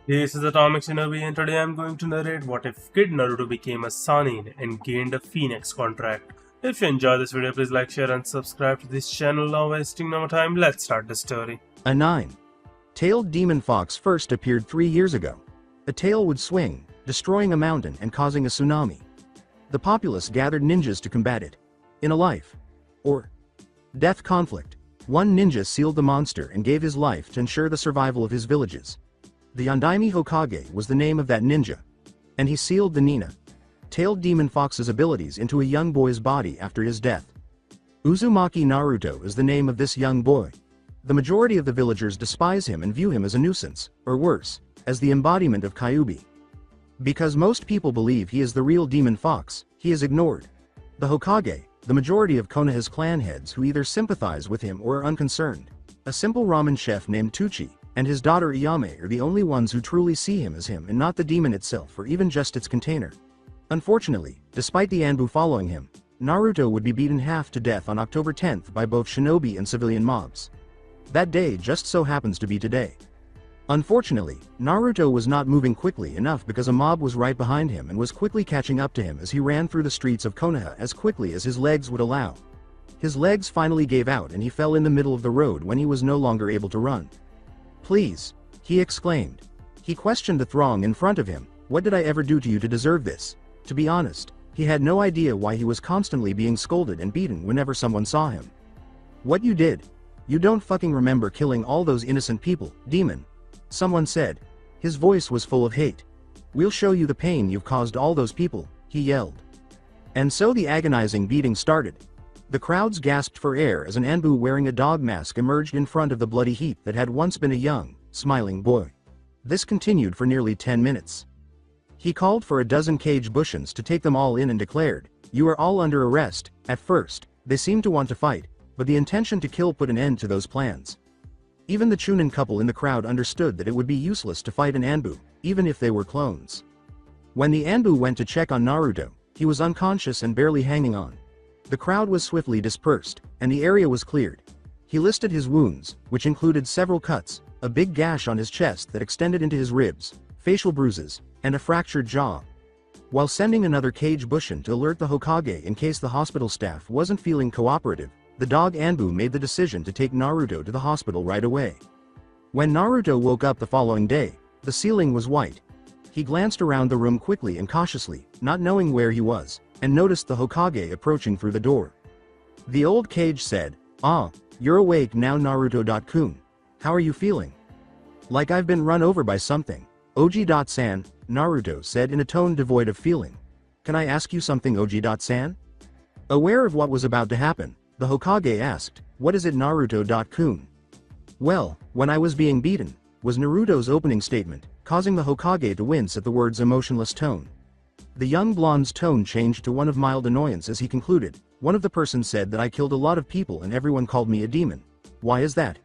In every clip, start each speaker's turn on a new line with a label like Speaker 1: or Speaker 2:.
Speaker 1: This is Atomic Shinobi and today I'm going to narrate what if Kid Naruto became a Sannin and gained a Phoenix contract. If you enjoy this video, please like, share and subscribe to this channel. Now wasting no more time, let's start the story.
Speaker 2: A nine-tailed demon fox first appeared 3 years ago. A tail would swing, destroying a mountain and causing a tsunami. The populace gathered ninjas to combat it. In a life or death conflict, one ninja sealed the monster and gave his life to ensure the survival of his villages. The Undaime Hokage was the name of that ninja, and he sealed the Nina-tailed demon fox's abilities into a young boy's body after his death. Uzumaki Naruto is the name of this young boy. The majority of the villagers despise him and view him as a nuisance, or worse, as the embodiment of Kyuubi. Because most people believe he is the real demon fox, he is ignored. The Hokage, the majority of Konoha's clan heads who either sympathize with him or are unconcerned. A simple ramen chef named Tucci, and his daughter Iyame are the only ones who truly see him as him and not the demon itself or even just its container. Unfortunately, despite the Anbu following him, Naruto would be beaten half to death on October 10th by both shinobi and civilian mobs. That day just so happens to be today. Unfortunately, Naruto was not moving quickly enough because a mob was right behind him and was quickly catching up to him as he ran through the streets of Konoha as quickly as his legs would allow. His legs finally gave out and he fell in the middle of the road when he was no longer able to run. "Please," he exclaimed. He questioned the throng in front of him. "What did I ever do to you to deserve this?" To be honest, he had no idea why he was constantly being scolded and beaten whenever someone saw him. "What you did? You don't fucking remember killing all those innocent people, demon," someone said. His voice was full of hate. "We'll show you the pain you've caused all those people," he yelled. And so the agonizing beating started. The crowds gasped for air as an Anbu wearing a dog mask emerged in front of the bloody heap that had once been a young, smiling boy. This continued for nearly 10 minutes. He called for a dozen cage bushins to take them all in and declared, "You are all under arrest." At first, they seemed to want to fight, but the intention to kill put an end to those plans. Even the Chunin couple in the crowd understood that it would be useless to fight an Anbu, even if they were clones. When the Anbu went to check on Naruto, he was unconscious and barely hanging on. The crowd was swiftly dispersed, and the area was cleared. He listed his wounds, which included several cuts, a big gash on his chest that extended into his ribs, facial bruises, and a fractured jaw. While sending another cage bushin to alert the Hokage in case the hospital staff wasn't feeling cooperative, the dog Anbu made the decision to take Naruto to the hospital right away. When Naruto woke up the following day, the ceiling was white. He glanced around the room quickly and cautiously, not knowing where he was, and noticed the Hokage approaching through the door. The old cage said, "Ah, you're awake now, Naruto-kun. How are you feeling?" "Like I've been run over by something." "Oji-san," Naruto said in a tone devoid of feeling. "Can I ask you something, Oji-san?" Aware of what was about to happen, the Hokage asked, "What is it, Naruto-kun?" "Well, when I was being beaten," was Naruto's opening statement, causing the Hokage to wince at the word's emotionless tone. The young blonde's tone changed to one of mild annoyance as he concluded, "One of the persons said that I killed a lot of people and everyone called me a demon. Why is that?"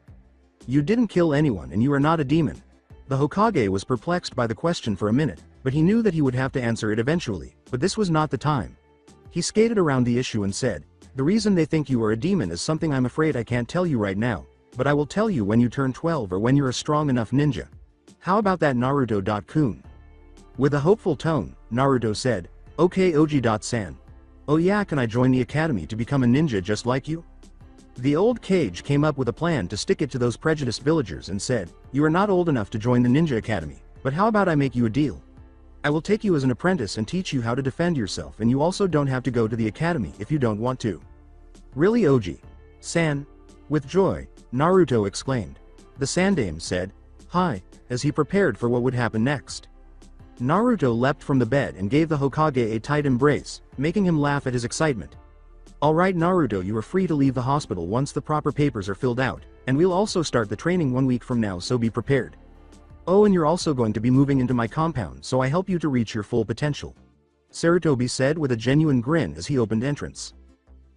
Speaker 2: "You didn't kill anyone and you are not a demon." The Hokage was perplexed by the question for a minute, but he knew that he would have to answer it eventually, but this was not the time. He skated around the issue and said, "The reason they think you are a demon is something I'm afraid I can't tell you right now, but I will tell you when you turn 12 or when you're a strong enough ninja. How about that, Naruto-kun?" With a hopeful tone, Naruto said, "Okay, Oji-san. Oh yeah, can I join the academy to become a ninja just like you?" The old cage came up with a plan to stick it to those prejudiced villagers and said, "You are not old enough to join the ninja academy, but how about I make you a deal? I will take you as an apprentice and teach you how to defend yourself, and you also don't have to go to the academy if you don't want to." "Really, Oji-san?" With joy, Naruto exclaimed. The Sandaime said, "Hi," as he prepared for what would happen next. Naruto leapt from the bed and gave the Hokage a tight embrace, making him laugh at his excitement. "Alright, Naruto, you are free to leave the hospital once the proper papers are filled out, and we'll also start the training 1 week from now, so be prepared. Oh, and you're also going to be moving into my compound, so I help you to reach your full potential," Sarutobi said with a genuine grin as he opened entrance.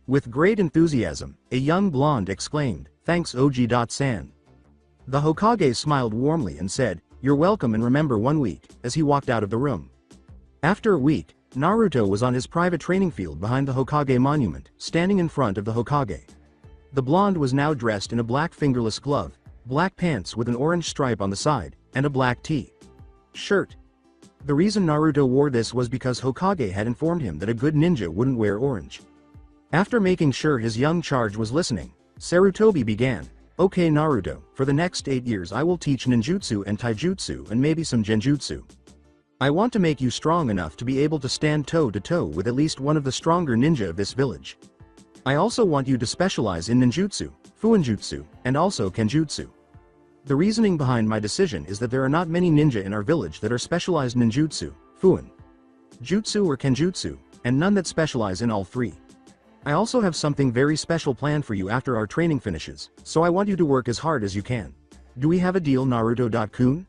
Speaker 2: With great enthusiasm, a young blonde exclaimed, "Thanks, Oji-san." The Hokage smiled warmly and said, "You're welcome, and remember 1 week," as he walked out of the room. After a week, Naruto was on his private training field behind the Hokage monument, standing in front of the Hokage. The blonde was now dressed in a black fingerless glove, black pants with an orange stripe on the side, and a black tee. shirt. The reason Naruto wore this was because Hokage had informed him that a good ninja wouldn't wear orange. After making sure his young charge was listening, Sarutobi began, "Okay Naruto, for the next 8 years I will teach ninjutsu and taijutsu and maybe some genjutsu. I want to make you strong enough to be able to stand toe-to-toe with at least one of the stronger ninja of this village. I also want you to specialize in ninjutsu, fuinjutsu, and also kenjutsu. The reasoning behind my decision is that there are not many ninja in our village that are specialized in ninjutsu, fuin, jutsu or kenjutsu, and none that specialize in all three. I also have something very special planned for you after our training finishes, so I want you to work as hard as you can. Do we have a deal Naruto-kun?"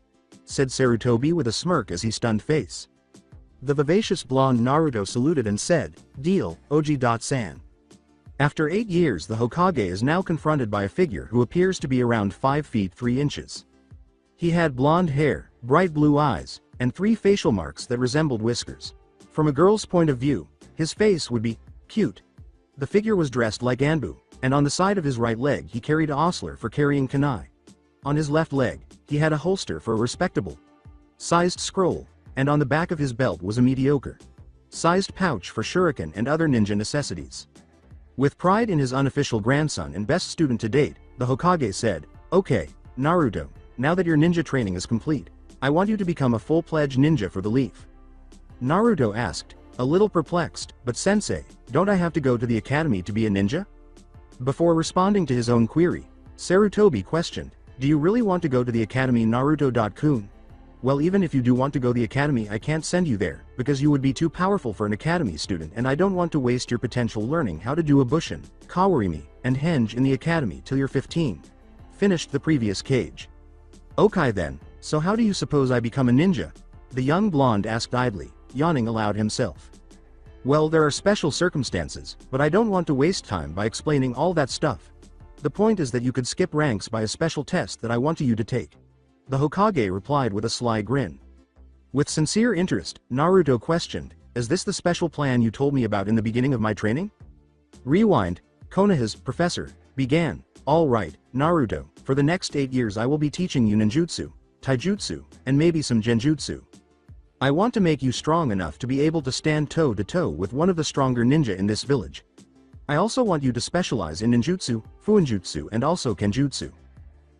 Speaker 2: said Sarutobi with a smirk as he stunned face. The vivacious blonde Naruto saluted and said, "Deal, Oji-san." After 8 years the Hokage is now confronted by a figure who appears to be around 5 feet 3 inches. He had blonde hair, bright blue eyes, and 3 facial marks that resembled whiskers. From a girl's point of view, his face would be cute. The figure was dressed like Anbu, and on the side of his right leg he carried a osler for carrying kunai. On his left leg, he had a holster for a respectable sized scroll, and on the back of his belt was a mediocre sized pouch for shuriken and other ninja necessities. With pride in his unofficial grandson and best student to date, the Hokage said, "Okay, Naruto, now that your ninja training is complete, I want you to become a full-fledged ninja for the leaf." Naruto asked, a little perplexed, "But sensei, don't I have to go to the academy to be a ninja?" Before responding to his own query, Sarutobi questioned, "Do you really want to go to the academy Naruto-kun? Well, even if you do want to go to the academy I can't send you there, because you would be too powerful for an academy student and I don't want to waste your potential learning how to do a bushin, kawarimi, and henge in the academy till you're 15. Finished the previous cage. "Okay then, so how do you suppose I become a ninja?" the young blonde asked idly, yawning aloud himself. "Well, there are special circumstances, but I don't want to waste time by explaining all that stuff. The point is that you could skip ranks by a special test that I want you to take." The Hokage replied with a sly grin. With sincere interest, Naruto questioned, "Is this the special plan you told me about in the beginning of my training?" Rewind, Konoha's professor began, "All right, Naruto, for the next 8 years I will be teaching you ninjutsu, taijutsu, and maybe some genjutsu. I want to make you strong enough to be able to stand toe-to-toe with one of the stronger ninja in this village. I also want you to specialize in ninjutsu, fuinjutsu and also kenjutsu.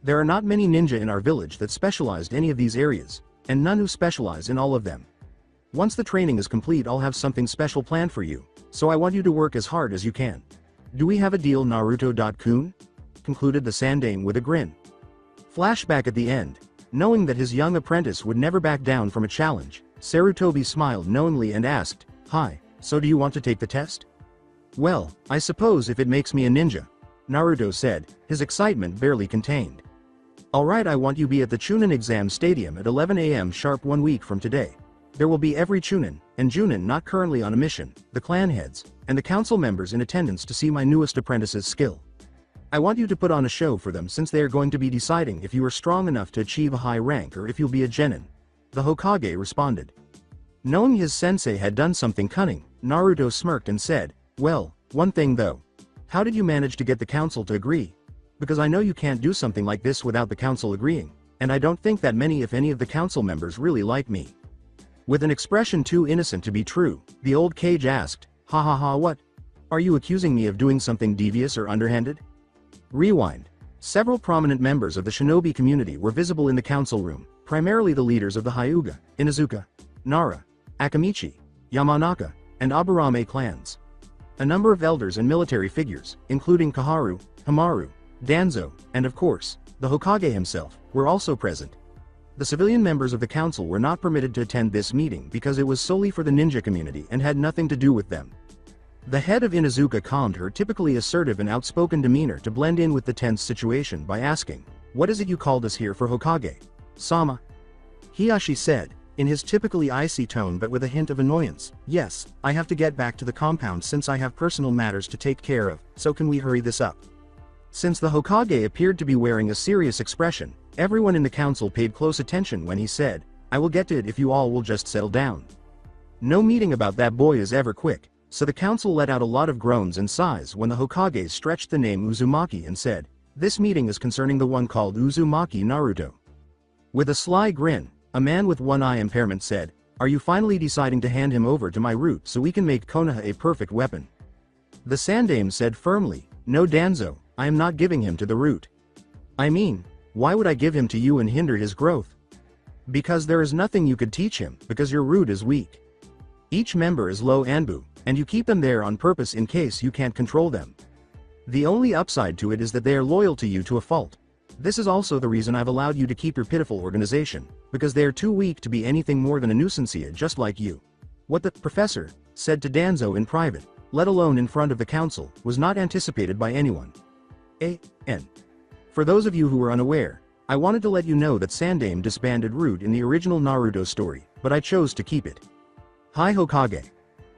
Speaker 2: There are not many ninja in our village that specialized any of these areas, and none who specialize in all of them. Once the training is complete I'll have something special planned for you, so I want you to work as hard as you can. Do we have a deal Naruto-kun?" concluded the Sannin with a grin. Flashback at the end. Knowing that his young apprentice would never back down from a challenge, Sarutobi smiled knowingly and asked, "Hi, so do you want to take the test?" "Well, I suppose if it makes me a ninja," Naruto said, his excitement barely contained. "Alright, I want you be at the Chunin exam stadium at 11 a.m. sharp 1 week from today. There will be every Chunin, and Junin not currently on a mission, the clan heads, and the council members in attendance to see my newest apprentice's skill. I want you to put on a show for them since they are going to be deciding if you are strong enough to achieve a high rank or if you'll be a genin," the Hokage responded. Knowing his sensei had done something cunning, Naruto smirked and said, "Well, one thing though. How did you manage to get the council to agree? Because I know you can't do something like this without the council agreeing, and I don't think that many if any of the council members really like me." With an expression too innocent to be true, the old Kage asked, "Ha ha ha, what? Are you accusing me of doing something devious or underhanded?" Rewind. Several prominent members of the shinobi community were visible in the council room, primarily the leaders of the Hyuga, Inuzuka, Nara, Akamichi, Yamanaka, and Aburame clans. A number of elders and military figures, including Kaharu, Hamaru, Danzo, and of course, the Hokage himself, were also present. The civilian members of the council were not permitted to attend this meeting because it was solely for the ninja community and had nothing to do with them. The head of Inuzuka calmed her typically assertive and outspoken demeanor to blend in with the tense situation by asking, "What is it you called us here for, Hokage sama?" Hiyashi said, in his typically icy tone but with a hint of annoyance, "Yes, I have to get back to the compound since I have personal matters to take care of, so can we hurry this up?" Since the Hokage appeared to be wearing a serious expression, everyone in the council paid close attention when he said, "I will get to it if you all will just settle down." No meeting about that boy is ever quick, so the council let out a lot of groans and sighs when the Hokage stretched the name Uzumaki and said, "This meeting is concerning the one called Uzumaki Naruto." With a sly grin, A man with one eye impairment said, "Are you finally deciding to hand him over to my root so we can make Konoha a perfect weapon?" The Sandaime said firmly, "No Danzo, I am not giving him to the root. I mean, why would I give him to you and hinder his growth? Because there is nothing you could teach him, because your root is weak. Each member is low Anbu, and you keep them there on purpose in case you can't control them. The only upside to it is that they are loyal to you to a fault. This is also the reason I've allowed you to keep your pitiful organization, because they are too weak to be anything more than a nuisance just like you." What the professor said to Danzo in private, let alone in front of the council, was not anticipated by anyone. A.N. For those of you who are unaware, I wanted to let you know that Sandaime disbanded Root in the original Naruto story, but I chose to keep it. "Hi Hokage.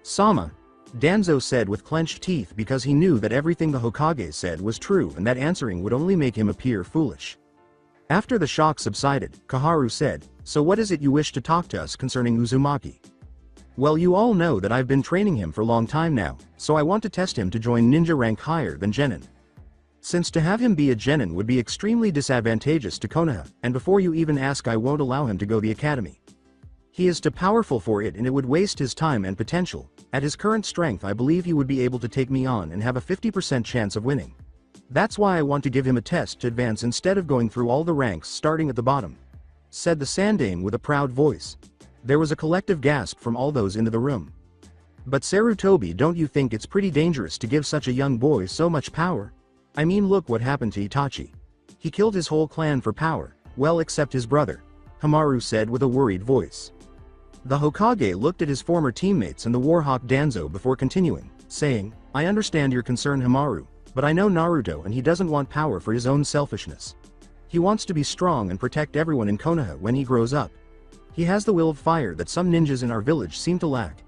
Speaker 2: Sama," Danzo said with clenched teeth because he knew that everything the Hokage said was true and that answering would only make him appear foolish. After the shock subsided, Koharu said, "So what is it you wish to talk to us concerning Uzumaki?" "Well, you all know that I've been training him for a long time now, so I want to test him to join ninja rank higher than Genin. Since to have him be a Genin would be extremely disadvantageous to Konoha, and before you even ask I won't allow him to go the academy. He is too powerful for it and it would waste his time and potential. At his current strength I believe he would be able to take me on and have a 50% chance of winning. That's why I want to give him a test to advance instead of going through all the ranks starting at the bottom," said the Sandaime with a proud voice. There was a collective gasp from all those into the room. "But Sarutobi, don't you think it's pretty dangerous to give such a young boy so much power? I mean, look what happened to Itachi. He killed his whole clan for power, well except his brother," Hamaru said with a worried voice. The Hokage looked at his former teammates and the Warhawk Danzo before continuing, saying, "I understand your concern Hamaru, but I know Naruto and he doesn't want power for his own selfishness. He wants to be strong and protect everyone in Konoha when he grows up. He has the will of fire that some ninjas in our village seem to lack."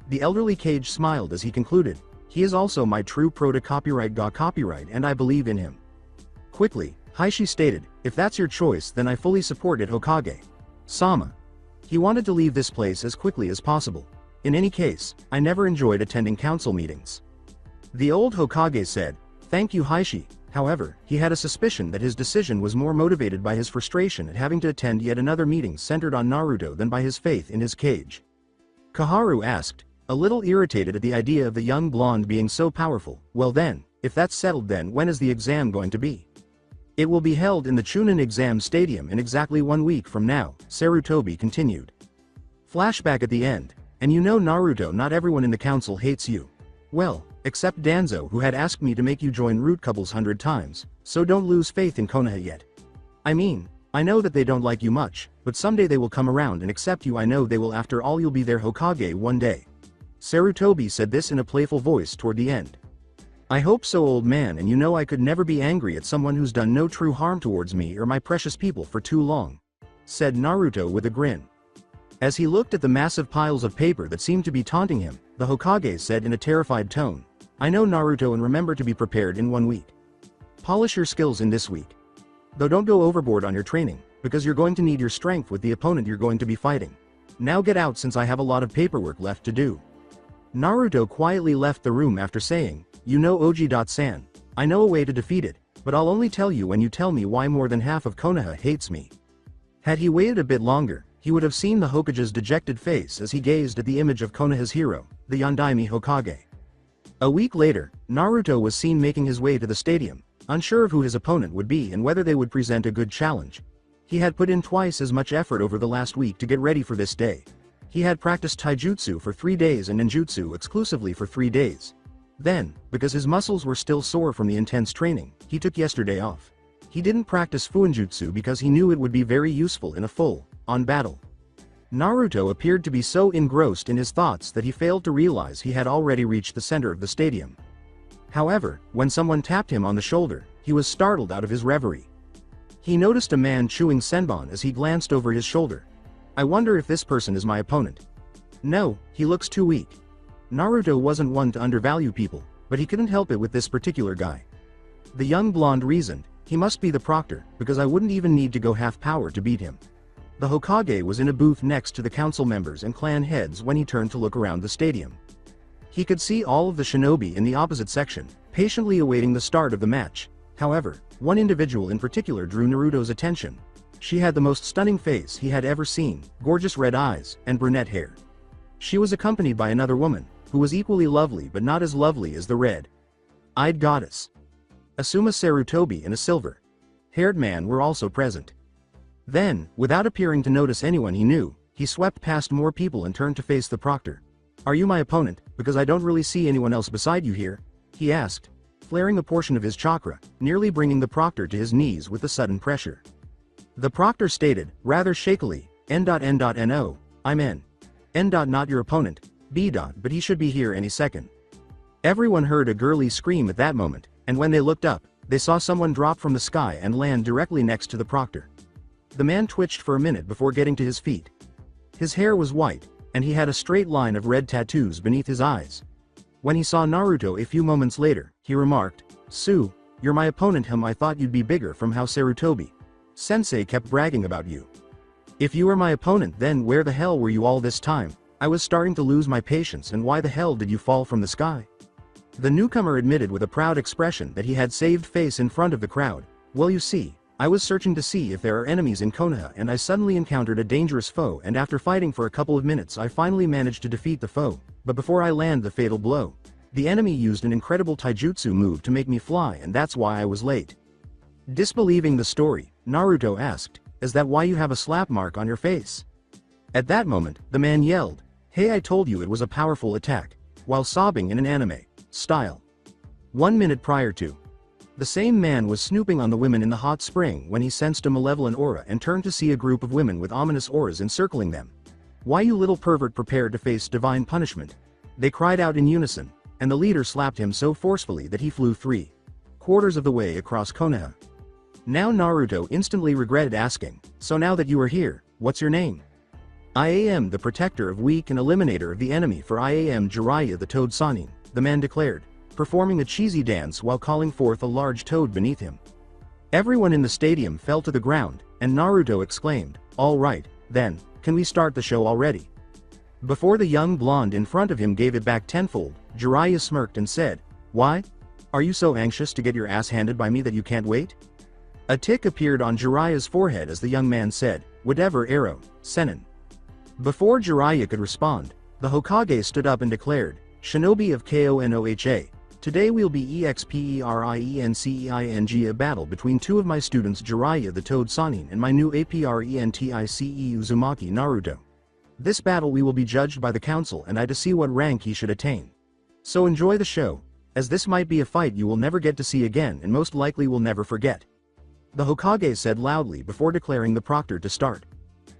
Speaker 2: The elderly Kage smiled as he concluded, "He is also my true copyright and I believe in him." Quickly, Heishi stated, "If that's your choice then I fully support it Hokage. Sama." He wanted to leave this place as quickly as possible. "In any case, I never enjoyed attending council meetings." The old Hokage said, "Thank you Heishi." However, he had a suspicion that his decision was more motivated by his frustration at having to attend yet another meeting centered on Naruto than by his faith in his Kage. Koharu asked, a little irritated at the idea of the young blonde being so powerful, "Well then, if that's settled then when is the exam going to be?" "It will be held in the Chunin Exam Stadium in exactly 1 week from now," Sarutobi continued. Flashback at the end, "And you know Naruto, not everyone in the council hates you. Well, except Danzo who had asked me to make you join root couples 100 times, so don't lose faith in Konoha yet. I mean, I know that they don't like you much, but someday they will come around and accept you. I know they will. After all, you'll be their Hokage one day." Sarutobi said this in a playful voice toward the end. "I hope so old man, and you know I could never be angry at someone who's done no true harm towards me or my precious people for too long," said Naruto with a grin. As he looked at the massive piles of paper that seemed to be taunting him, the Hokage said in a terrified tone, "I know Naruto, and remember to be prepared in 1 week. Polish your skills in this week. Though don't go overboard on your training, because you're going to need your strength with the opponent you're going to be fighting. Now get out since I have a lot of paperwork left to do." Naruto quietly left the room after saying, "You know Oji-san, I know a way to defeat it, but I'll only tell you when you tell me why more than half of Konoha hates me." Had he waited a bit longer, he would have seen the Hokage's dejected face as he gazed at the image of Konoha's hero, the Yondaime Hokage. A week later, Naruto was seen making his way to the stadium, unsure of who his opponent would be and whether they would present a good challenge. He had put in twice as much effort over the last week to get ready for this day. He had practiced Taijutsu for 3 days and Ninjutsu exclusively for 3 days. Then, because his muscles were still sore from the intense training, he took yesterday off. He didn't practice Fuinjutsu because he knew it would be very useful in a full-on battle. Naruto appeared to be so engrossed in his thoughts that he failed to realize he had already reached the center of the stadium. However, when someone tapped him on the shoulder, he was startled out of his reverie. He noticed a man chewing senbon as he glanced over his shoulder. "I wonder if this person is my opponent. No, he looks too weak." Naruto wasn't one to undervalue people, but he couldn't help it with this particular guy. The young blonde reasoned, "He must be the proctor, because I wouldn't even need to go half power to beat him." The Hokage was in a booth next to the council members and clan heads when he turned to look around the stadium. He could see all of the shinobi in the opposite section, patiently awaiting the start of the match. However, one individual in particular drew Naruto's attention. She had the most stunning face he had ever seen, gorgeous red eyes, and brunette hair. She was accompanied by another woman, who was equally lovely but not as lovely as the red-eyed goddess. Asuma Sarutobi and a silver-haired man were also present. Then, without appearing to notice anyone he knew, he swept past more people and turned to face the proctor. "Are you my opponent, because I don't really see anyone else beside you here?" he asked, flaring a portion of his chakra, nearly bringing the proctor to his knees with a sudden pressure. The proctor stated, rather shakily, N.N.No, I'm N. Not your opponent, B. But he should be here any second. Everyone heard a girly scream at that moment, and when they looked up, they saw someone drop from the sky and land directly next to the proctor. The man twitched for a minute before getting to his feet. His hair was white, and he had a straight line of red tattoos beneath his eyes. When he saw Naruto a few moments later, he remarked, "Su, you're my opponent. I thought you'd be bigger from how Sarutobi Sensei kept bragging about you. If you were my opponent, then where the hell were you all this time? I was starting to lose my patience, and why the hell did you fall from the sky?" The newcomer admitted with a proud expression that he had saved face in front of the crowd. "Well, you see, I was searching to see if there are enemies in Konoha, and I suddenly encountered a dangerous foe, and after fighting for a couple of minutes I finally managed to defeat the foe, but before I land the fatal blow, the enemy used an incredible taijutsu move to make me fly, and that's why I was late." Disbelieving the story, Naruto asked, "Is that why you have a slap mark on your face?" At that moment, the man yelled, "Hey, I told you it was a powerful attack," while sobbing in an anime style. 1 minute prior to, the same man was snooping on the women in the hot spring when he sensed a malevolent aura and turned to see a group of women with ominous auras encircling them. "Why, you little pervert, prepare to face divine punishment," they cried out in unison, and the leader slapped him so forcefully that he flew 3/4 of the way across Konoha. Now Naruto instantly regretted asking, "So now that you are here, what's your name?" "I am the protector of weak and eliminator of the enemy, for I am Jiraiya the Toad Sannin," the man declared, performing a cheesy dance while calling forth a large toad beneath him. Everyone in the stadium fell to the ground, and Naruto exclaimed, "All right, then, can we start the show already?" Before the young blonde in front of him gave it back tenfold, Jiraiya smirked and said, "Why? Are you so anxious to get your ass handed by me that you can't wait?" A tick appeared on Jiraiya's forehead as the young man said, "Whatever, arrow, Sannin." Before Jiraiya could respond, the Hokage stood up and declared, "Shinobi of Konoha, today we'll be experiencing a battle between two of my students, Jiraiya the Toad Sannin and my new apprentice Uzumaki Naruto. This battle we will be judged by the council and I to see what rank he should attain. So enjoy the show, as this might be a fight you will never get to see again and most likely will never forget," the Hokage said loudly before declaring the proctor to start.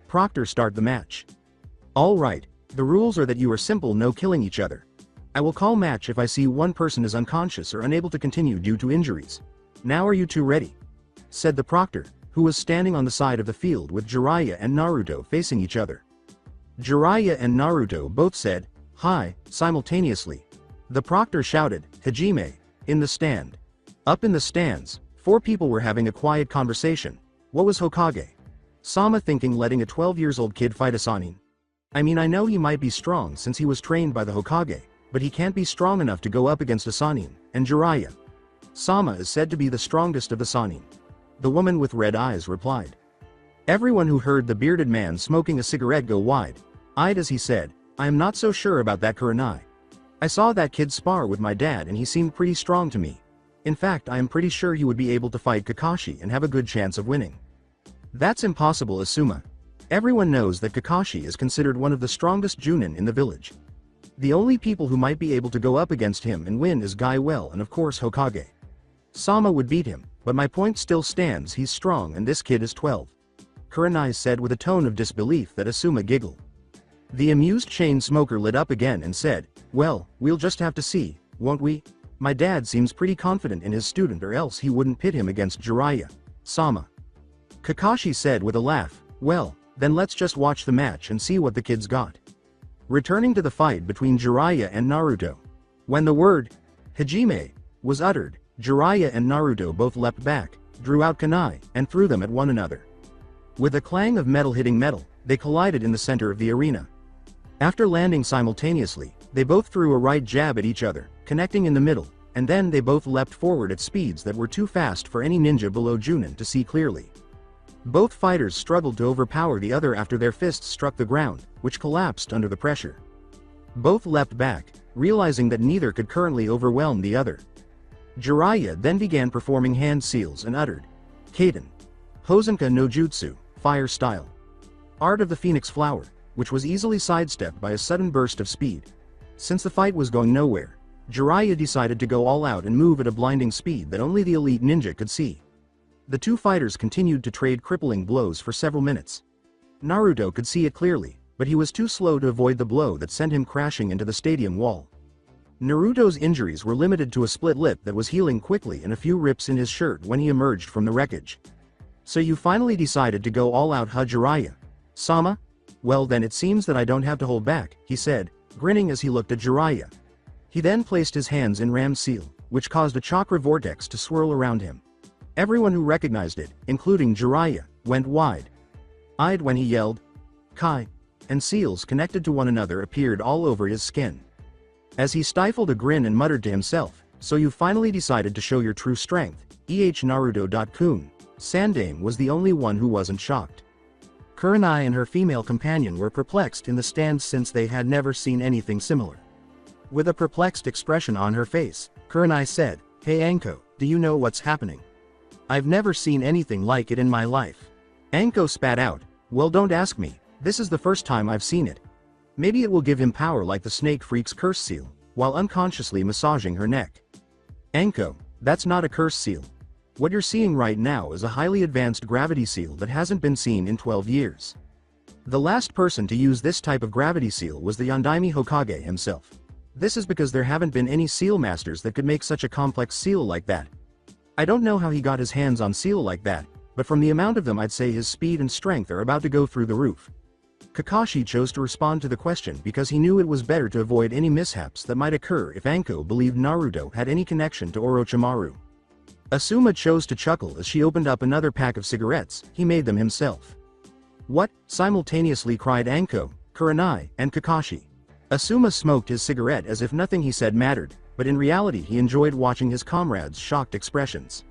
Speaker 2: "Proctor, start the match." "All right, the rules are that you are simple, no killing each other. I will call match if I see one person is unconscious or unable to continue due to injuries. Now are you two ready?" said the proctor, who was standing on the side of the field with Jiraiya and Naruto facing each other. Jiraiya and Naruto both said, "Hi," simultaneously. The proctor shouted, "Hajime," in the stand. Up in the stands, 4 people were having a quiet conversation. What was Hokage Sama thinking, letting a 12-year-old kid fight a Sannin? I mean, I know he might be strong since he was trained by the Hokage, but he can't be strong enough to go up against a Sannin, and Jiraiya Sama is said to be the strongest of the Sannin. The woman with red eyes replied. Everyone who heard the bearded man smoking a cigarette go wide-eyed as he said, "I am not so sure about that Kurenai. I saw that kid spar with my dad and he seemed pretty strong to me. In fact, I am pretty sure he would be able to fight Kakashi and have a good chance of winning." "That's impossible, Asuma. Everyone knows that Kakashi is considered one of the strongest Junin in the village. The only people who might be able to go up against him and win is Guy Well and of course Hokage. Sama would beat him, but my point still stands, he's strong and this kid is 12. Kurenai said with a tone of disbelief that Asuma giggled. The amused chain smoker lit up again and said, "Well, we'll just have to see, won't we? My dad seems pretty confident in his student or else he wouldn't pit him against Jiraiya Sama." Kakashi said with a laugh, "Well, then let's just watch the match and see what the kid's got." Returning to the fight between Jiraiya and Naruto. When the word, Hajime, was uttered, Jiraiya and Naruto both leapt back, drew out kunai, and threw them at one another. With a clang of metal hitting metal, they collided in the center of the arena. After landing simultaneously, they both threw a right jab at each other, connecting in the middle, and then they both leapt forward at speeds that were too fast for any ninja below Junin to see clearly. Both fighters struggled to overpower the other after their fists struck the ground, which collapsed under the pressure. Both leapt back, realizing that neither could currently overwhelm the other. Jiraiya then began performing hand seals and uttered, Kaden. Hosenka no Jutsu, fire style. Art of the Phoenix Flower, which was easily sidestepped by a sudden burst of speed. Since the fight was going nowhere, Jiraiya decided to go all out and move at a blinding speed that only the elite ninja could see. The two fighters continued to trade crippling blows for several minutes. Naruto could see it clearly, but he was too slow to avoid the blow that sent him crashing into the stadium wall. Naruto's injuries were limited to a split lip that was healing quickly and a few rips in his shirt when he emerged from the wreckage. So you finally decided to go all out, huh, Jiraiya? Sama? Well then it seems that I don't have to hold back, he said, grinning as he looked at Jiraiya. He then placed his hands in Ram's seal, which caused a chakra vortex to swirl around him. Everyone who recognized it, including Jiraiya, went wide-eyed when he yelled, Kai, and seals connected to one another appeared all over his skin. As he stifled a grin and muttered to himself, so you finally decided to show your true strength, Naruto.kun. Sandame was the only one who wasn't shocked. Kurenai and her female companion were perplexed in the stands since they had never seen anything similar. With a perplexed expression on her face, Kurenai said, Hey Anko, do you know what's happening? I've never seen anything like it in my life. Anko spat out, Well don't ask me, this is the first time I've seen it. Maybe it will give him power like the snake freak's curse seal, while unconsciously massaging her neck. Anko, that's not a curse seal. What you're seeing right now is a highly advanced gravity seal that hasn't been seen in 12 years. The last person to use this type of gravity seal was the Yondaime Hokage himself. This is because there haven't been any seal masters that could make such a complex seal like that. I don't know how he got his hands on seal like that, but from the amount of them I'd say his speed and strength are about to go through the roof. Kakashi chose to respond to the question because he knew it was better to avoid any mishaps that might occur if Anko believed Naruto had any connection to Orochimaru. Asuma chose to chuckle as she opened up another pack of cigarettes. He made them himself. What? Simultaneously cried Anko, Kurenai, and Kakashi. Asuma smoked his cigarette as if nothing he said mattered, but in reality he enjoyed watching his comrades' shocked expressions.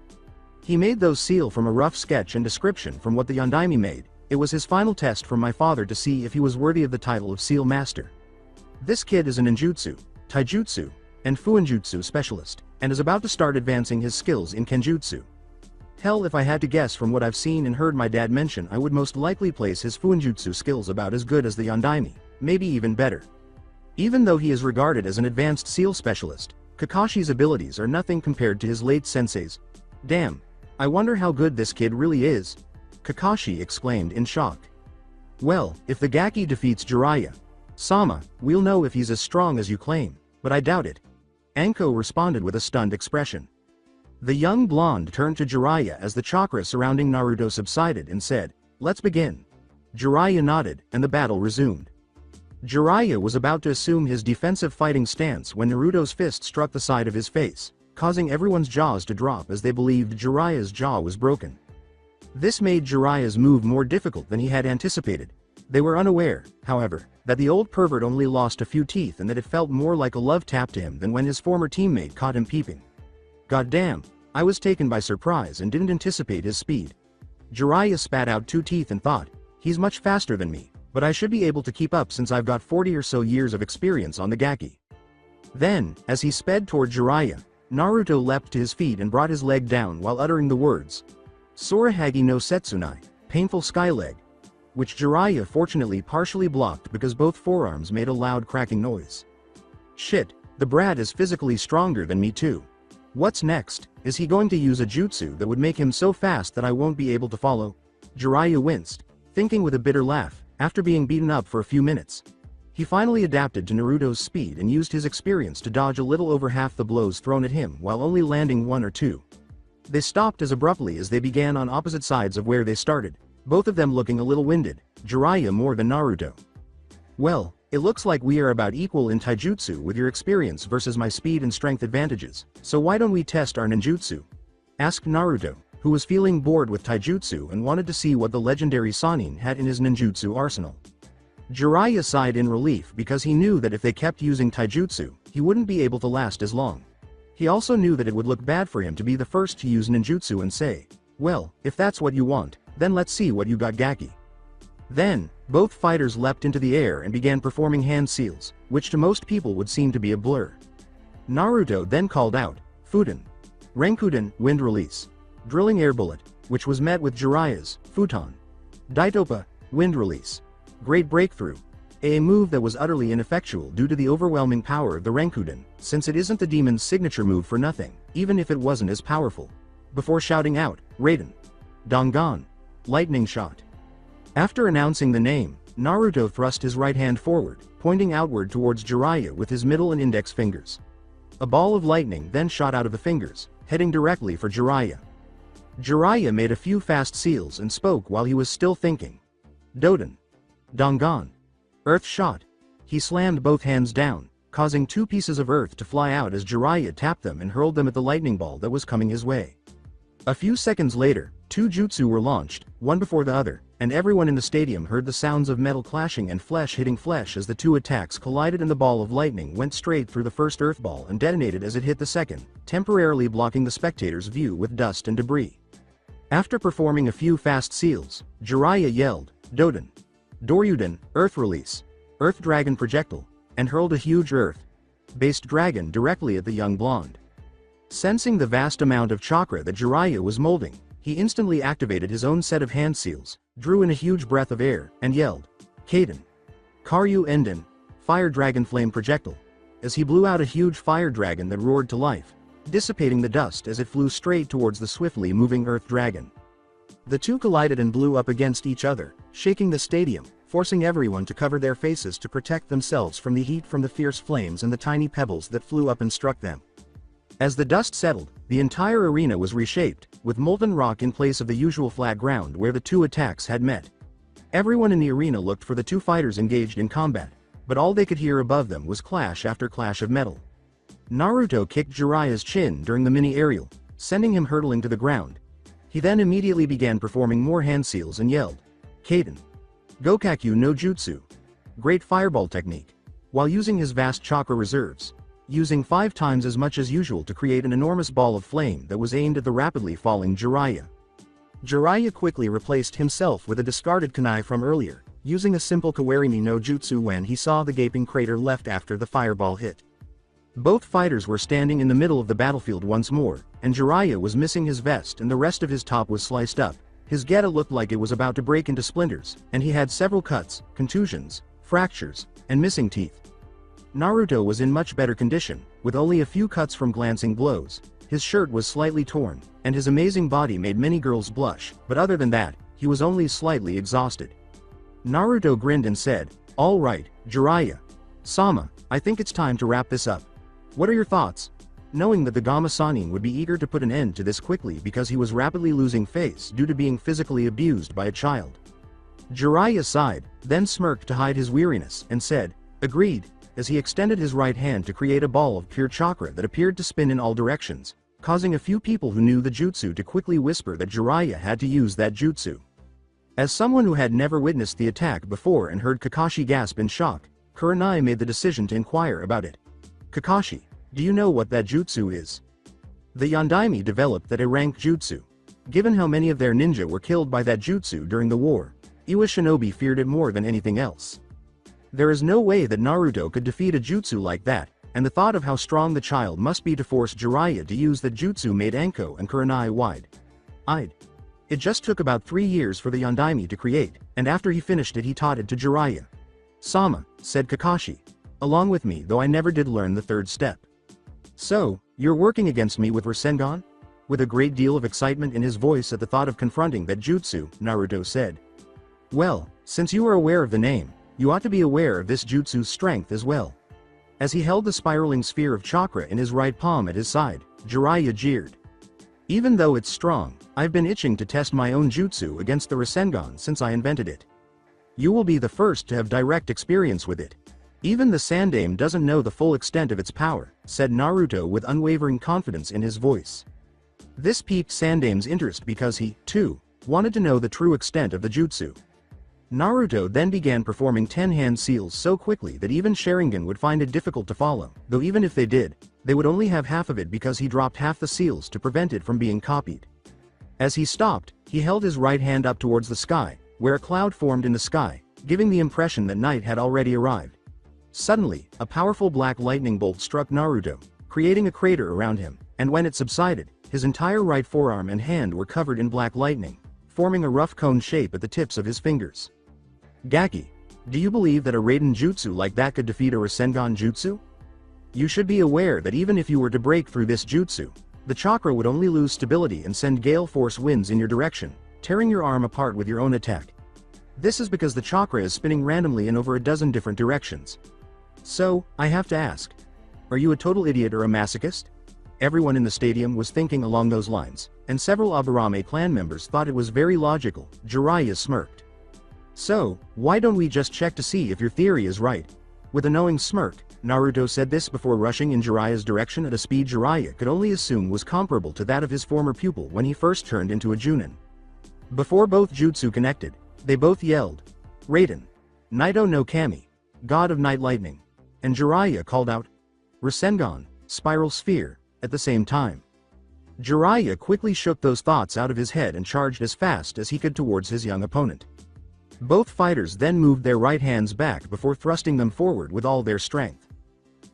Speaker 2: He made those seal from a rough sketch and description from what the Yondaime made. It was his final test from my father to see if he was worthy of the title of seal master. This kid is a ninjutsu, taijutsu, and fuinjutsu specialist, and is about to start advancing his skills in kenjutsu. Hell, if I had to guess from what I've seen and heard my dad mention, I would most likely place his fuinjutsu skills about as good as the Yondaime, maybe even better. Even though he is regarded as an advanced seal specialist, Kakashi's abilities are nothing compared to his late sensei's. Damn, I wonder how good this kid really is, Kakashi exclaimed in shock. Well, if the Gaki defeats Jiraiya Sama, we'll know if he's as strong as you claim, but I doubt it. Anko responded with a stunned expression. The young blonde turned to Jiraiya as the chakra surrounding Naruto subsided and said, Let's begin. Jiraiya nodded, and the battle resumed. Jiraiya was about to assume his defensive fighting stance when Naruto's fist struck the side of his face, causing everyone's jaws to drop as they believed Jiraiya's jaw was broken. This made Jiraiya's move more difficult than he had anticipated. They were unaware, however, that the old pervert only lost a few teeth and that it felt more like a love tap to him than when his former teammate caught him peeping. Goddamn, I was taken by surprise and didn't anticipate his speed. Jiraiya spat out 2 teeth and thought, he's much faster than me, but I should be able to keep up since I've got 40 or so years of experience on the Gaki. Then, as he sped toward Jiraiya, Naruto leapt to his feet and brought his leg down while uttering the words, Sorahagi no Setsunai, painful skyleg, which Jiraiya fortunately partially blocked because both forearms made a loud cracking noise. Shit, the brat is physically stronger than me too. What's next? Is he going to use a jutsu that would make him so fast that I won't be able to follow? Jiraiya winced, thinking with a bitter laugh, after being beaten up for a few minutes. He finally adapted to Naruto's speed and used his experience to dodge a little over half the blows thrown at him while only landing 1 or 2. They stopped as abruptly as they began on opposite sides of where they started, both of them looking a little winded, Jiraiya more than Naruto. Well, it looks like we are about equal in taijutsu with your experience versus my speed and strength advantages, so why don't we test our ninjutsu? Asked Naruto, who was feeling bored with taijutsu and wanted to see what the legendary Sannin had in his ninjutsu arsenal. Jiraiya sighed in relief because he knew that if they kept using taijutsu, he wouldn't be able to last as long. He also knew that it would look bad for him to be the first to use ninjutsu and say, well, if that's what you want, Then let's see what you got, Gaki. Then, both fighters leapt into the air and began performing hand seals, which to most people would seem to be a blur. Naruto then called out, Futen. Renkuden, wind release. Drilling air bullet, which was met with Jiraiya's, Futon. Daitopa, wind release. Great breakthrough. A move that was utterly ineffectual due to the overwhelming power of the Renkuden, since it isn't the demon's signature move for nothing, even if it wasn't as powerful. Before shouting out, Raiden. Dangan. Lightning shot. After announcing the name, Naruto thrust his right hand forward, pointing outward towards Jiraiya with his middle and index fingers. A ball of lightning then shot out of the fingers, heading directly for Jiraiya. Jiraiya made a few fast seals and spoke while he was still thinking. Doden. Dangan. Earth shot. He slammed both hands down, causing 2 pieces of earth to fly out as Jiraiya tapped them and hurled them at the lightning ball that was coming his way. A few seconds later, 2 jutsu were launched, one before the other, and everyone in the stadium heard the sounds of metal clashing and flesh hitting flesh as the 2 attacks collided and the ball of lightning went straight through the first earth ball and detonated as it hit the second, temporarily blocking the spectators' view with dust and debris. After performing a few fast seals, Jiraiya yelled, Doden. Doryuden, earth release. Earth dragon projectile, and hurled a huge earth-based dragon directly at the young blonde. Sensing the vast amount of chakra that Jiraiya was molding, he instantly activated his own set of hand seals, drew in a huge breath of air, and yelled, Kaden. Karyu Enden, fire dragon flame projectile, as he blew out a huge fire dragon that roared to life, dissipating the dust as it flew straight towards the swiftly moving earth dragon. The 2 collided and blew up against each other, shaking the stadium, forcing everyone to cover their faces to protect themselves from the heat from the fierce flames and the tiny pebbles that flew up and struck them. As the dust settled, the entire arena was reshaped, with molten rock in place of the usual flat ground where the 2 attacks had met. Everyone in the arena looked for the 2 fighters engaged in combat, but all they could hear above them was clash after clash of metal. Naruto kicked Jiraiya's chin during the mini-aerial, sending him hurtling to the ground. He then immediately began performing more hand seals and yelled, Kaden. Gokakyu no Jutsu. Great fireball technique. While using his vast chakra reserves, using 5 times as much as usual to create an enormous ball of flame that was aimed at the rapidly falling Jiraiya. Jiraiya quickly replaced himself with a discarded kunai from earlier, using a simple Kawarimi no Jutsu when he saw the gaping crater left after the fireball hit. Both fighters were standing in the middle of the battlefield once more, and Jiraiya was missing his vest and the rest of his top was sliced up. His geta looked like it was about to break into splinters, and he had several cuts, contusions, fractures, and missing teeth. Naruto was in much better condition, with only a few cuts from glancing blows. His shirt was slightly torn, and his amazing body made many girls blush, but other than that, he was only slightly exhausted. Naruto grinned and said, All right, Jiraiya. Sama, I think it's time to wrap this up. What are your thoughts? Knowing that the Gamma Sannin would be eager to put an end to this quickly because he was rapidly losing face due to being physically abused by a child. Jiraiya sighed, then smirked to hide his weariness, and said, Agreed, as he extended his right hand to create a ball of pure chakra that appeared to spin in all directions, causing a few people who knew the jutsu to quickly whisper that Jiraiya had to use that jutsu. As someone who had never witnessed the attack before and heard Kakashi gasp in shock, Kurenai made the decision to inquire about it. Kakashi, do you know what that jutsu is? The Yondaime developed that rank jutsu. Given how many of their ninja were killed by that jutsu during the war, Iwa Shinobi feared it more than anything else. There is no way that Naruto could defeat a jutsu like that, and the thought of how strong the child must be to force Jiraiya to use that jutsu made Anko and Kurenai wide-eyed. It just took about 3 years for the Yondaime to create, and after he finished it he taught it to Jiraiya. Sama, said Kakashi. Along with me, though I never did learn the 3rd step. So, you're working against me with Rasengan? With a great deal of excitement in his voice at the thought of confronting that jutsu, Naruto said. Well, since you are aware of the name, you ought to be aware of this jutsu's strength as well. As he held the spiraling sphere of chakra in his right palm at his side, Jiraiya jeered. Even though it's strong, I've been itching to test my own jutsu against the Rasengan since I invented it. You will be the first to have direct experience with it. Even the Sandaime doesn't know the full extent of its power, said Naruto with unwavering confidence in his voice. This piqued Sandaime's interest because he, too, wanted to know the true extent of the jutsu. Naruto then began performing 10 hand seals so quickly that even Sharingan would find it difficult to follow, though even if they did, they would only have half of it because he dropped half the seals to prevent it from being copied. As he stopped, he held his right hand up towards the sky, where a cloud formed in the sky, giving the impression that night had already arrived. Suddenly, a powerful black lightning bolt struck Naruto, creating a crater around him, and when it subsided, his entire right forearm and hand were covered in black lightning, forming a rough cone shape at the tips of his fingers. Gaki, do you believe that a Raiden jutsu like that could defeat a Rasengan jutsu? You should be aware that even if you were to break through this jutsu, the chakra would only lose stability and send gale force winds in your direction, tearing your arm apart with your own attack. This is because the chakra is spinning randomly in over a dozen different directions. So, I have to ask, are you a total idiot or a masochist? Everyone in the stadium was thinking along those lines, and several Aburame clan members thought it was very logical. Jiraiya smirked. So, why don't we just check to see if your theory is right? With a knowing smirk, Naruto said this before rushing in Jiraiya's direction at a speed Jiraiya could only assume was comparable to that of his former pupil when he first turned into a Junin. Before both jutsu connected, they both yelled, "Raiden! Naito no Kami! God of Night Lightning!" And Jiraiya called out, "Rasengan, Spiral Sphere," at the same time. Jiraiya quickly shook those thoughts out of his head and charged as fast as he could towards his young opponent. Both fighters then moved their right hands back before thrusting them forward with all their strength.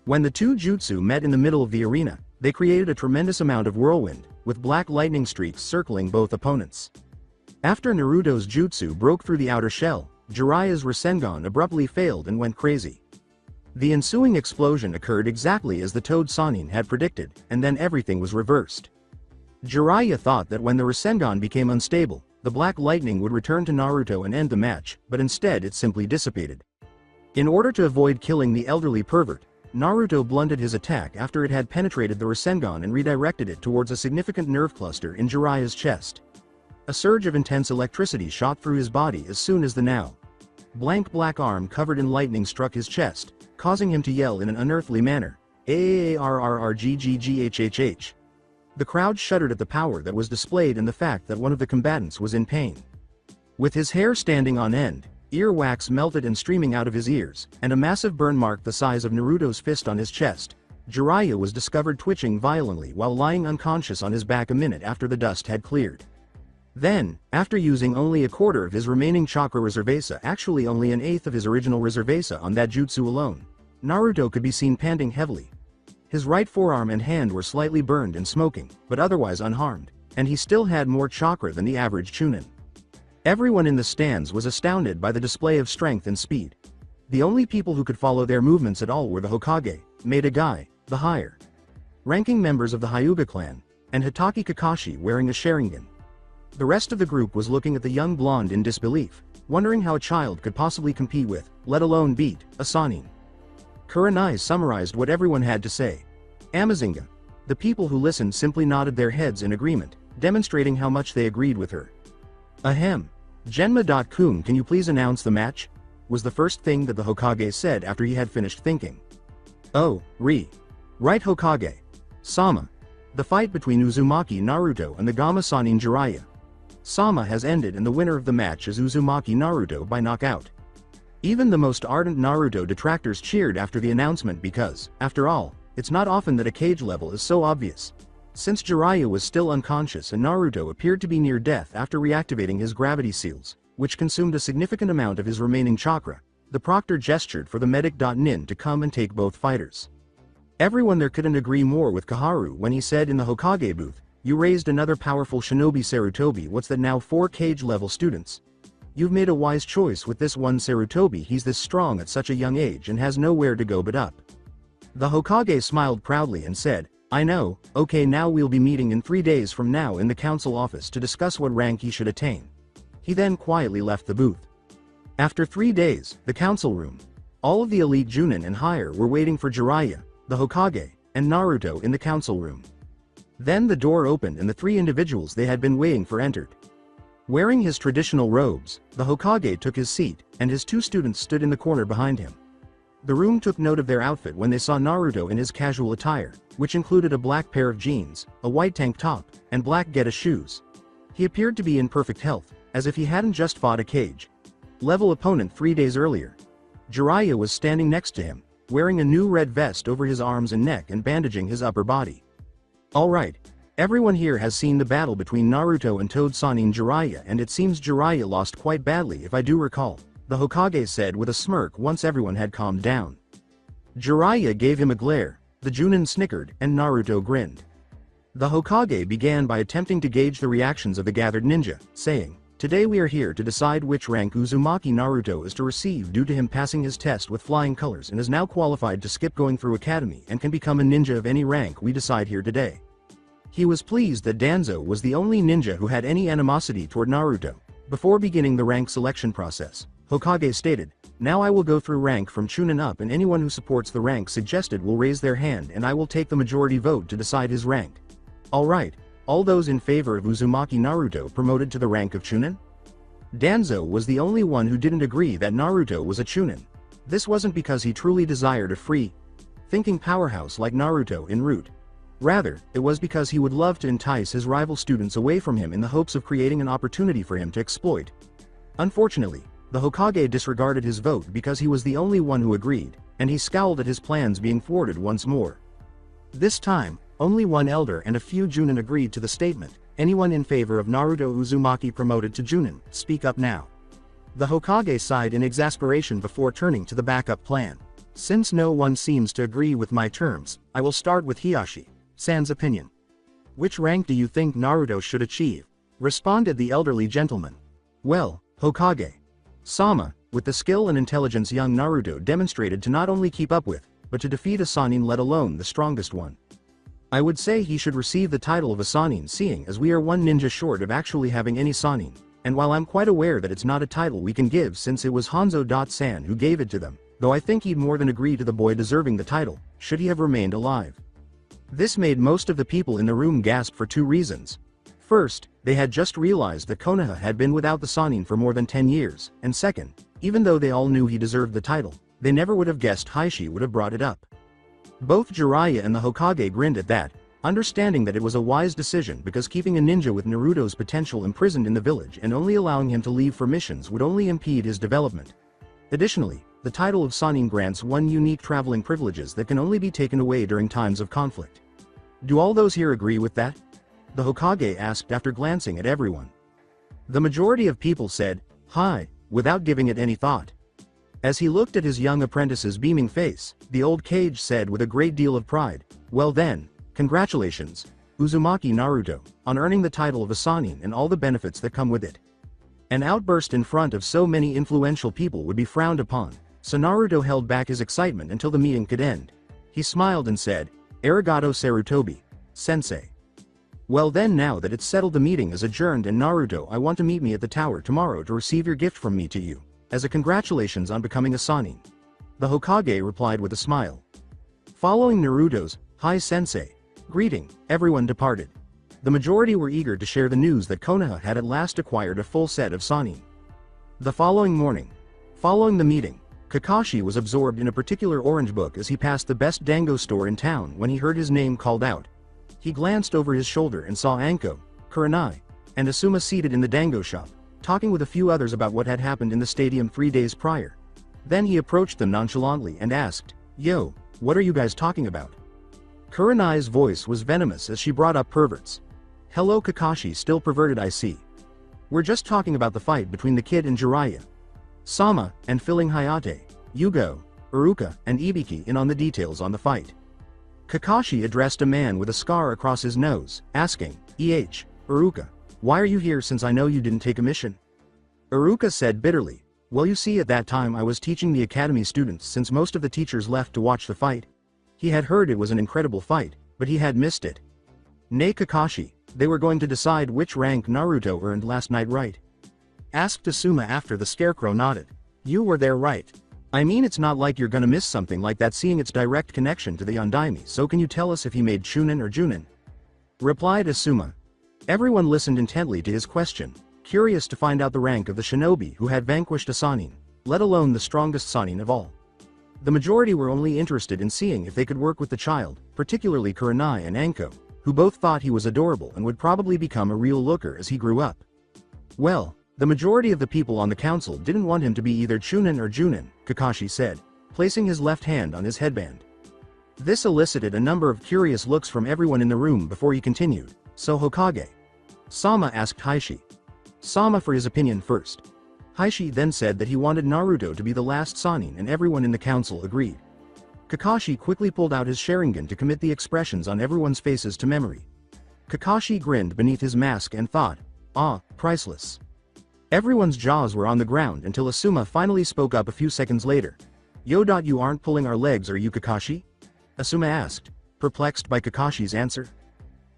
Speaker 2: When the two jutsu met in the middle of the arena, they created a tremendous amount of whirlwind, with black lightning streaks circling both opponents. After Naruto's jutsu broke through the outer shell, Jiraiya's Rasengan abruptly failed and went crazy. The ensuing explosion occurred exactly as the Toad Sannin had predicted, and then everything was reversed. Jiraiya thought that when the Rasengan became unstable, the black lightning would return to Naruto and end the match, but instead it simply dissipated. In order to avoid killing the elderly pervert, Naruto blunted his attack after it had penetrated the Rasengan and redirected it towards a significant nerve cluster in Jiraiya's chest. A surge of intense electricity shot through his body as soon as the now blank black arm covered in lightning struck his chest, causing him to yell in an unearthly manner, "Aarrrggghhh." The crowd shuddered at the power that was displayed and the fact that one of the combatants was in pain. With his hair standing on end, earwax melted and streaming out of his ears, and a massive burn mark the size of Naruto's fist on his chest, Jiraiya was discovered twitching violently while lying unconscious on his back a minute after the dust had cleared. Then, after using only a quarter of his remaining chakra reservesa, actually only an eighth of his original reservesa on that jutsu alone, Naruto could be seen panting heavily. His right forearm and hand were slightly burned and smoking, but otherwise unharmed, and he still had more chakra than the average Chunin. Everyone in the stands was astounded by the display of strength and speed. The only people who could follow their movements at all were the Hokage, Maeda Gai, the higher ranking members of the Hyuga clan, and Hitaki Kakashi wearing a Sharingan. The rest of the group was looking at the young blonde in disbelief, wondering how a child could possibly compete with, let alone beat, a Sannin. Kurenai summarized what everyone had to say. Amazinga. The people who listened simply nodded their heads in agreement, demonstrating how much they agreed with her. Ahem. Genma.kun, can you please announce the match? Was the first thing that the Hokage said after he had finished thinking. Oh, right Hokage. Sama. The fight between Uzumaki Naruto and the Gamma Sannin Jiraiya. Sama has ended and the winner of the match is Uzumaki Naruto by knockout. Even the most ardent Naruto detractors cheered after the announcement because, after all, it's not often that a cage level is so obvious. Since Jiraiya was still unconscious and Naruto appeared to be near death after reactivating his gravity seals, which consumed a significant amount of his remaining chakra, the proctor gestured for the medic.nin to come and take both fighters. Everyone there couldn't agree more with Kaharu when he said in the Hokage booth, "You raised another powerful shinobi Sarutobi. What's that now? 4 cage level students. You've made a wise choice with this one Sarutobi. He's this strong at such a young age and has nowhere to go but up." The Hokage smiled proudly and said, "I know, okay, now we'll be meeting in 3 days from now in the council office to discuss what rank he should attain." He then quietly left the booth. After 3 days, the council room. All of the elite Junin and higher were waiting for Jiraiya, the Hokage, and Naruto in the council room. Then the door opened and the 3 individuals they had been waiting for entered. Wearing his traditional robes, the Hokage took his seat, and his 2 students stood in the corner behind him. The room took note of their outfit when they saw Naruto in his casual attire, which included a black pair of jeans, a white tank top, and black Geta shoes. He appeared to be in perfect health, as if he hadn't just fought a cage level opponent 3 days earlier. Jiraiya was standing next to him, wearing a new red vest over his arms and neck and bandaging his upper body. "All right. Everyone here has seen the battle between Naruto and Toad Sannin Jiraiya, and it seems Jiraiya lost quite badly if I do recall, the Hokage said with a smirk once everyone had calmed down. Jiraiya gave him a glare, the Junin snickered, and Naruto grinned. The Hokage began by attempting to gauge the reactions of the gathered ninja, saying, "Today we are here to decide which rank Uzumaki Naruto is to receive due to him passing his test with flying colors and is now qualified to skip going through academy and can become a ninja of any rank we decide here today." He was pleased that Danzo was the only ninja who had any animosity toward Naruto. Before beginning the rank selection process, Hokage stated, "Now I will go through rank from Chunin up, and anyone who supports the rank suggested will raise their hand and I will take the majority vote to decide his rank. Alright, all those in favor of Uzumaki Naruto promoted to the rank of Chunin?" Danzo was the only one who didn't agree that Naruto was a Chunin. This wasn't because he truly desired a free thinking powerhouse like Naruto en route. Rather, it was because he would love to entice his rival students away from him in the hopes of creating an opportunity for him to exploit. Unfortunately, the Hokage disregarded his vote because he was the only one who agreed, and he scowled at his plans being thwarted once more. This time, only one elder and a few Junin agreed to the statement, "Anyone in favor of Naruto Uzumaki promoted to Junin, speak up now." The Hokage sighed in exasperation before turning to the backup plan. "Since no one seems to agree with my terms, I will start with Hiyashi-san's opinion. Which rank do you think Naruto should achieve?" responded the elderly gentleman. "Well, Hokage-sama, with the skill and intelligence young Naruto demonstrated to not only keep up with, but to defeat a Sannin, let alone the strongest one. I would say he should receive the title of a Sannin, seeing as we are one ninja short of actually having any Sannin, and while I'm quite aware that it's not a title we can give since it was Hanzo-san who gave it to them, though I think he'd more than agree to the boy deserving the title, should he have remained alive." This made most of the people in the room gasp for two reasons. First, they had just realized that Konoha had been without the Sannin for more than 10 years, and second, even though they all knew he deserved the title, they never would have guessed Hiyashi would have brought it up. Both Jiraiya and the Hokage grinned at that, understanding that it was a wise decision because keeping a ninja with Naruto's potential imprisoned in the village and only allowing him to leave for missions would only impede his development. Additionally, the title of Sannin grants one unique traveling privileges that can only be taken away during times of conflict. Do all those here agree with that? The Hokage asked after glancing at everyone. The majority of people said, "Hi," without giving it any thought. As he looked at his young apprentice's beaming face, the old Kage said with a great deal of pride, "Well then, congratulations, Uzumaki Naruto, on earning the title of a Sannin and all the benefits that come with it." An outburst in front of so many influential people would be frowned upon, so Naruto held back his excitement until the meeting could end. He smiled and said, "Arigato Sarutobi, sensei. Well then, now that it's settled, the meeting is adjourned, and Naruto, I want to meet me at the tower tomorrow to receive your gift from me to you, as a congratulations on becoming a Sannin." The Hokage replied with a smile. Following Naruto's, "Hi sensei," greeting, everyone departed. The majority were eager to share the news that Konoha had at last acquired a full set of Sannin. The following morning, following the meeting, Kakashi was absorbed in a particular orange book as he passed the best dango store in town when he heard his name called out. He glanced over his shoulder and saw Anko, Kurenai, and Asuma seated in the dango shop, talking with a few others about what had happened in the stadium 3 days prior. Then he approached them nonchalantly and asked, "Yo, what are you guys talking about?" Kurenai's voice was venomous as she brought up perverts. "Hello Kakashi, still perverted I see. We're just talking about the fight between the kid and Jiraiya Sama, and filling Hayate, Yugo, Iruka, and Ibiki in on the details on the fight." Kakashi addressed a man with a scar across his nose, asking, Iruka, why are you here since I know you didn't take a mission?" Iruka said bitterly, "Well, you see, at that time I was teaching the academy students since most of the teachers left to watch the fight." He had heard it was an incredible fight, but he had missed it. "Nay Kakashi, they were going to decide which rank Naruto earned last night, right?" asked Asuma after the scarecrow nodded. "You were there, right? I mean, it's not like you're gonna miss something like that seeing its direct connection to the Yondaime, so can you tell us if he made Chunin or Junin?" replied Asuma. Everyone listened intently to his question, curious to find out the rank of the shinobi who had vanquished a Sannin, let alone the strongest Sannin of all. The majority were only interested in seeing if they could work with the child, particularly Kurenai and Anko, who both thought he was adorable and would probably become a real looker as he grew up. Well, the majority of the people on the council didn't want him to be either Chunin or Junin, Kakashi said, placing his left hand on his headband. This elicited a number of curious looks from everyone in the room before he continued, So Hokage. Sama asked Heishi. Sama for his opinion first. Heishi then said that he wanted Naruto to be the last Sannin, and everyone in the council agreed. Kakashi quickly pulled out his Sharingan to commit the expressions on everyone's faces to memory. Kakashi grinned beneath his mask and thought, "Ah, priceless." Everyone's jaws were on the ground until Asuma finally spoke up a few seconds later. "Yo. You aren't pulling our legs, are you, Kakashi?" Asuma asked, perplexed by Kakashi's answer.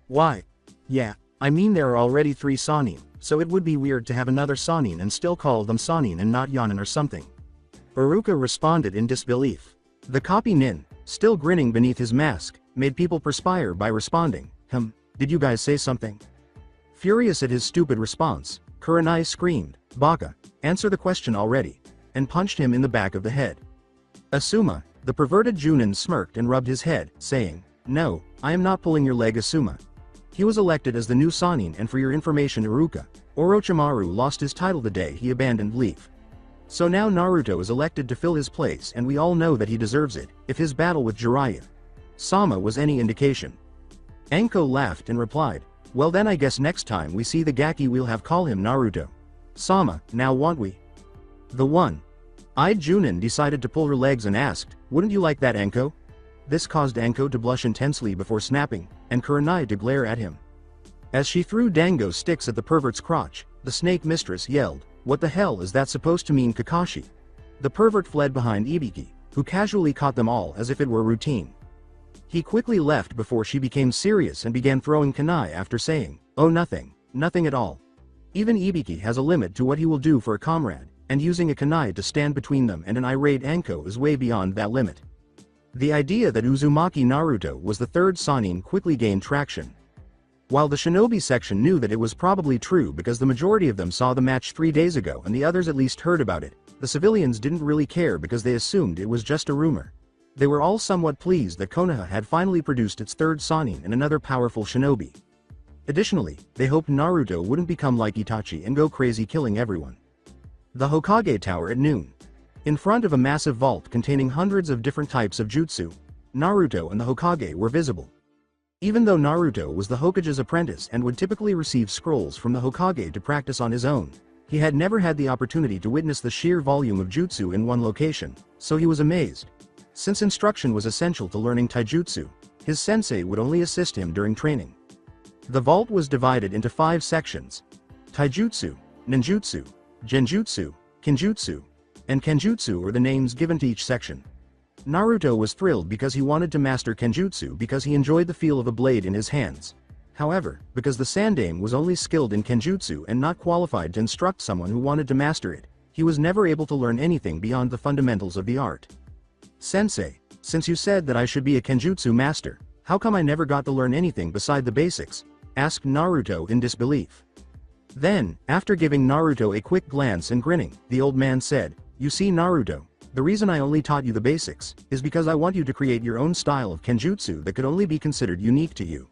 Speaker 2: "Why? Yeah, I mean there are already 3 Sannin, so it would be weird to have another Sannin and still call them Sannin and not Yanin or something." Iruka responded in disbelief. The copy nin, still grinning beneath his mask, made people perspire by responding, "Did you guys say something?" Furious at his stupid response, Kurenai screamed, "Baka, answer the question already," and punched him in the back of the head. Asuma, the perverted Junin, smirked and rubbed his head, saying, "No, I am not pulling your leg, Asuma." He was elected as the new Sannin, and for your information, Iruka, Orochimaru lost his title the day he abandoned Leaf. So now Naruto is elected to fill his place, and we all know that he deserves it, if his battle with Jiraiya Sama was any indication. Anko laughed and replied, "Well then I guess next time we see the Gaki we'll have call him Naruto Sama, now won't we?" The one-eyed Junin decided to pull her legs and asked, "Wouldn't you like that, Anko?" This caused Anko to blush intensely before snapping, and Kurenai to glare at him. As she threw dango sticks at the pervert's crotch, the snake mistress yelled, "What the hell is that supposed to mean, Kakashi?" The pervert fled behind Ibiki, who casually caught them all as if it were routine. He quickly left before she became serious and began throwing kunai after saying, "Oh nothing at all." Even Ibiki has a limit to what he will do for a comrade, and using a kunai to stand between them and an irate Anko is way beyond that limit. The idea that Uzumaki Naruto was the 3rd Sannin quickly gained traction. While the shinobi section knew that it was probably true because the majority of them saw the match 3 days ago and the others at least heard about it, the civilians didn't really care because they assumed it was just a rumor. They were all somewhat pleased that Konoha had finally produced its 3rd Sannin and another powerful shinobi. Additionally, they hoped Naruto wouldn't become like Itachi and go crazy killing everyone. The Hokage Tower at noon. In front of a massive vault containing hundreds of different types of jutsu, Naruto and the Hokage were visible. Even though Naruto was the Hokage's apprentice and would typically receive scrolls from the Hokage to practice on his own, he had never had the opportunity to witness the sheer volume of jutsu in one location, so he was amazed. Since instruction was essential to learning taijutsu, his sensei would only assist him during training. The vault was divided into 5 sections: taijutsu, ninjutsu, genjutsu, kinjutsu, and kenjutsu are the names given to each section. Naruto was thrilled because he wanted to master kenjutsu because he enjoyed the feel of a blade in his hands. However, because the Sandaime was only skilled in kenjutsu and not qualified to instruct someone who wanted to master it, he was never able to learn anything beyond the fundamentals of the art. "Sensei, since you said that I should be a kenjutsu master, how come I never got to learn anything beside the basics?" asked Naruto in disbelief. Then, after giving Naruto a quick glance and grinning, the old man said, "You see, Naruto, the reason I only taught you the basics is because I want you to create your own style of kenjutsu that could only be considered unique to you.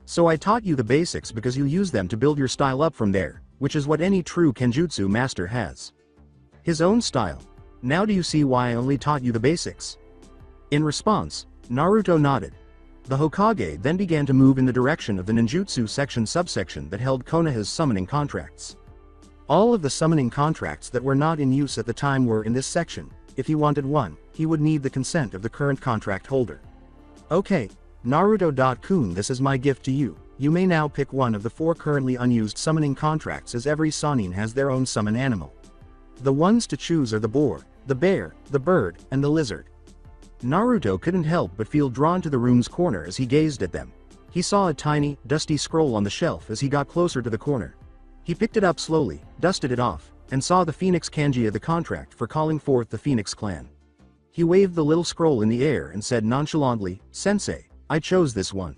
Speaker 2: So I taught you the basics because you'll use them to build your style up from there, which is what any true kenjutsu master has. His own style. Now do you see why I only taught you the basics?" In response, Naruto nodded. The Hokage then began to move in the direction of the ninjutsu subsection that held Konoha's summoning contracts. All of the summoning contracts that were not in use at the time were in this section. If he wanted one, he would need the consent of the current contract holder. "Okay, Naruto-kun, this is my gift to you. You may now pick one of the 4 currently unused summoning contracts, as every Sannin has their own summon animal. The ones to choose are the boar, the bear, the bird, and the lizard." Naruto couldn't help but feel drawn to the room's corner as he gazed at them. He saw a tiny, dusty scroll on the shelf as he got closer to the corner. He picked it up slowly, dusted it off, and saw the Phoenix kanji of the contract for calling forth the Phoenix clan. He waved the little scroll in the air and said nonchalantly, "Sensei, I chose this one."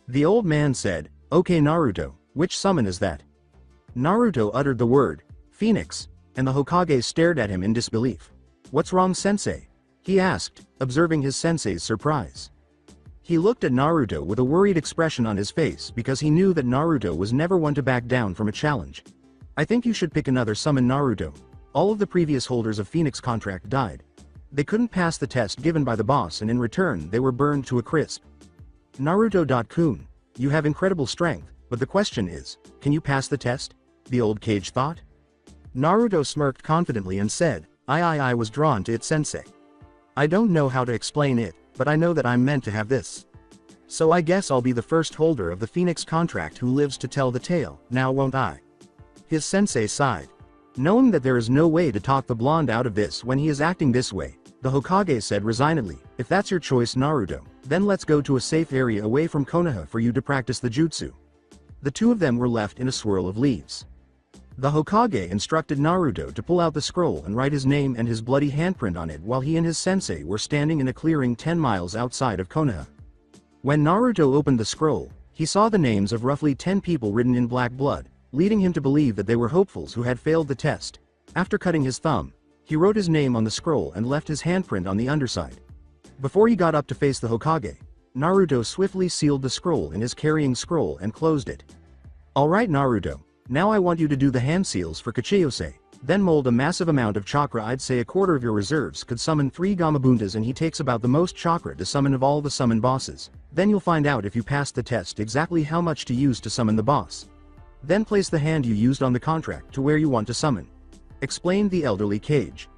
Speaker 2: The old man said, "Okay Naruto, which summon is that?" Naruto uttered the word, "Phoenix," and the Hokage stared at him in disbelief. "What's wrong, Sensei?" he asked, observing his sensei's surprise. He looked at Naruto with a worried expression on his face because he knew that Naruto was never one to back down from a challenge. "I think you should pick another summon, Naruto. All of the previous holders of Phoenix contract died. They couldn't pass the test given by the boss, and in return they were burned to a crisp." Naruto-kun, You have incredible strength, but the question is, can you pass the test? The old Kage thought. Naruto smirked confidently and said, I was drawn to it, sensei. I don't know how to explain it, but I know that I'm meant to have this. So I guess I'll be the first holder of the Phoenix contract who lives to tell the tale, now won't I? His sensei sighed. Knowing that there is no way to talk the blonde out of this when he is acting this way, the Hokage said resignedly, if that's your choice, Naruto, then let's go to a safe area away from Konoha for you to practice the jutsu. The two of them were left in a swirl of leaves. The Hokage instructed Naruto to pull out the scroll and write his name and his bloody handprint on it while he and his sensei were standing in a clearing 10 miles outside of Konoha. When Naruto opened the scroll, he saw the names of roughly 10 people written in black blood, leading him to believe that they were hopefuls who had failed the test. After cutting his thumb, he wrote his name on the scroll and left his handprint on the underside. Before he got up to face the Hokage, Naruto swiftly sealed the scroll in his carrying scroll and closed it. Alright Naruto, now I want you to do the hand seals for Kachiyose, then mold a massive amount of chakra. I'd say a quarter of your reserves could summon 3 Gamabuntas, and he takes about the most chakra to summon of all the summon bosses. Then you'll find out if you pass the test exactly how much to use to summon the boss. Then place the hand you used on the contract to where you want to summon, explained the elderly Kage.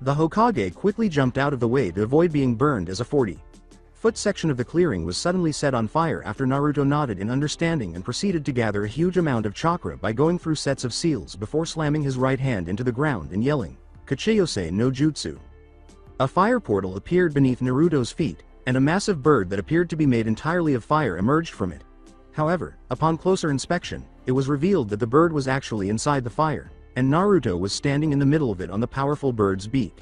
Speaker 2: The Hokage quickly jumped out of the way to avoid being burned as a 40-foot section of the clearing was suddenly set on fire after Naruto nodded in understanding and proceeded to gather a huge amount of chakra by going through sets of seals before slamming his right hand into the ground and yelling, Kachiyose no Jutsu. A fire portal appeared beneath Naruto's feet, and a massive bird that appeared to be made entirely of fire emerged from it. However, upon closer inspection, it was revealed that the bird was actually inside the fire, and Naruto was standing in the middle of it on the powerful bird's beak.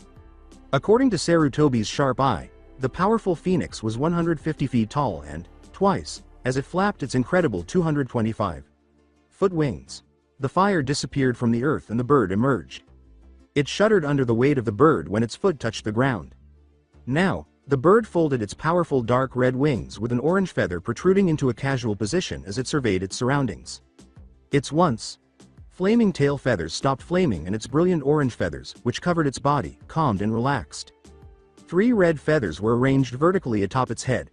Speaker 2: According to Sarutobi's sharp eye, the powerful phoenix was 150 feet tall and, twice, as it flapped its incredible 225-foot wings. The fire disappeared from the earth and the bird emerged. It shuddered under the weight of the bird when its foot touched the ground. Now, the bird folded its powerful dark red wings with an orange feather protruding into a casual position as it surveyed its surroundings. Its once flaming tail feathers stopped flaming, and its brilliant orange feathers, which covered its body, calmed and relaxed. 3 red feathers were arranged vertically atop its head.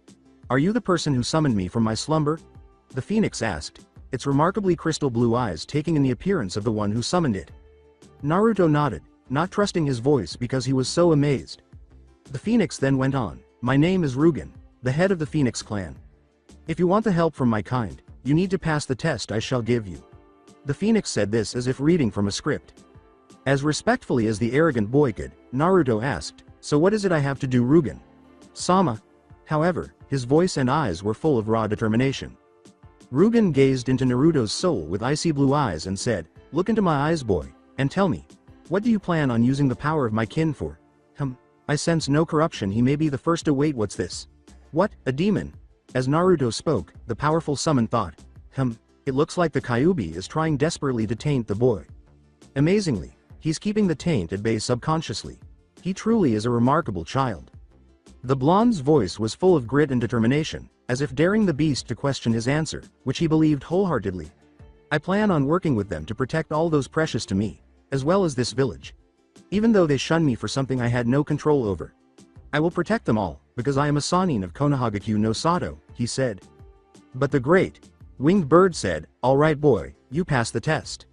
Speaker 2: Are you the person who summoned me from my slumber? The phoenix asked, its remarkably crystal blue eyes taking in the appearance of the one who summoned it. Naruto nodded, not trusting his voice because he was so amazed. The phoenix then went on, my name is Rugen, the head of the Phoenix clan. If you want the help from my kind, you need to pass the test I shall give you. The phoenix said this as if reading from a script. As respectfully as the arrogant boy could, Naruto asked, so what is it I have to do, Rugen? Sama. However, his voice and eyes were full of raw determination. Rugen gazed into Naruto's soul with icy blue eyes and said, look into my eyes, boy, and tell me, what do you plan on using the power of my kin for? I sense no corruption. He may be the first to wait. What's this? What, a demon? As Naruto spoke, the powerful summon thought, it looks like the Kyuubi is trying desperately to taint the boy. Amazingly, he's keeping the taint at bay subconsciously. He truly is a remarkable child. The blonde's voice was full of grit and determination, as if daring the beast to question his answer, which he believed wholeheartedly. I plan on working with them to protect all those precious to me, as well as this village. Even though they shun me for something I had no control over, I will protect them all, because I am a Sannin of Konohamaru no Sato, he said. But the great winged bird said, all right boy, you passed the test.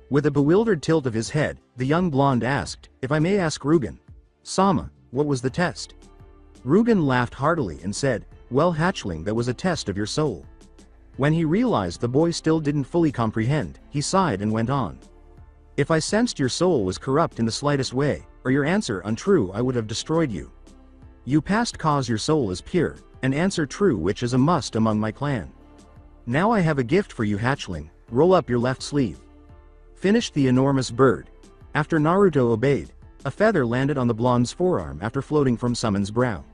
Speaker 2: With a bewildered tilt of his head, the young blonde asked, if I may ask Rugen, Sama, what was the test? Rugen laughed heartily and said, well hatchling, that was a test of your soul. When he realized the boy still didn't fully comprehend, he sighed and went on. If I sensed your soul was corrupt in the slightest way, or your answer untrue, I would have destroyed you. You passed cause your soul is pure, and answer true, which is a must among my clan. Now I have a gift for you, hatchling, roll up your left sleeve. Finished the enormous bird. After Naruto obeyed, a feather landed on the blonde's forearm after floating from Summon's brow.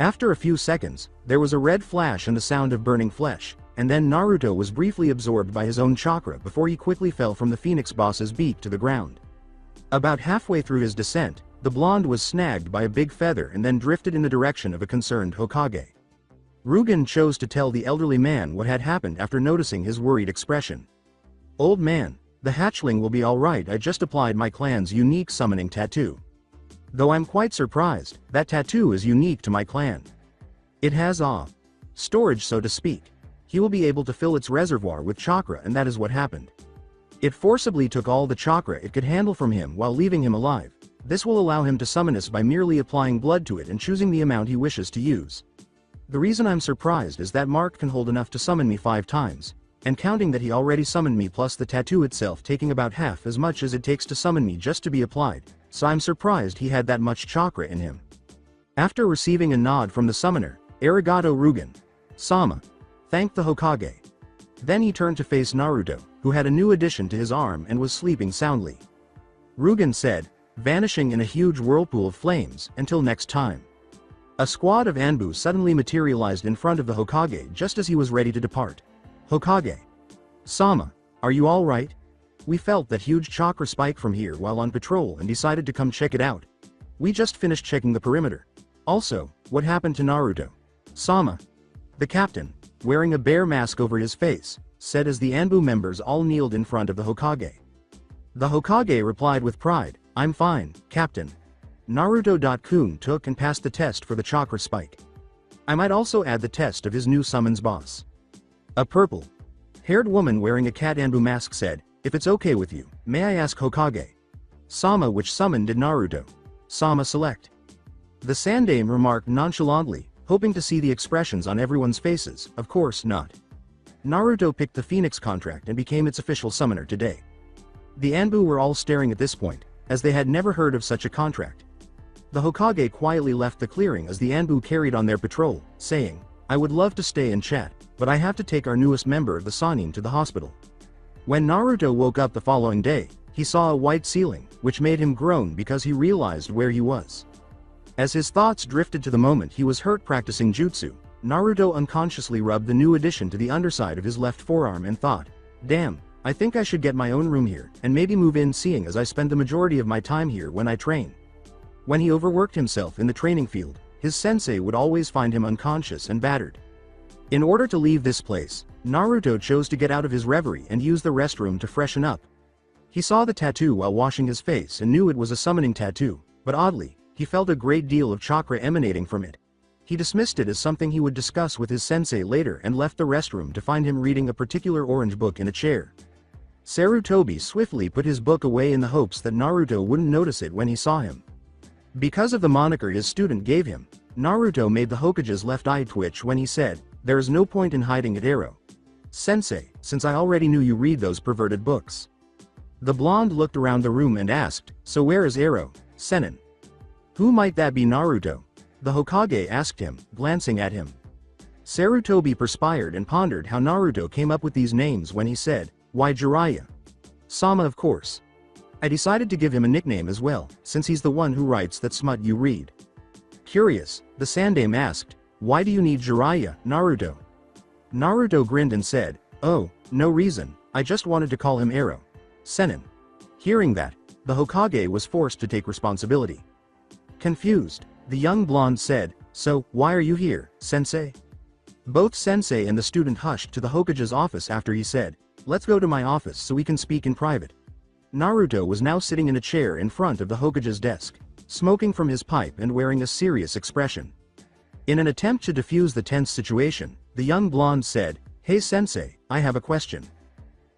Speaker 2: After a few seconds, there was a red flash and the sound of burning flesh, and then Naruto was briefly absorbed by his own chakra before he quickly fell from the Phoenix boss's beak to the ground. About halfway through his descent, the blonde was snagged by a big feather and then drifted in the direction of a concerned Hokage. Rugen chose to tell the elderly man what had happened after noticing his worried expression. Old man, the hatchling will be alright. I just applied my clan's unique summoning tattoo. Though I'm quite surprised, that tattoo is unique to my clan. It has storage, so to speak. he will be able to fill its reservoir with chakra, and that is what happened. It forcibly took all the chakra it could handle from him while leaving him alive. This will allow him to summon us by merely applying blood to it and choosing the amount he wishes to use. The reason I'm surprised is that Mark can hold enough to summon me 5 times, and counting that he already summoned me plus the tattoo itself taking about half as much as it takes to summon me just to be applied, so I'm surprised he had that much chakra in him. After receiving a nod from the summoner, Arigato Rugen Sama thanked the Hokage. Then he turned to face Naruto, who had a new addition to his arm and was sleeping soundly. Rugen said, vanishing in a huge whirlpool of flames, until next time. A squad of Anbu suddenly materialized in front of the Hokage just as he was ready to depart. Hokage Sama, are you alright? We felt that huge chakra spike from here while on patrol and decided to come check it out. We just finished checking the perimeter. Also, what happened to Naruto? Sama. The captain, wearing a bear mask over his face, said as the Anbu members all kneeled in front of the Hokage. The Hokage replied with pride, I'm fine, Captain. Naruto-kun took and passed the test for the chakra spike. I might also add the test of his new summons boss. A purple-haired woman wearing a cat Anbu mask said, if it's okay with you, may I ask Hokage? Sama, which summon did Naruto? Sama select. The Sandaime remarked nonchalantly, hoping to see the expressions on everyone's faces. Of course not. Naruto picked the Phoenix contract and became its official summoner today. The Anbu were all staring at this point, as they had never heard of such a contract. The Hokage quietly left the clearing as the Anbu carried on their patrol, saying, I would love to stay and chat, but I have to take our newest member of the Sannin to the hospital. When Naruto woke up the following day, he saw a white ceiling, which made him groan because he realized where he was. As his thoughts drifted to the moment he was hurt practicing jutsu, Naruto unconsciously rubbed the new addition to the underside of his left forearm and thought, damn, I think I should get my own room here, and maybe move in seeing as I spend the majority of my time here when I train. When he overworked himself in the training field, his sensei would always find him unconscious and battered. In order to leave this place, Naruto chose to get out of his reverie and use the restroom to freshen up. He saw the tattoo while washing his face and knew it was a summoning tattoo, but oddly, he felt a great deal of chakra emanating from it. He dismissed it as something he would discuss with his sensei later and left the restroom to find him reading a particular orange book in a chair. Sarutobi swiftly put his book away in the hopes that Naruto wouldn't notice it when he saw him. Because of the moniker his student gave him, Naruto made the Hokage's left eye twitch when he said, there is no point in hiding it, Ero. Sensei, since I already knew you read those perverted books. The blonde looked around the room and asked, so where is Ero, Sannin? Who might that be, Naruto? The Hokage asked him, glancing at him. Sarutobi perspired and pondered how Naruto came up with these names when he said, why Jiraiya? Sama, of course. I decided to give him a nickname as well, since he's the one who writes that smut you read. Curious, the Sandaime asked, why do you need Jiraiya, Naruto? Naruto grinned and said, oh, no reason, I just wanted to call him Ero. Sannin. Hearing that, the Hokage was forced to take responsibility. Confused, the young blonde said, so, why are you here, sensei? Both sensei and the student hushed to the Hokage's office after he said, let's go to my office so we can speak in private. Naruto was now sitting in a chair in front of the Hokage's desk, smoking from his pipe and wearing a serious expression. In an attempt to defuse the tense situation, the young blonde said, hey sensei, I have a question.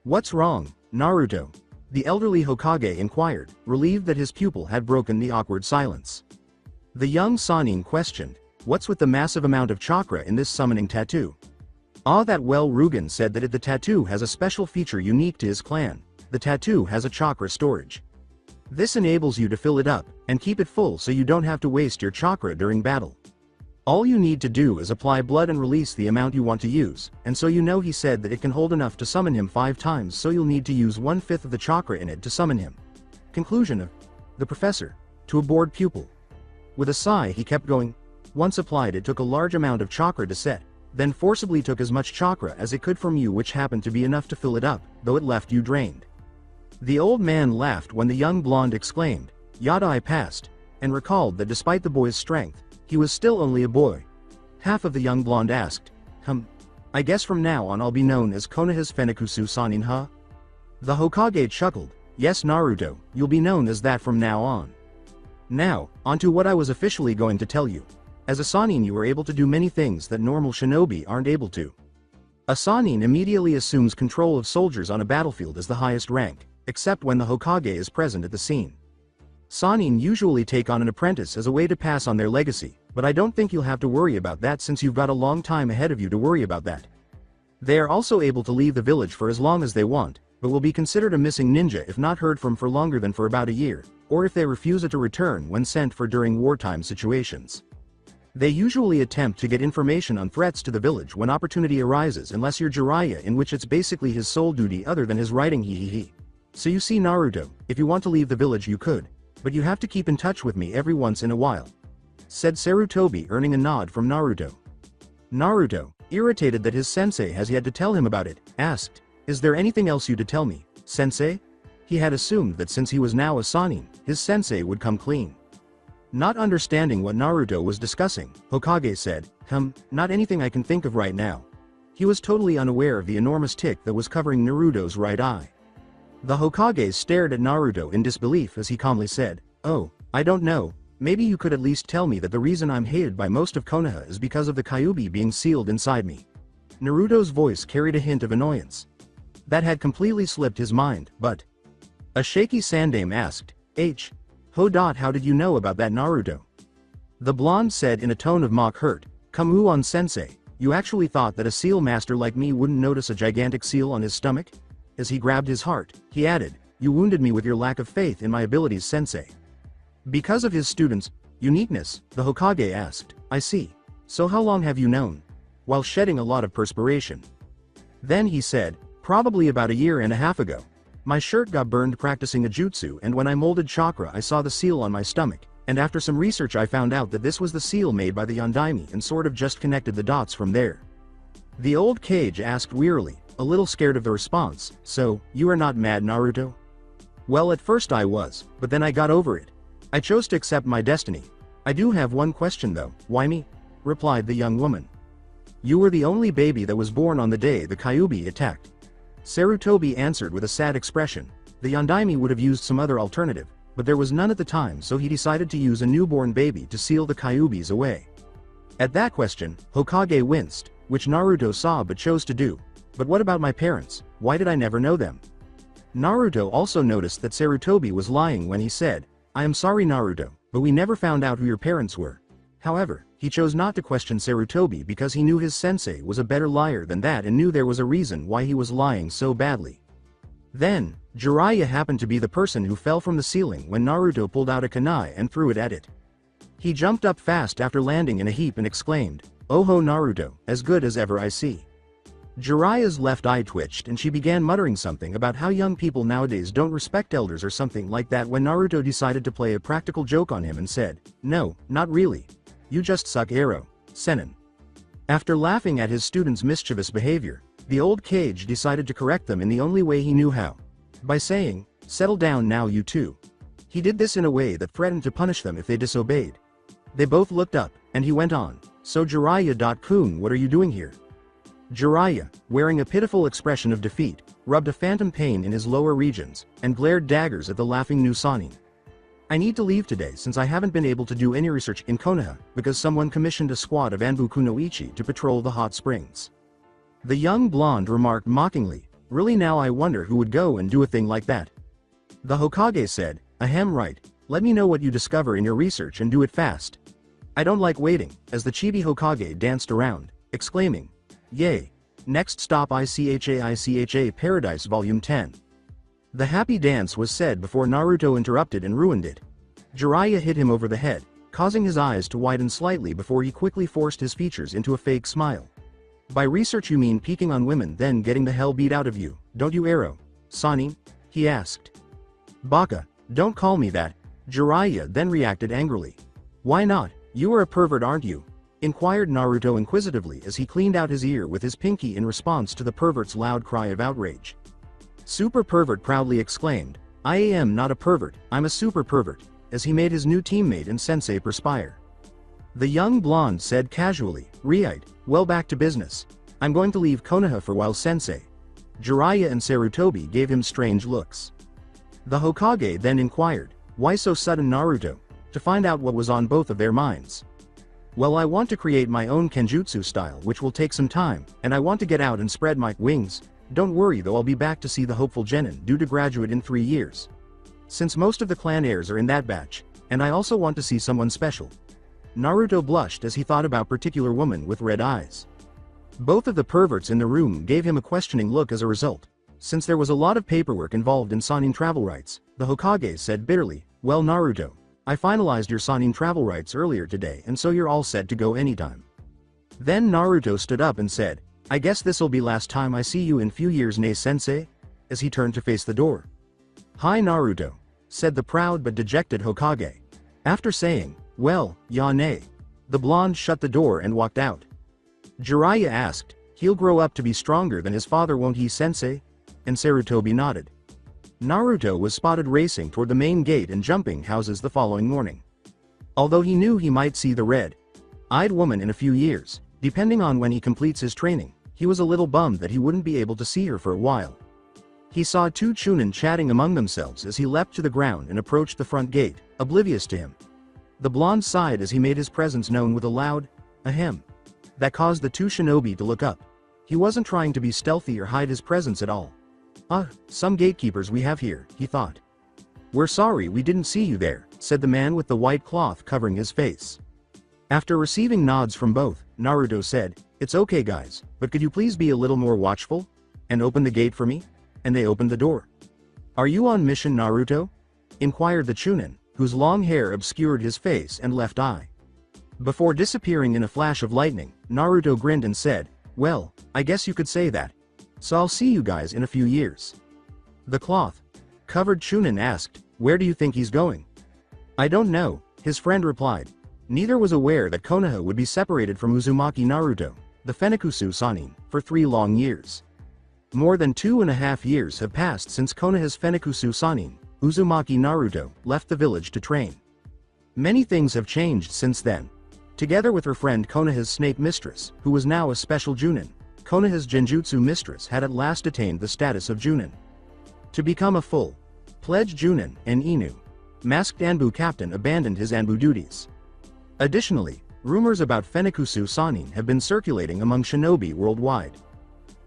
Speaker 2: What's wrong, Naruto? The elderly Hokage inquired, relieved that his pupil had broken the awkward silence. The young Sannin questioned, what's with the massive amount of chakra in this summoning tattoo? That well, Rugen said that the tattoo has a special feature unique to his clan. The tattoo has a chakra storage. This enables you to fill it up, and keep it full so you don't have to waste your chakra during battle. All you need to do is apply blood and release the amount you want to use, and so you know he said that it can hold enough to summon him 5 times, so you'll need to use 1/5 of the chakra in it to summon him. Conclusion of the professor, to a bored pupil. With a sigh he kept going, once applied it took a large amount of chakra to set, then forcibly took as much chakra as it could from you, which happened to be enough to fill it up, though it left you drained. The old man laughed when the young blonde exclaimed, Yada. I passed, and recalled that despite the boy's strength, he was still only a boy. Half of the young blonde asked, I guess from now on I'll be known as Konoha's Fenikusu Sannin, huh? The Hokage chuckled, yes Naruto, you'll be known as that from now on. Now, onto what I was officially going to tell you. As a Sannin you are able to do many things that normal shinobi aren't able to. A Sannin immediately assumes control of soldiers on a battlefield as the highest rank, except when the Hokage is present at the scene. Sannin usually take on an apprentice as a way to pass on their legacy, but I don't think you'll have to worry about that since you've got a long time ahead of you to worry about that. They are also able to leave the village for as long as they want, but will be considered a missing ninja if not heard from for longer than for about a year, or if they refuse to return when sent for during wartime situations. They usually attempt to get information on threats to the village when opportunity arises unless you're Jiraiya, in which it's basically his sole duty other than his writing he. So you see Naruto, if you want to leave the village you could, but you have to keep in touch with me every once in a while," said Sarutobi, earning a nod from Naruto. Naruto, irritated that his sensei has yet to tell him about it, asked, "Is there anything else you to tell me, sensei?" He had assumed that since he was now a Sannin, his sensei would come clean. Not understanding what Naruto was discussing, Hokage said, "Not anything I can think of right now." He was totally unaware of the enormous tick that was covering Naruto's right eye. The Hokage stared at Naruto in disbelief as he calmly said, "Oh, I don't know, maybe you could at least tell me that the reason I'm hated by most of Konoha is because of the Kyuubi being sealed inside me." Naruto's voice carried a hint of annoyance. That had completely slipped his mind, but... A shaky Sandaime asked, How did you know about that, Naruto?" The blonde said in a tone of mock hurt, "Come on sensei, you actually thought that a seal master like me wouldn't notice a gigantic seal on his stomach?" As he grabbed his heart, he added, "You wounded me with your lack of faith in my abilities, sensei." Because of his student's uniqueness, the Hokage asked, "I see. So how long have you known?" while shedding a lot of perspiration. Then he said, "Probably about a year and a half ago. My shirt got burned practicing a jutsu, and when I molded chakra I saw the seal on my stomach, and after some research I found out that this was the seal made by the Yondaime and sort of just connected the dots from there." The old Cage asked wearily, a little scared of the response, "So, you are not mad, Naruto?" "Well, at first I was, but then I got over it. I chose to accept my destiny. I do have one question though." "Why me?" replied the young woman. "You were the only baby that was born on the day the Kyuubi attacked." Sarutobi answered with a sad expression. The Yondaime would have used some other alternative, but there was none at the time, so he decided to use a newborn baby to seal the Kyuubis away. At that question, Hokage winced, which Naruto saw but chose to do. "But what about my parents? Why did I never know them?" Naruto also noticed that Sarutobi was lying when he said, "I am sorry, Naruto, but we never found out who your parents were." However, he chose not to question Sarutobi because he knew his sensei was a better liar than that and knew there was a reason why he was lying so badly. Then, Jiraiya happened to be the person who fell from the ceiling when Naruto pulled out a kunai and threw it at it. He jumped up fast after landing in a heap and exclaimed, "Oh ho Naruto, as good as ever I see." Jiraiya's left eye twitched and she began muttering something about how young people nowadays don't respect elders or something like that when Naruto decided to play a practical joke on him and said, "No, not really. You just suck arrow, Sannin." After laughing at his student's mischievous behavior, the old Cage decided to correct them in the only way he knew how. By saying, "Settle down now you two." He did this in a way that threatened to punish them if they disobeyed. They both looked up, and he went on, "So Jiraiya-kun, what are you doing here?" Jiraiya, wearing a pitiful expression of defeat, rubbed a phantom pain in his lower regions, and glared daggers at the laughing new Sannin. "I need to leave today since I haven't been able to do any research in Konoha because someone commissioned a squad of Anbu Kunoichi to patrol the hot springs." The young blonde remarked mockingly, "Really now I wonder who would go and do a thing like that." The Hokage said, "Ahem, right, let me know what you discover in your research and do it fast." "I don't like waiting," as the Chibi Hokage danced around, exclaiming, "Yay! Next stop ICHA Paradise Volume 10. The happy dance was said before Naruto interrupted and ruined it. Jiraiya hit him over the head, causing his eyes to widen slightly before he quickly forced his features into a fake smile. "By research you mean peeking on women then getting the hell beat out of you, don't you arrow, Sannin?" he asked. "Baka, don't call me that." Jiraiya then reacted angrily. "Why not, you are a pervert aren't you?" inquired Naruto inquisitively as he cleaned out his ear with his pinky in response to the pervert's loud cry of outrage. Super Pervert proudly exclaimed, "I am not a pervert, I'm a super pervert," as he made his new teammate and sensei perspire. The young blonde said casually, "Right, well back to business. I'm going to leave Konoha for a while sensei." Jiraiya and Sarutobi gave him strange looks. The Hokage then inquired, "Why so sudden Naruto?" to find out what was on both of their minds. Well, I want to create my own Kenjutsu style, which will take some time, and I want to get out and spread my wings. Don't worry though, I'll be back to see the hopeful genin due to graduate in 3 years. Since most of the clan heirs are in that batch, and I also want to see someone special. Naruto blushed as he thought about particular woman with red eyes. Both of the perverts in the room gave him a questioning look as a result. Since there was a lot of paperwork involved in Sannin travel rights, the Hokage said bitterly, "Well Naruto, I finalized your Sannin travel rights earlier today and so you're all set to go anytime." Then Naruto stood up and said, "I guess this'll be last time I see you in few years, ne sensei?" as he turned to face the door. "Hi Naruto," said the proud but dejected Hokage. After saying, "Well, ya ne," the blonde shut the door and walked out. Jiraiya asked, "He'll grow up to be stronger than his father, won't he, sensei?" And Sarutobi nodded. Naruto was spotted racing toward the main gate and jumping houses the following morning. Although he knew he might see the red-eyed woman in a few years, depending on when he completes his training, he was a little bummed that he wouldn't be able to see her for a while. He saw two chunin chatting among themselves as he leapt to the ground and approached the front gate, oblivious to him. The blonde sighed as he made his presence known with a loud ahem that caused the two shinobi to look up. He wasn't trying to be stealthy or hide his presence at all. Some gatekeepers we have here, he thought. "We're sorry we didn't see you there," said the man with the white cloth covering his face. After receiving nods from both, Naruto said, "It's okay guys, but could you please be a little more watchful? And open the gate for me?" And they opened the door. "Are you on mission, Naruto?" inquired the chunin, whose long hair obscured his face and left eye. Before disappearing in a flash of lightning, Naruto grinned and said, "Well, I guess you could say that. So I'll see you guys in a few years." The cloth-covered chunin asked, "Where do you think he's going?" "I don't know," his friend replied. Neither was aware that Konoha would be separated from Uzumaki Naruto, the Fenikusu Sannin, for 3 long years. More than 2.5 years have passed since Konoha's Fenikusu Sannin, Uzumaki Naruto, left the village to train. Many things have changed since then. Together with her friend Konoha's snake mistress, who was now a special Junin, Konoha's Genjutsu mistress had at last attained the status of Junin. To become a full-pledged Junin, an Inu, masked Anbu captain abandoned his Anbu duties. Additionally, rumors about Fenikusu Sannin have been circulating among shinobi worldwide.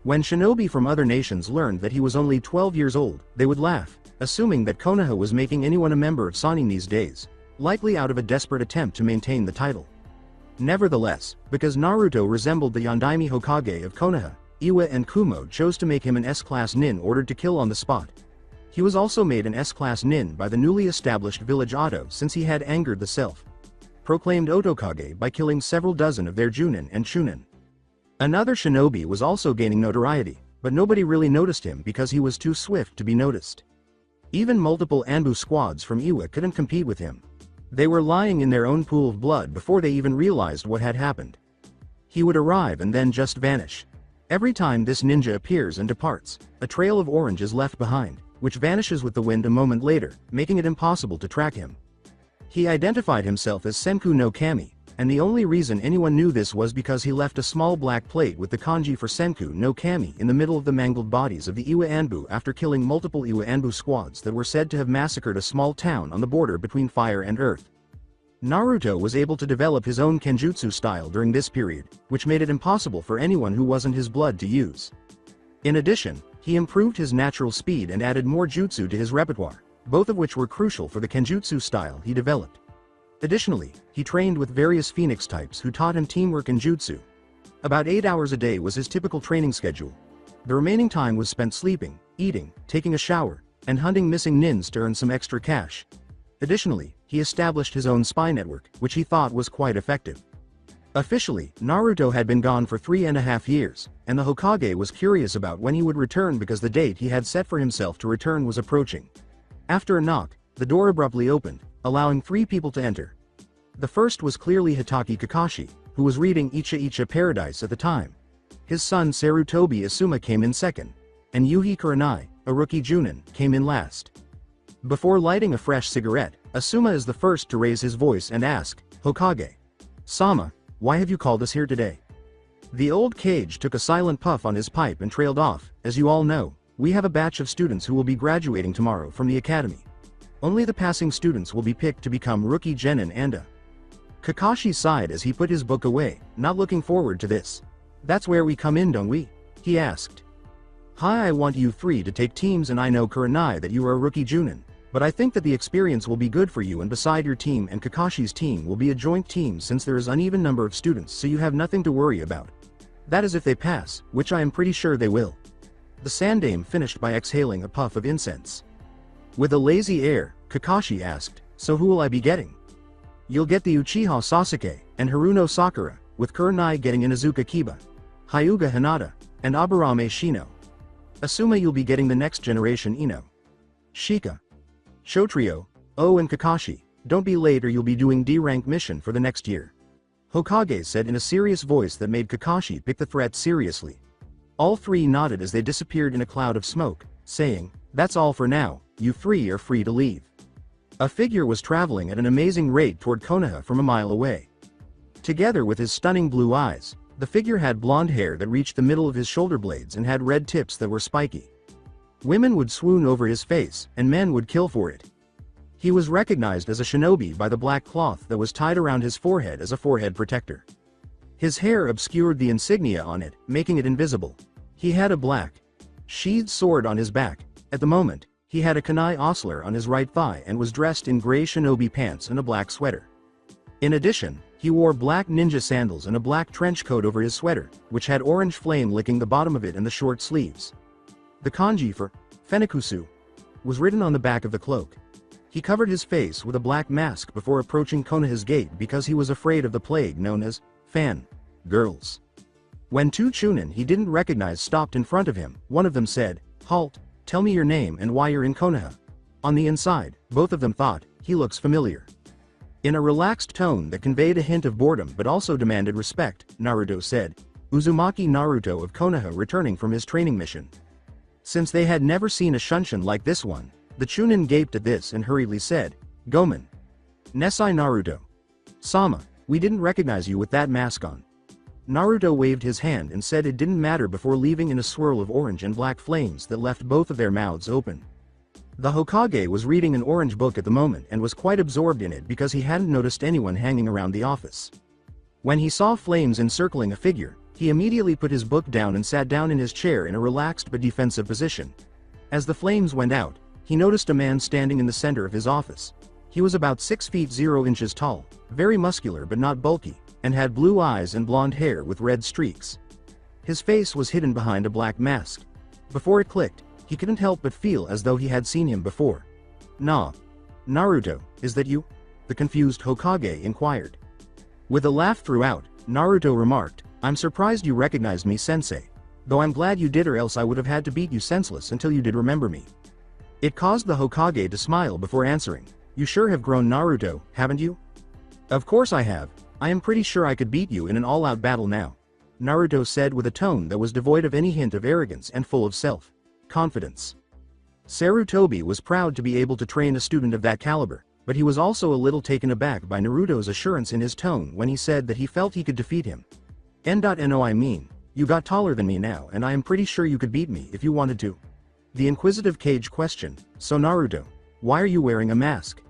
Speaker 2: When shinobi from other nations learned that he was only 12 years old, they would laugh, assuming that Konoha was making anyone a member of Sannin these days, likely out of a desperate attempt to maintain the title. Nevertheless, because Naruto resembled the Yondaime Hokage of Konoha, Iwa and Kumo chose to make him an S-class nin ordered to kill on the spot. He was also made an S-class nin by the newly established village Oto since he had angered the self-proclaimed Otokage by killing several dozen of their Junin and Chunin. Another shinobi was also gaining notoriety, but nobody really noticed him because he was too swift to be noticed. Even multiple Anbu squads from Iwa couldn't compete with him. They were lying in their own pool of blood before they even realized what had happened. He would arrive and then just vanish. Every time this ninja appears and departs, a trail of orange is left behind, which vanishes with the wind a moment later, making it impossible to track him. He identified himself as Senku no Kami, and the only reason anyone knew this was because he left a small black plate with the kanji for Senku no Kami in the middle of the mangled bodies of the Iwa Anbu after killing multiple Iwa Anbu squads that were said to have massacred a small town on the border between fire and earth. Naruto was able to develop his own Kenjutsu style during this period, which made it impossible for anyone who wasn't his blood to use. In addition, he improved his natural speed and added more jutsu to his repertoire, both of which were crucial for the Kenjutsu style he developed. Additionally, he trained with various phoenix types who taught him teamwork and jutsu. About 8 hours a day was his typical training schedule. The remaining time was spent sleeping, eating, taking a shower, and hunting missing nins to earn some extra cash. Additionally, he established his own spy network, which he thought was quite effective. Officially, Naruto had been gone for 3.5 years, and the Hokage was curious about when he would return because the date he had set for himself to return was approaching. After a knock, the door abruptly opened, allowing 3 people to enter. The first was clearly Hitaki Kakashi, who was reading Icha Icha Paradise at the time. His son Sarutobi Asuma came in second, and Yuhi Kurenai, a rookie Junin, came in last. Before lighting a fresh cigarette, Asuma is the first to raise his voice and ask, "Hokage Sama, why have you called us here today?" The old Kage took a silent puff on his pipe and trailed off. "As you all know, we have a batch of students who will be graduating tomorrow from the academy. Only the passing students will be picked to become rookie genin and Kakashi sighed as he put his book away, not looking forward to this. That's where we come in, don't we? He asked. Hi, I want you three to take teams, and I know Kurenai that you are a rookie Junin, but I think that the experience will be good for you, and beside your team and Kakashi's team will be a joint team since there is uneven number of students, so you have nothing to worry about. That is if they pass, which I am pretty sure they will. The Sandame finished by exhaling a puff of incense. With a lazy air, Kakashi asked, so who will I be getting? You'll get the Uchiha Sasuke, and Haruno Sakura, with Kurenai getting Inuzuka Kiba, Hyuga Hinata, and Aburame Shino. Asuma you'll be getting the next generation Ino, Shika, Shotrio, Oh, and Kakashi. Don't be late or you'll be doing D-rank mission for the next year. Hokage said in a serious voice that made Kakashi pick the threat seriously. All three nodded as they disappeared in a cloud of smoke, saying, that's all for now, you three are free to leave. A figure was traveling at an amazing rate toward Konoha from a mile away. Together with his stunning blue eyes, the figure had blonde hair that reached the middle of his shoulder blades and had red tips that were spiky. Women would swoon over his face, and men would kill for it. He was recognized as a shinobi by the black cloth that was tied around his forehead as a forehead protector. His hair obscured the insignia on it, making it invisible. He had a black, sheathed sword on his back. At the moment, he had a kunai osler on his right thigh and was dressed in gray shinobi pants and a black sweater. In addition, he wore black ninja sandals and a black trench coat over his sweater, which had orange flame licking the bottom of it and the short sleeves. The kanji for Fenikusu was written on the back of the cloak. He covered his face with a black mask before approaching Konoha's gate because he was afraid of the plague known as fan girls. When two chunin he didn't recognize stopped in front of him, one of them said, "Halt, tell me your name and why you're in Konoha." On the inside, both of them thought, he looks familiar. In a relaxed tone that conveyed a hint of boredom but also demanded respect, Naruto said, Uzumaki Naruto of Konoha returning from his training mission. Since they had never seen a shunshin like this one, the chunin gaped at this and hurriedly said, Gomen. Nesai Naruto. Sama, we didn't recognize you with that mask on. Naruto waved his hand and said it didn't matter before leaving in a swirl of orange and black flames that left both of their mouths open. The Hokage was reading an orange book at the moment and was quite absorbed in it because he hadn't noticed anyone hanging around the office. When he saw flames encircling a figure, he immediately put his book down and sat down in his chair in a relaxed but defensive position. As the flames went out, he noticed a man standing in the center of his office. He was about 6 feet 0 inches tall, very muscular but not bulky, and had blue eyes and blonde hair with red streaks. His face was hidden behind a black mask. Before it clicked, he couldn't help but feel as though he had seen him before. Nah. Naruto, is that you? The confused Hokage inquired. With a laugh throughout, Naruto remarked, I'm surprised you recognized me, sensei. Though I'm glad you did, or else I would have had to beat you senseless until you did remember me. It caused the Hokage to smile before answering, you sure have grown, Naruto, haven't you? Of course I have. I am pretty sure I could beat you in an all-out battle now. Naruto said with a tone that was devoid of any hint of arrogance and full of self-confidence. Sarutobi was proud to be able to train a student of that caliber, but he was also a little taken aback by Naruto's assurance in his tone when he said that he felt he could defeat him. No, I mean, you got taller than me now and I am pretty sure you could beat me if you wanted to. The inquisitive Kage questioned, so Naruto, why are you wearing a mask?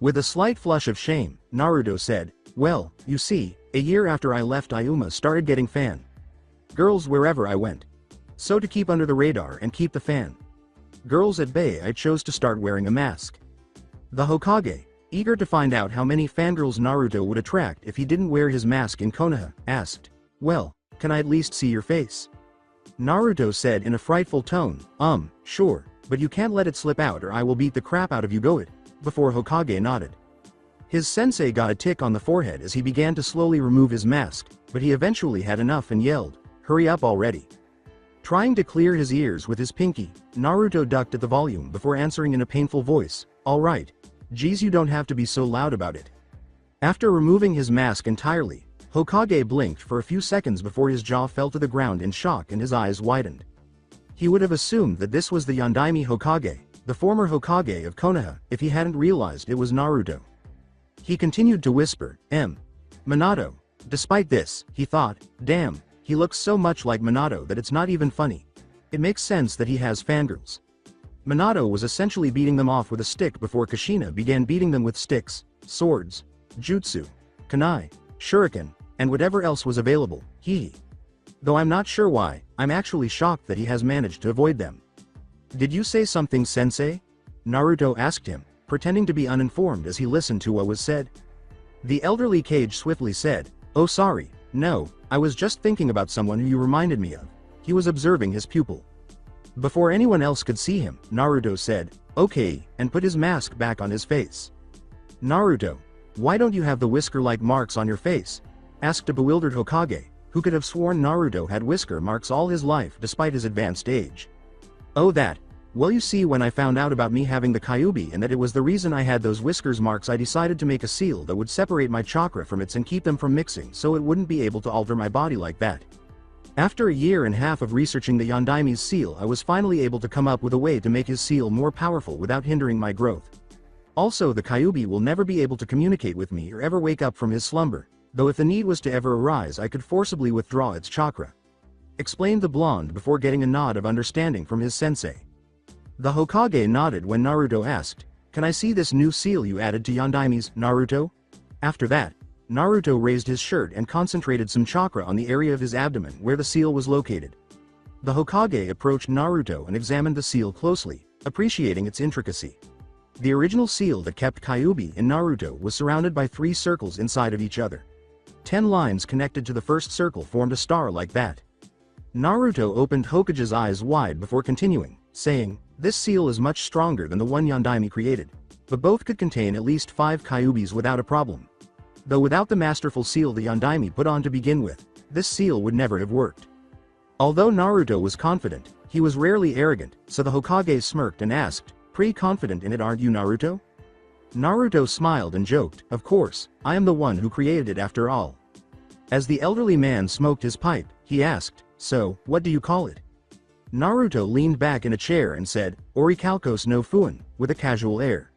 Speaker 2: With a slight flush of shame, Naruto said, well, you see, a year after I left Ayuma started getting fan girls wherever I went. So to keep under the radar and keep the fan girls at bay, I chose to start wearing a mask. The Hokage, eager to find out how many fangirls Naruto would attract if he didn't wear his mask in Konoha, asked, well, can I at least see your face? Naruto said in a frightful tone, sure, but you can't let it slip out or I will beat the crap out of you, go it, before Hokage nodded. His sensei got a tick on the forehead as he began to slowly remove his mask, but he eventually had enough and yelled, hurry up already. Trying to clear his ears with his pinky, Naruto ducked at the volume before answering in a painful voice, alright, geez, you don't have to be so loud about it. After removing his mask entirely, Hokage blinked for a few seconds before his jaw fell to the ground in shock and his eyes widened. He would have assumed that this was the Yondaime Hokage, the former Hokage of Konoha, if he hadn't realized it was Naruto. He continued to whisper, Minato. Despite this, he thought, damn, he looks so much like Minato that it's not even funny. It makes sense that he has fangirls. Minato was essentially beating them off with a stick before Kushina began beating them with sticks, swords, jutsu, kunai, shuriken, and whatever else was available, hee. Though I'm not sure why, I'm actually shocked that he has managed to avoid them. Did you say something, sensei? Naruto asked him, pretending to be uninformed as he listened to what was said. The elderly Kage swiftly said, "Oh sorry, no, I was just thinking about someone who you reminded me of." He was observing his pupil. Before anyone else could see him, Naruto said, "Okay," and put his mask back on his face. "Naruto, why don't you have the whisker-like marks on your face?" asked a bewildered Hokage, who could have sworn Naruto had whisker marks all his life despite his advanced age. "Oh that. Well, you see, when I found out about me having the Kyuubi and that it was the reason I had those whiskers marks, I decided to make a seal that would separate my chakra from its and keep them from mixing so it wouldn't be able to alter my body like that. After a year and a half of researching the Yondaime's seal, I was finally able to come up with a way to make his seal more powerful without hindering my growth. Also, the Kyuubi will never be able to communicate with me or ever wake up from his slumber, though if the need was to ever arise I could forcibly withdraw its chakra," explained the blonde before getting a nod of understanding from his sensei. The Hokage nodded when Naruto asked, "Can I see this new seal you added to Yondaime's, Naruto?" After that, Naruto raised his shirt and concentrated some chakra on the area of his abdomen where the seal was located. The Hokage approached Naruto and examined the seal closely, appreciating its intricacy. The original seal that kept Kyuubi in Naruto was surrounded by 3 circles inside of each other. 10 lines connected to the first circle formed a star like that. Naruto opened Hokage's eyes wide before continuing, saying, "This seal is much stronger than the one Yondaime created, but both could contain at least 5 Kyuubis without a problem. Though without the masterful seal the Yondaime put on to begin with, this seal would never have worked." Although Naruto was confident, he was rarely arrogant, so the Hokage smirked and asked, "Pretty confident in it, aren't you, Naruto?" Naruto smiled and joked, "Of course, I am the one who created it after all." As the elderly man smoked his pipe, he asked, "So, what do you call it?" Naruto leaned back in a chair and said, "Orichalcos no Fuin," with a casual air.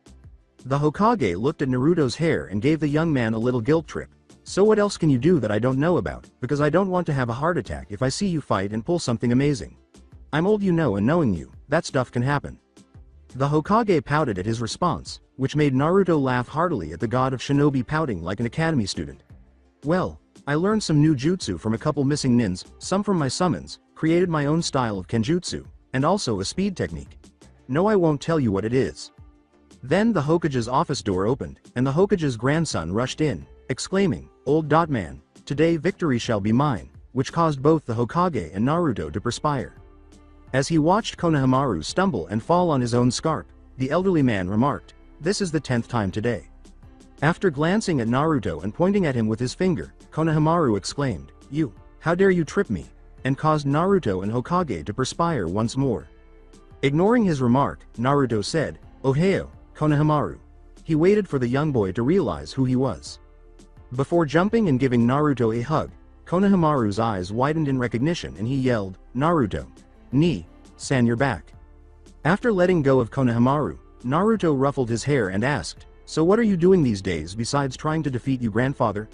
Speaker 2: The Hokage looked at Naruto's hair and gave the young man a little guilt trip. "So what else can you do that I don't know about, because I don't want to have a heart attack if I see you fight and pull something amazing. I'm old, you know, and knowing you, that stuff can happen." The Hokage pouted at his response, which made Naruto laugh heartily at the god of shinobi pouting like an academy student. "Well, I learned some new jutsu from a couple missing nins, some from my summons, created my own style of kenjutsu, and also a speed technique. No, I won't tell you what it is." Then the Hokage's office door opened, and the Hokage's grandson rushed in, exclaiming, "Old Dot Man, today victory shall be mine," which caused both the Hokage and Naruto to perspire. As he watched Konohamaru stumble and fall on his own scarp, the elderly man remarked, "This is the 10th time today." After glancing at Naruto and pointing at him with his finger, Konohamaru exclaimed, "You, how dare you trip me?" and caused Naruto and Hokage to perspire once more. Ignoring his remark, Naruto said, "Ohio, Konohamaru." He waited for the young boy to realize who he was. Before jumping and giving Naruto a hug, Konohamaru's eyes widened in recognition and he yelled, "Naruto. San, you're back." After letting go of Konohamaru, Naruto ruffled his hair and asked, "So what are you doing these days besides trying to defeat you, grandfather?"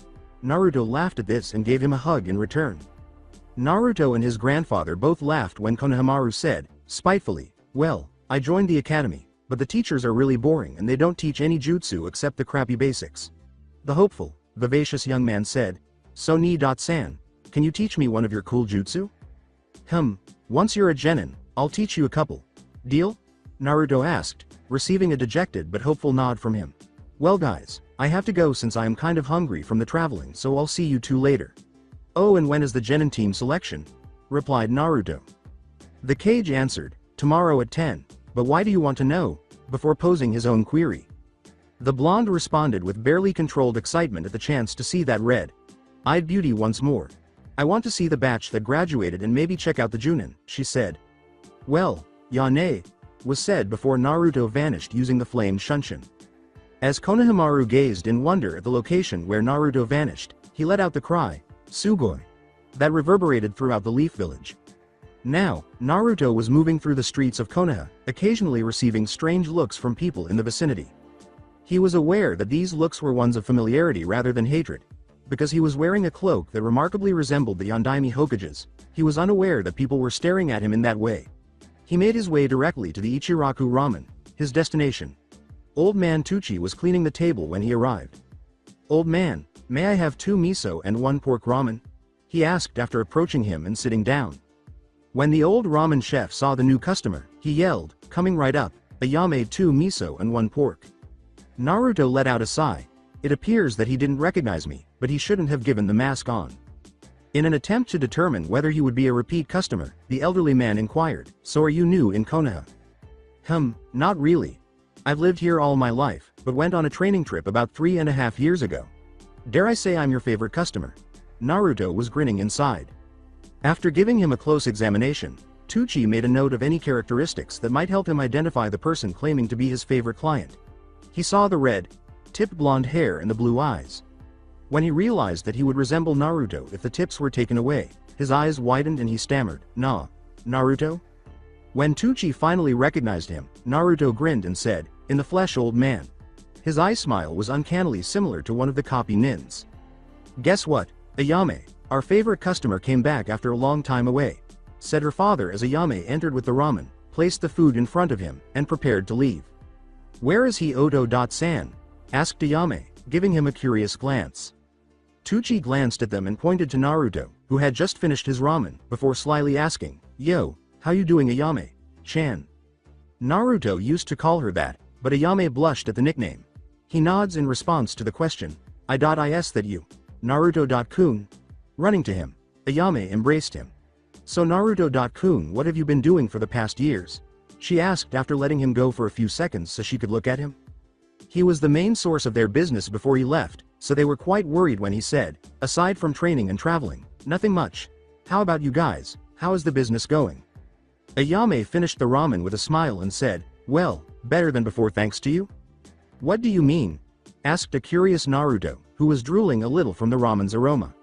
Speaker 2: Naruto laughed at this and gave him a hug in return. Naruto and his grandfather both laughed when Konohamaru said, spitefully, "Well, I joined the academy, but the teachers are really boring and they don't teach any jutsu except the crappy basics." The hopeful, vivacious young man said, "So San, can you teach me one of your cool jutsu?" Once you're a genin, I'll teach you a couple. Deal?" Naruto asked, receiving a dejected but hopeful nod from him. "Well guys, I have to go since I am kind of hungry from the traveling, so I'll see you two later." "Oh, and when is the genin team selection?" replied Naruto. The Kage answered, "Tomorrow at 10, but why do you want to know?" before posing his own query. The blonde responded with barely controlled excitement at the chance to see that red-eyed beauty once more. "I want to see the batch that graduated and maybe check out the Junin," she said. "Well, Yane," was said before Naruto vanished using the flame shunshin. As Konohamaru gazed in wonder at the location where Naruto vanished, he let out the cry, "Sugoi!" that reverberated throughout the Leaf Village. Now, Naruto was moving through the streets of Konoha, occasionally receiving strange looks from people in the vicinity. He was aware that these looks were ones of familiarity rather than hatred. Because he was wearing a cloak that remarkably resembled the Yondaime Hokage's, he was unaware that people were staring at him in that way. He made his way directly to the Ichiraku Ramen, his destination. Old man Tucci was cleaning the table when he arrived. "Old man, "May I have 2 miso and 1 pork ramen?" he asked after approaching him and sitting down. When the old ramen chef saw the new customer, he yelled, coming right up, "Ayame 2 miso and 1 pork." Naruto let out a sigh. It appears that he didn't recognize me, but he shouldn't have given the mask on. In an attempt to determine whether he would be a repeat customer, the elderly man inquired, "So are you new in Konoha?" Not really. I've lived here all my life, but went on a training trip about 3.5 years ago. Dare I say I'm your favorite customer?" Naruto was grinning inside. After giving him a close examination, Tucci made a note of any characteristics that might help him identify the person claiming to be his favorite client. He saw the red, tipped blonde hair and the blue eyes. When he realized that he would resemble Naruto if the tips were taken away, his eyes widened and he stammered, Naruto?" When Tucci finally recognized him, Naruto grinned and said, "In the flesh, old man." His eye smile was uncannily similar to one of the copy nins. "Guess what, Ayame, our favorite customer came back after a long time away," said her father as Ayame entered with the ramen, placed the food in front of him, and prepared to leave. "Where is he, Oto-san?" asked Ayame, giving him a curious glance. Tucci glanced at them and pointed to Naruto, who had just finished his ramen, before slyly asking, "Yo, how you doing, Ayame-chan?" Naruto used to call her that, but Ayame blushed at the nickname. He nods in response to the question, "Is that you, Naruto-kun?" Running to him, Ayame embraced him. "So Naruto-kun, what have you been doing for the past years?" she asked after letting him go for a few seconds so she could look at him. He was the main source of their business before he left, so they were quite worried when he said, "Aside from training and traveling, nothing much. How about you guys, how is the business going?" Ayame finished the ramen with a smile and said, "Well, better than before thanks to you." "What do you mean?" asked a curious Naruto, who was drooling a little from the ramen's aroma.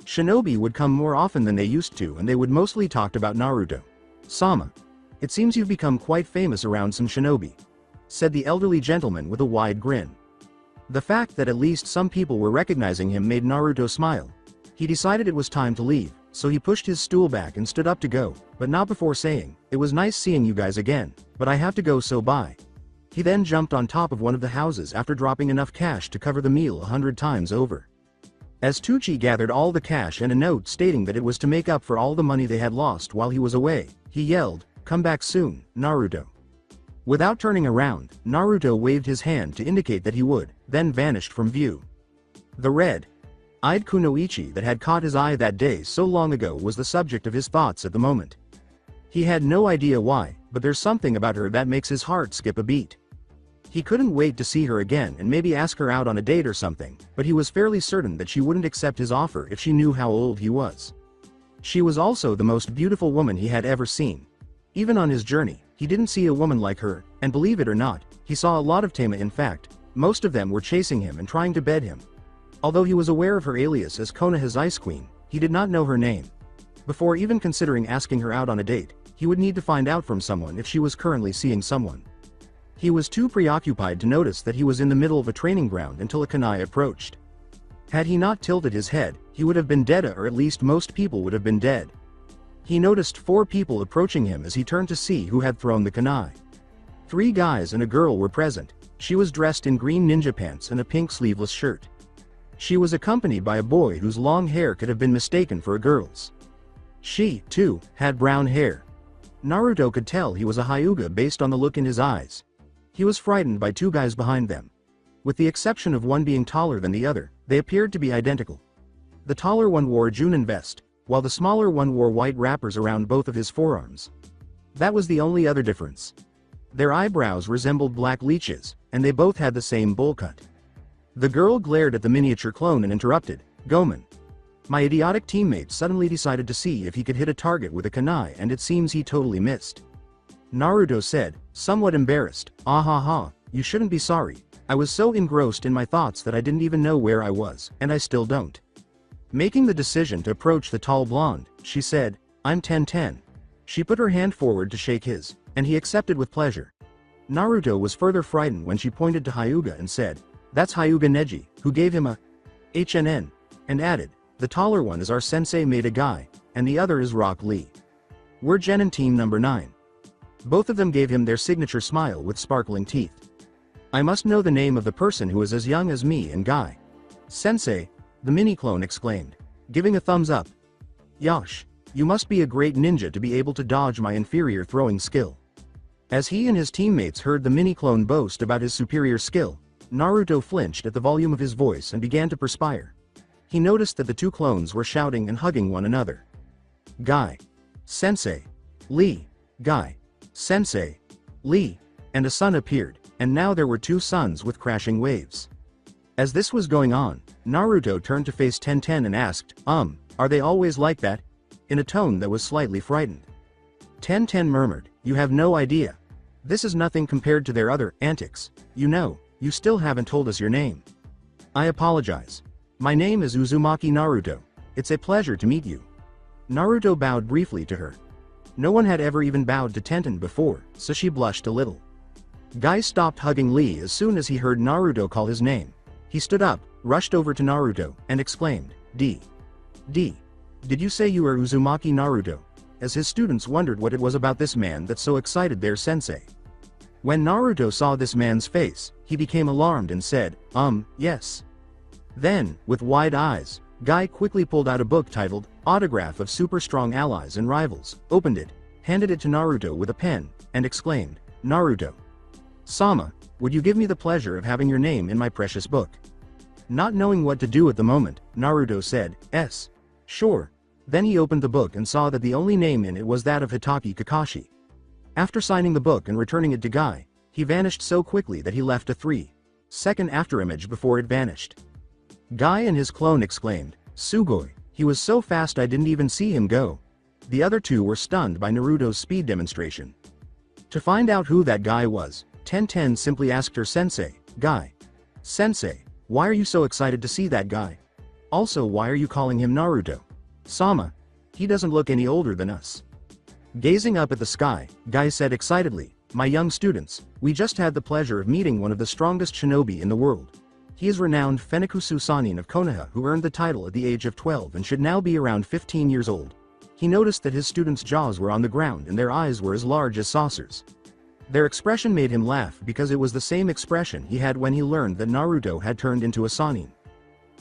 Speaker 2: Shinobi would come more often than they used to and they would mostly talk about Naruto. "Sama. It seems you've become quite famous around some shinobi," said the elderly gentleman with a wide grin. The fact that at least some people were recognizing him made Naruto smile. He decided it was time to leave, so he pushed his stool back and stood up to go, but not before saying, "It was nice seeing you guys again, but I have to go, so bye." He then jumped on top of one of the houses after dropping enough cash to cover the meal 100 times over. As Tucci gathered all the cash and a note stating that it was to make up for all the money they had lost while he was away, he yelled, "Come back soon, Naruto." Without turning around, Naruto waved his hand to indicate that he would, then vanished from view. The red-eyed kunoichi that had caught his eye that day so long ago was the subject of his thoughts at the moment. He had no idea why, but there's something about her that makes his heart skip a beat. He couldn't wait to see her again and maybe ask her out on a date or something, but he was fairly certain that she wouldn't accept his offer if she knew how old he was. She was also the most beautiful woman he had ever seen. Even on his journey, he didn't see a woman like her, and believe it or not, he saw a lot of tama. In fact, most of them were chasing him and trying to bed him. Although he was aware of her alias as Konoha's Ice Queen, he did not know her name. Before even considering asking her out on a date, he would need to find out from someone if she was currently seeing someone. He was too preoccupied to notice that he was in the middle of a training ground until a kunai approached. Had he not tilted his head, he would have been dead, or at least most people would have been dead. He noticed 4 people approaching him as he turned to see who had thrown the kunai. 3 guys and a girl were present. She was dressed in green ninja pants and a pink sleeveless shirt. She was accompanied by a boy whose long hair could have been mistaken for a girl's. She, too, had brown hair. Naruto could tell he was a Hyuga based on the look in his eyes. He was frightened by 2 guys behind them. With the exception of one being taller than the other, they appeared to be identical. The taller one wore a Junin vest, while the smaller one wore white wrappers around both of his forearms. That was the only other difference. Their eyebrows resembled black leeches, and they both had the same bowl cut. The girl glared at the miniature clone and interrupted, "Gomen. My idiotic teammate suddenly decided to see if he could hit a target with a kunai, and it seems he totally missed." Naruto said, somewhat embarrassed, "Ah ha ha, you shouldn't be sorry. I was so engrossed in my thoughts that I didn't even know where I was, and I still don't." Making the decision to approach the tall blonde, she said, "I'm 10-10. She put her hand forward to shake his, and he accepted with pleasure. Naruto was further frightened when she pointed to Hyuga and said, "That's Hyuga Neji, who gave him a HNN, and added, "The taller one is our sensei Maeda guy, and the other is Rock Lee. We're Genin team number 9. Both of them gave him their signature smile with sparkling teeth. "I must know the name of the person who is as young as me and Guy. Sensei, the mini-clone exclaimed, giving a thumbs up. Yash, you must be a great ninja to be able to dodge my inferior throwing skill. As he and his teammates heard the mini-clone boast about his superior skill, Naruto flinched at the volume of his voice and began to perspire. He noticed that the two clones were shouting and hugging one another. Guy. Sensei. Lee. Guy. Sensei. Lee. And a sun appeared, and now there were two suns with crashing waves. As this was going on, Naruto turned to face Tenten and asked, are they always like that? In a tone that was slightly frightened. Tenten murmured, you have no idea. This is nothing compared to their other antics. You know, you still haven't told us your name. I apologize. My name is Uzumaki Naruto. It's a pleasure to meet you. Naruto bowed briefly to her. No one had ever even bowed to Tenten before, so she blushed a little. Guy stopped hugging Lee as soon as he heard Naruto call his name. He stood up, rushed over to Naruto, and exclaimed, D. Did you say you are Uzumaki Naruto? As his students wondered what it was about this man that so excited their sensei. When Naruto saw this man's face, he became alarmed and said, yes. Then, with wide eyes, Guy quickly pulled out a book titled, Autograph of Super Strong Allies and Rivals, opened it, handed it to Naruto with a pen, and exclaimed, Naruto. Sama, would you give me the pleasure of having your name in my precious book? Not knowing what to do at the moment, Naruto said, S. Sure. Then he opened the book and saw that the only name in it was that of Hitaki Kakashi. After signing the book and returning it to Guy, he vanished so quickly that he left a 3-second afterimage before it vanished. Guy and his clone exclaimed, Sugoi, he was so fast I didn't even see him go. The other two were stunned by Naruto's speed demonstration. To find out who that guy was, Tenten simply asked her sensei, Guy. Sensei, why are you so excited to see that guy? Also, why are you calling him Naruto? Sama. He doesn't look any older than us. Gazing up at the sky, Guy said excitedly, my young students, we just had the pleasure of meeting one of the strongest shinobi in the world. He is renowned Fenikusu Sannin of Konoha who earned the title at the age of 12 and should now be around 15 years old. He noticed that his students' jaws were on the ground and their eyes were as large as saucers. Their expression made him laugh because it was the same expression he had when he learned that Naruto had turned into a Sannin.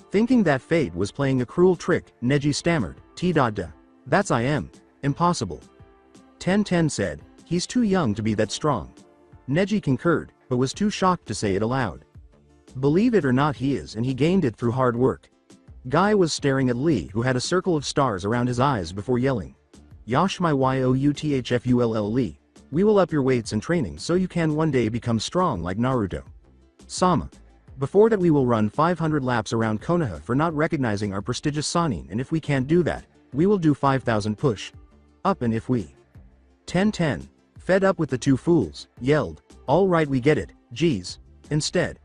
Speaker 2: Thinking that fate was playing a cruel trick, Neji stammered, T.da. That's I am. Impossible. Tenten said, he's too young to be that strong. Neji concurred, but was too shocked to say it aloud. Believe it or not he is and he gained it through hard work. Guy was staring at Lee who had a circle of stars around his eyes before yelling. Yash my youthfull Lee. We will up your weights and training so you can one day become strong like Naruto. Sama. Before that we will run 500 laps around Konoha for not recognizing our prestigious Sannin and if we can't do that, we will do 5,000 push. Up and if we. Tenten, fed up with the two fools, yelled, all right we get it, geez. Instead.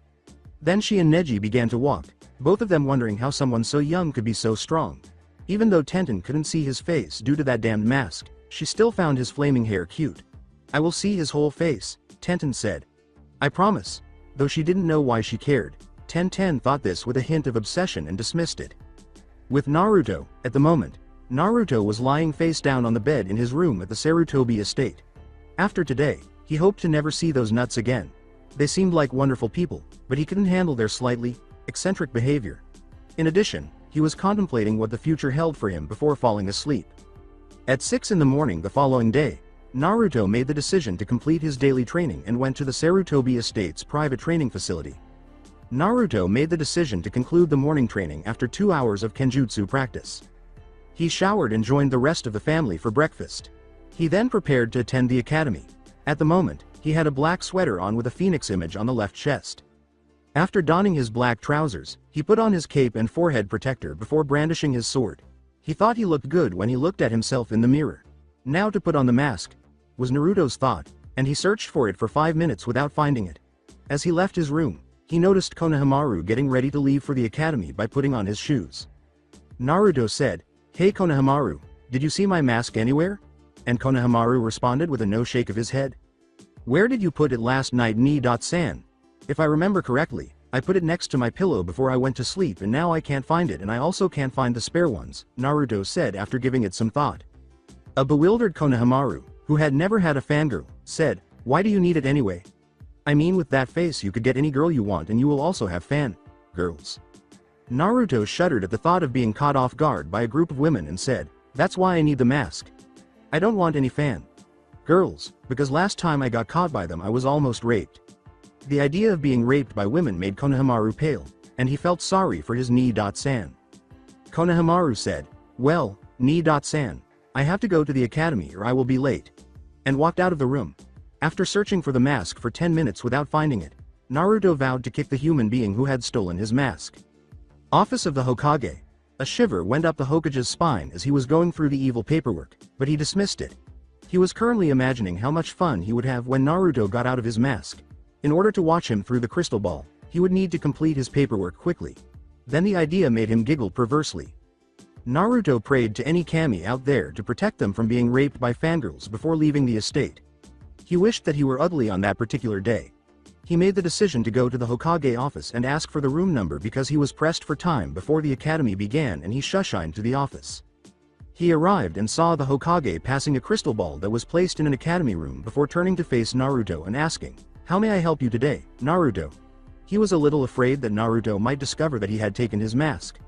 Speaker 2: Then she and Neji began to walk, both of them wondering how someone so young could be so strong. Even though Tenten couldn't see his face due to that damned mask, she still found his flaming hair cute. I will see his whole face, Tenten said. I promise. Though she didn't know why she cared, Tenten thought this with a hint of obsession and dismissed it. With Naruto, at the moment, Naruto was lying face down on the bed in his room at the Sarutobi estate. After today, he hoped to never see those nuts again. They seemed like wonderful people, but he couldn't handle their slightly eccentric behavior. In addition, he was contemplating what the future held for him before falling asleep. At 6 in the morning the following day, Naruto made the decision to complete his daily training and went to the Sarutobi Estate's private training facility. Naruto made the decision to conclude the morning training after 2 hours of kenjutsu practice. He showered and joined the rest of the family for breakfast. He then prepared to attend the academy. At the moment, he had a black sweater on with a phoenix image on the left chest. After donning his black trousers, he put on his cape and forehead protector before brandishing his sword. He thought he looked good when he looked at himself in the mirror. Now to put on the mask, was Naruto's thought, and he searched for it for 5 minutes without finding it. As he left his room, he noticed Konohamaru getting ready to leave for the academy by putting on his shoes. Naruto said, Hey Konohamaru, did you see my mask anywhere? And Konohamaru responded with a no shake of his head. Where did you put it last night ni.san? If I remember correctly, I put it next to my pillow before I went to sleep and now I can't find it and I also can't find the spare ones, Naruto said after giving it some thought. A bewildered Konohamaru, who had never had a fangirl, said, Why do you need it anyway? I mean with that face you could get any girl you want and you will also have fan girls. Naruto shuddered at the thought of being caught off guard by a group of women and said, "That's why I need the mask. I don't want any fan girls, because last time I got caught by them I was almost raped." The idea of being raped by women made Konohamaru pale, and he felt sorry for his Ni-san. Konohamaru said, "Well, Ni-san, I have to go to the academy or I will be late," and walked out of the room. After searching for the mask for 10 minutes without finding it, Naruto vowed to kick the human being who had stolen his mask. Office of the Hokage. A shiver went up the Hokage's spine as he was going through the evil paperwork, but he dismissed it. He was currently imagining how much fun he would have when Naruto got out of his mask. In order to watch him through the crystal ball, he would need to complete his paperwork quickly. Then the idea made him giggle perversely. Naruto prayed to any kami out there to protect them from being raped by fangirls before leaving the estate. He wished that he were ugly on that particular day. He made the decision to go to the Hokage office and ask for the room number because he was pressed for time before the academy began, and he shushined to the office. He arrived and saw the Hokage passing a crystal ball that was placed in an academy room before turning to face Naruto and asking, "How may I help you today, Naruto?" He was a little afraid that Naruto might discover that he had taken his mask.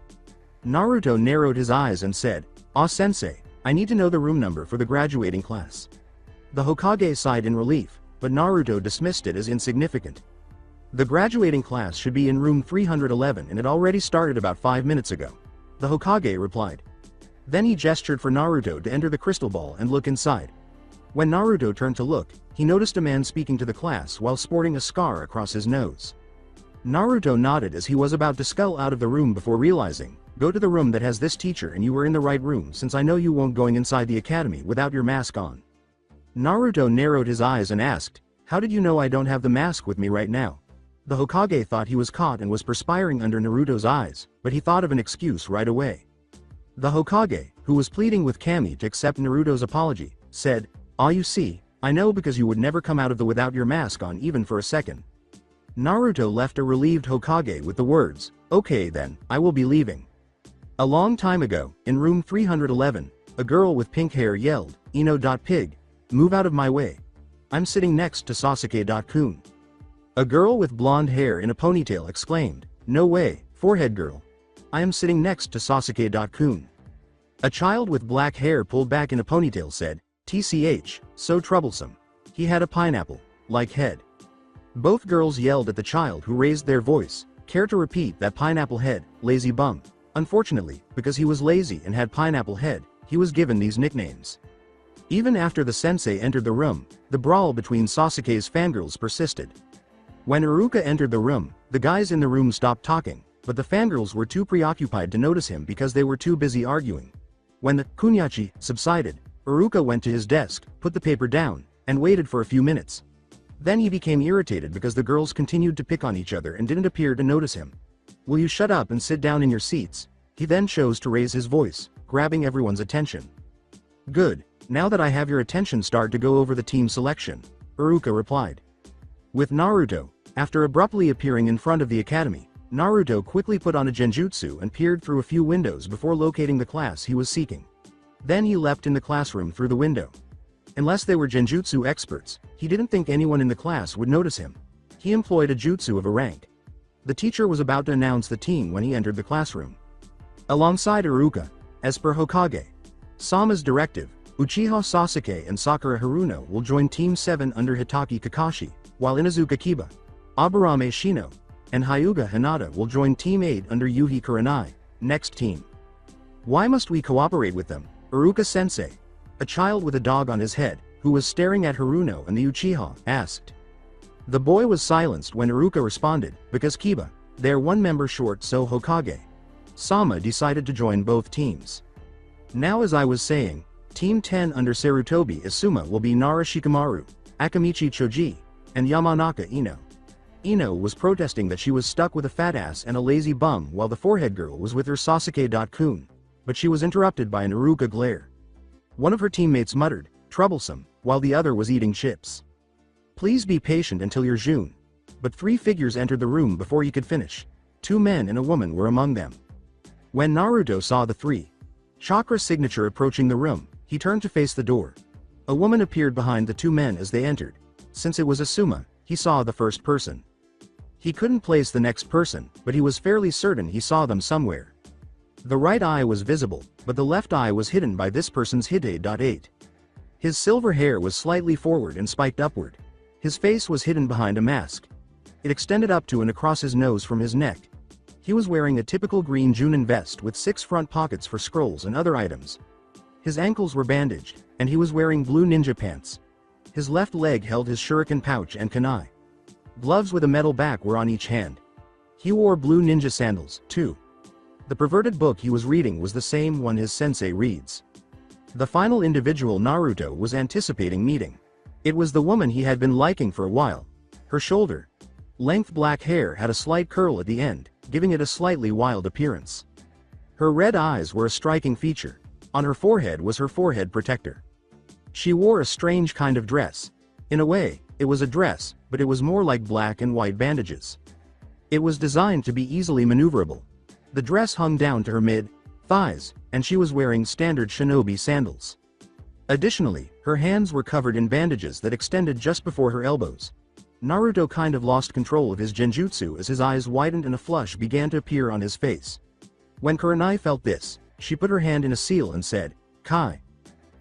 Speaker 2: Naruto narrowed his eyes and said, "Ah, sensei, I need to know the room number for the graduating class." The Hokage sighed in relief, but Naruto dismissed it as insignificant. The graduating class should be in room 311 and it already started about 5 minutes ago, the Hokage replied. Then he gestured for Naruto to enter the crystal ball and look inside. When Naruto turned to look, he noticed a man speaking to the class while sporting a scar across his nose. Naruto nodded as he was about to scull out of the room before realizing, "Go to the room that has this teacher and you were in the right room, since I know you won't going inside the academy without your mask on." Naruto narrowed his eyes and asked, "How did you know I don't have the mask with me right now?" The Hokage thought he was caught and was perspiring under Naruto's eyes, but he thought of an excuse right away. The Hokage, who was pleading with Kami to accept Naruto's apology, said, "Ah, you see, I know because you would never come out of the without your mask on even for a second." Naruto left a relieved Hokage with the words, "Okay then, I will be leaving." A long time ago, in room 311, a girl with pink hair yelled, "Ino.pig, move out of my way. I'm sitting next to Sasuke.kun." A girl with blonde hair in a ponytail exclaimed, "No way, forehead girl. I am sitting next to Sasuke.kun." A child with black hair pulled back in a ponytail said, "TCH, so troublesome. He had a pineapple-like head." Both girls yelled at the child who raised their voice, "Care to repeat that pineapple head, lazy bum?" Unfortunately, because he was lazy and had pineapple head, he was given these nicknames. Even after the sensei entered the room, the brawl between Sasuke's fangirls persisted. When Iruka entered the room, the guys in the room stopped talking, but the fangirls were too preoccupied to notice him because they were too busy arguing. When the kunyachi subsided, Iruka went to his desk, put the paper down, and waited for a few minutes. Then he became irritated because the girls continued to pick on each other and didn't appear to notice him. "Will you shut up and sit down in your seats?" He then chose to raise his voice, grabbing everyone's attention. "Good, now that I have your attention, start to go over the team selection," Iruka replied. With Naruto, after abruptly appearing in front of the academy, Naruto quickly put on a genjutsu and peered through a few windows before locating the class he was seeking. Then he leapt in the classroom through the window. Unless they were genjutsu experts, he didn't think anyone in the class would notice him. He employed a jutsu of a rank. The teacher was about to announce the team when he entered the classroom. Alongside Iruka, as per Hokage Sama's directive, Uchiha Sasuke and Sakura Haruno will join Team 7 under Hitaki Kakashi, while Inuzuka Kiba, Aburame Shino, and Hyuga Hinata will join Team 8 under Yuhi Kurenai, next team. "Why must we cooperate with them, Iruka-sensei?" A child with a dog on his head, who was staring at Haruno and the Uchiha, asked. The boy was silenced when Iruka responded, "Because Kiba, they're one member short, so Hokage Sama decided to join both teams." Now, as I was saying, Team 10 under Sarutobi Isuma will be Nara Shikamaru, Akamichi Choji, and Yamanaka Ino. Ino was protesting that she was stuck with a fat ass and a lazy bum while the forehead girl was with her Sasuke.kun, but she was interrupted by an Iruka glare. One of her teammates muttered, "Troublesome," while the other was eating chips. "Please be patient until you're June." But 3 figures entered the room before he could finish. 2 men and a woman were among them. When Naruto saw the 3 chakra signature approaching the room, he turned to face the door. A woman appeared behind the 2 men as they entered. Since it was Asuma, he saw the first person. He couldn't place the next person, but he was fairly certain he saw them somewhere. The right eye was visible, but the left eye was hidden by this person's Hide.8. His silver hair was slightly forward and spiked upward. His face was hidden behind a mask. It extended up to and across his nose from his neck. He was wearing a typical green Junin vest with 6 front pockets for scrolls and other items. His ankles were bandaged, and he was wearing blue ninja pants. His left leg held his shuriken pouch and kunai. Gloves with a metal back were on each hand. He wore blue ninja sandals, too. The perverted book he was reading was the same one his sensei reads. The final individual Naruto was anticipating meeting. It was the woman he had been liking for a while. Her shoulder-length black hair had a slight curl at the end, giving it a slightly wild appearance. Her red eyes were a striking feature. On her forehead was her forehead protector. She wore a strange kind of dress. In a way, it was a dress, but it was more like black and white bandages. It was designed to be easily maneuverable. The dress hung down to her mid-thighs, and she was wearing standard shinobi sandals. Additionally, her hands were covered in bandages that extended just before her elbows. Naruto kind of lost control of his genjutsu as his eyes widened and a flush began to appear on his face. When Kurenai felt this, she put her hand in a seal and said, "Kai."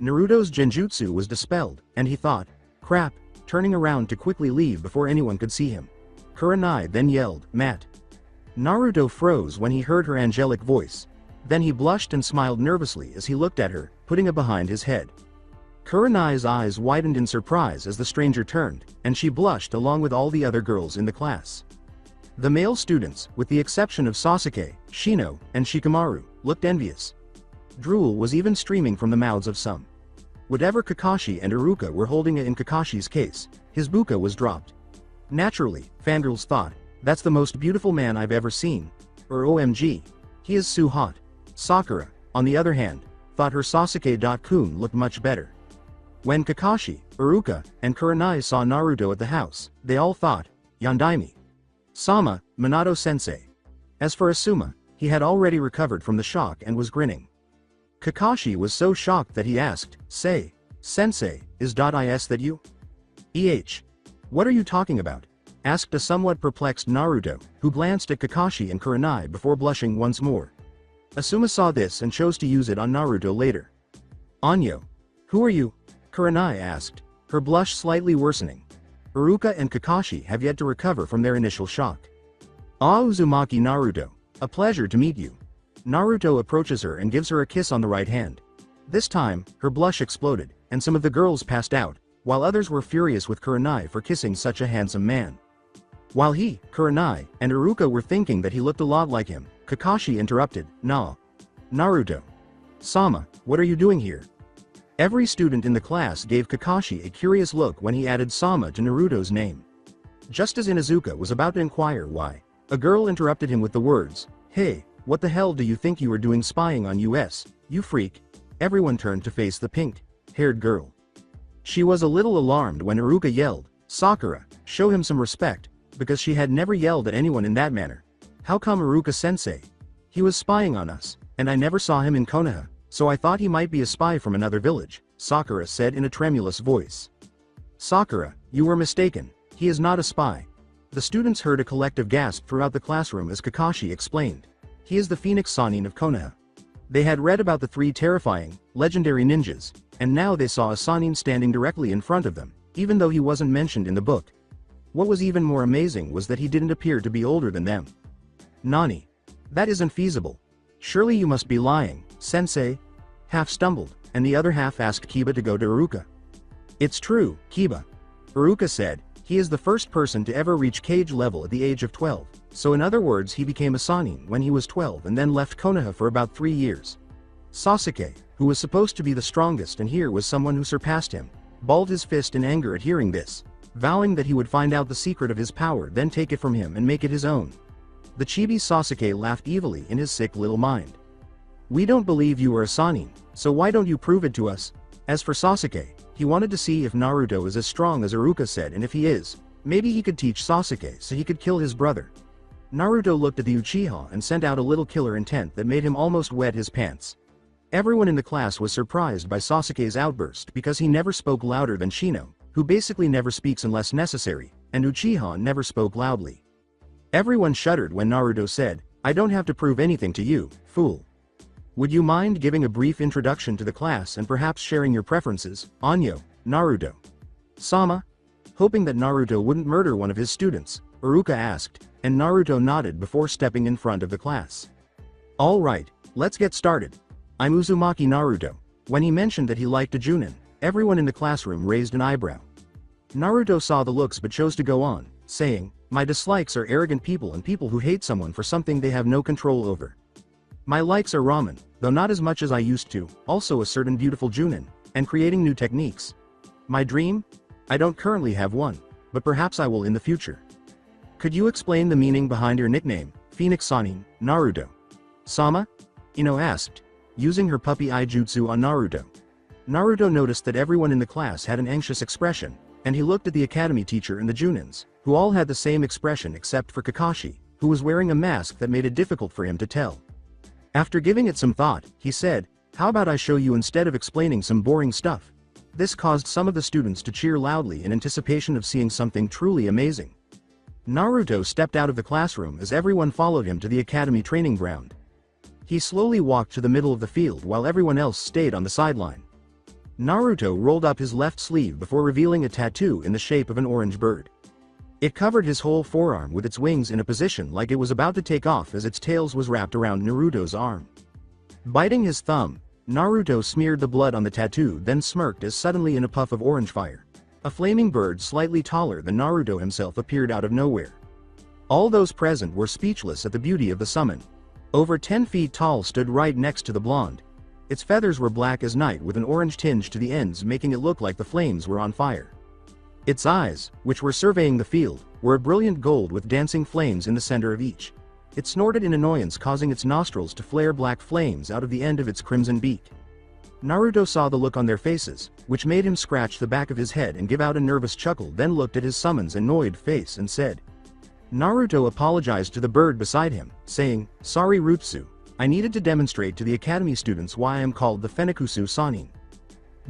Speaker 2: Naruto's genjutsu was dispelled, and he thought, "Crap," turning around to quickly leave before anyone could see him. Kurenai then yelled, "Matt." Naruto froze when he heard her angelic voice. Then he blushed and smiled nervously as he looked at her, putting it behind his head. Kurenai's eyes widened in surprise as the stranger turned, and she blushed along with all the other girls in the class. The male students, with the exception of Sasuke, Shino, and Shikamaru, looked envious. Drool was even streaming from the mouths of some. Whatever Kakashi and Iruka were holding in Kakashi's case, his buka was dropped. Naturally, fangirls thought, "That's the most beautiful man I've ever seen," or "OMG, he is so hot." Sakura, on the other hand, thought her Sasuke-kun looked much better. When Kakashi, Iruka, and Kurenai saw Naruto at the house, they all thought, "Yandaime Sama, Minato-sensei." As for Asuma, he had already recovered from the shock and was grinning. Kakashi was so shocked that he asked, "Sensei, is .is that you?" What are you talking about?" asked a somewhat perplexed Naruto, who glanced at Kakashi and Kurenai before blushing once more. Asuma saw this and chose to use it on Naruto later. "Anyo. Who are you?" Kurenai asked, her blush slightly worsening. Iruka and Kakashi have yet to recover from their initial shock. Uzumaki Naruto. A pleasure to meet you." Naruto approaches her and gives her a kiss on the right hand. This time, her blush exploded, and some of the girls passed out, while others were furious with Kurenai for kissing such a handsome man. While he, Kurenai, and Iruka were thinking that he looked a lot like him, Kakashi interrupted, "Nah. Naruto. Sama, what are you doing here?" Every student in the class gave Kakashi a curious look when he added Sama to Naruto's name. Just as Inuzuka was about to inquire why, a girl interrupted him with the words, "Hey, what the hell do you think you are doing spying on us, you freak?" Everyone turned to face the pink-haired girl. She was a little alarmed when Iruka yelled, "Sakura, show him some respect," because she had never yelled at anyone in that manner. "How come Iruka-sensei? He was spying on us, and I never saw him in Konoha, so I thought he might be a spy from another village," Sakura said in a tremulous voice. "Sakura, you were mistaken, he is not a spy." The students heard a collective gasp throughout the classroom as Kakashi explained. "He is the Phoenix Sannin of Konoha." They had read about the 3 terrifying, legendary ninjas, and now they saw a Sannin standing directly in front of them, even though he wasn't mentioned in the book. What was even more amazing was that he didn't appear to be older than them. "Nani? That isn't feasible. Surely you must be lying, sensei?" Half stumbled, and the other half asked Kiba to go to Iruka. "It's true, Kiba." Iruka said, "He is the first person to ever reach Kage level at the age of 12, so in other words he became a Sannin when he was 12 and then left Konoha for about 3 years." Sasuke, who was supposed to be the strongest and here was someone who surpassed him, balled his fist in anger at hearing this, vowing that he would find out the secret of his power then take it from him and make it his own. The chibi Sasuke laughed evilly in his sick little mind. "We don't believe you are a Sannin, so why don't you prove it to us?" As for Sasuke, he wanted to see if Naruto is as strong as Iruka said, and if he is, maybe he could teach Sasuke so he could kill his brother. Naruto looked at the Uchiha and sent out a little killer intent that made him almost wet his pants. Everyone in the class was surprised by Sasuke's outburst because he never spoke louder than Shino, who basically never speaks unless necessary, and Uchiha never spoke loudly. Everyone shuddered when Naruto said, "I don't have to prove anything to you, fool. Would you mind giving a brief introduction to the class and perhaps sharing your preferences, Anyo, Naruto?" "Sama?" Hoping that Naruto wouldn't murder one of his students, Iruka asked, and Naruto nodded before stepping in front of the class. "All right, let's get started. I'm Uzumaki Naruto." When he mentioned that he liked a Junin, everyone in the classroom raised an eyebrow. Naruto saw the looks but chose to go on, saying, "My dislikes are arrogant people and people who hate someone for something they have no control over. My likes are ramen, though not as much as I used to, also a certain beautiful Junin, and creating new techniques. My dream? I don't currently have one, but perhaps I will in the future. Could you explain the meaning behind your nickname, Phoenix Sannin, Naruto?" "Sama?" Ino asked, using her puppy eye jutsu on Naruto. Naruto noticed that everyone in the class had an anxious expression, and he looked at the academy teacher and the Junins, who all had the same expression except for Kakashi, who was wearing a mask that made it difficult for him to tell. After giving it some thought, he said, "How about I show you instead of explaining some boring stuff?" This caused some of the students to cheer loudly in anticipation of seeing something truly amazing. Naruto stepped out of the classroom as everyone followed him to the academy training ground. He slowly walked to the middle of the field while everyone else stayed on the sideline. Naruto rolled up his left sleeve before revealing a tattoo in the shape of an orange bird. It covered his whole forearm with its wings in a position like it was about to take off as its tails was wrapped around Naruto's arm. Biting his thumb, Naruto smeared the blood on the tattoo then smirked as suddenly in a puff of orange fire, a flaming bird slightly taller than Naruto himself appeared out of nowhere. All those present were speechless at the beauty of the summon. Over 10 feet tall stood right next to the blonde. Its feathers were black as night with an orange tinge to the ends making it look like the flames were on fire. Its eyes, which were surveying the field, were a brilliant gold with dancing flames in the center of each. It snorted in annoyance causing its nostrils to flare black flames out of the end of its crimson beak. Naruto saw the look on their faces, which made him scratch the back of his head and give out a nervous chuckle then looked at his summon's annoyed face and said. Naruto apologized to the bird beside him, saying, "Sorry Rutsu, I needed to demonstrate to the academy students why I am called the Fenikusu Sannin."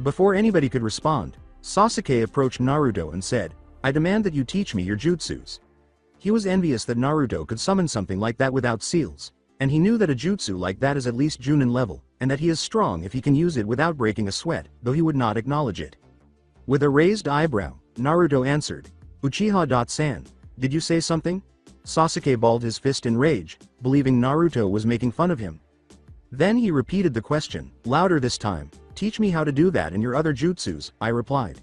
Speaker 2: Before anybody could respond, Sasuke approached Naruto and said, "I demand that you teach me your jutsus." He was envious that Naruto could summon something like that without seals, and he knew that a jutsu like that is at least Junin level, and that he is strong if he can use it without breaking a sweat, though he would not acknowledge it. With a raised eyebrow, Naruto answered, "Uchiha.san, did you say something?" Sasuke balled his fist in rage, believing Naruto was making fun of him. Then he repeated the question, louder this time, "Teach me how to do that and your other jutsus," I replied.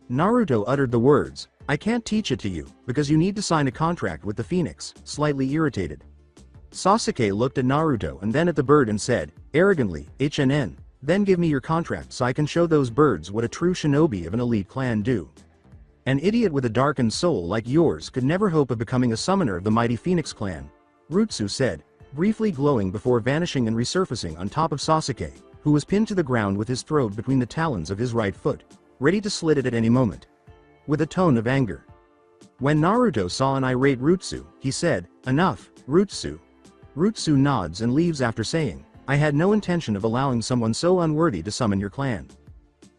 Speaker 2: Naruto uttered the words, "I can't teach it to you, because you need to sign a contract with the Phoenix," slightly irritated. Sasuke looked at Naruto and then at the bird and said, arrogantly, "HNN, then give me your contract so I can show those birds what a true shinobi of an elite clan do. An idiot with a darkened soul like yours could never hope of becoming a summoner of the mighty Phoenix clan," Rutsu said, briefly glowing before vanishing and resurfacing on top of Sasuke, who was pinned to the ground with his throat between the talons of his right foot, ready to slit it at any moment. With a tone of anger. When Naruto saw an irate Rutsu, he said, "Enough, Rutsu." Rutsu nods and leaves after saying, "I had no intention of allowing someone so unworthy to summon your clan."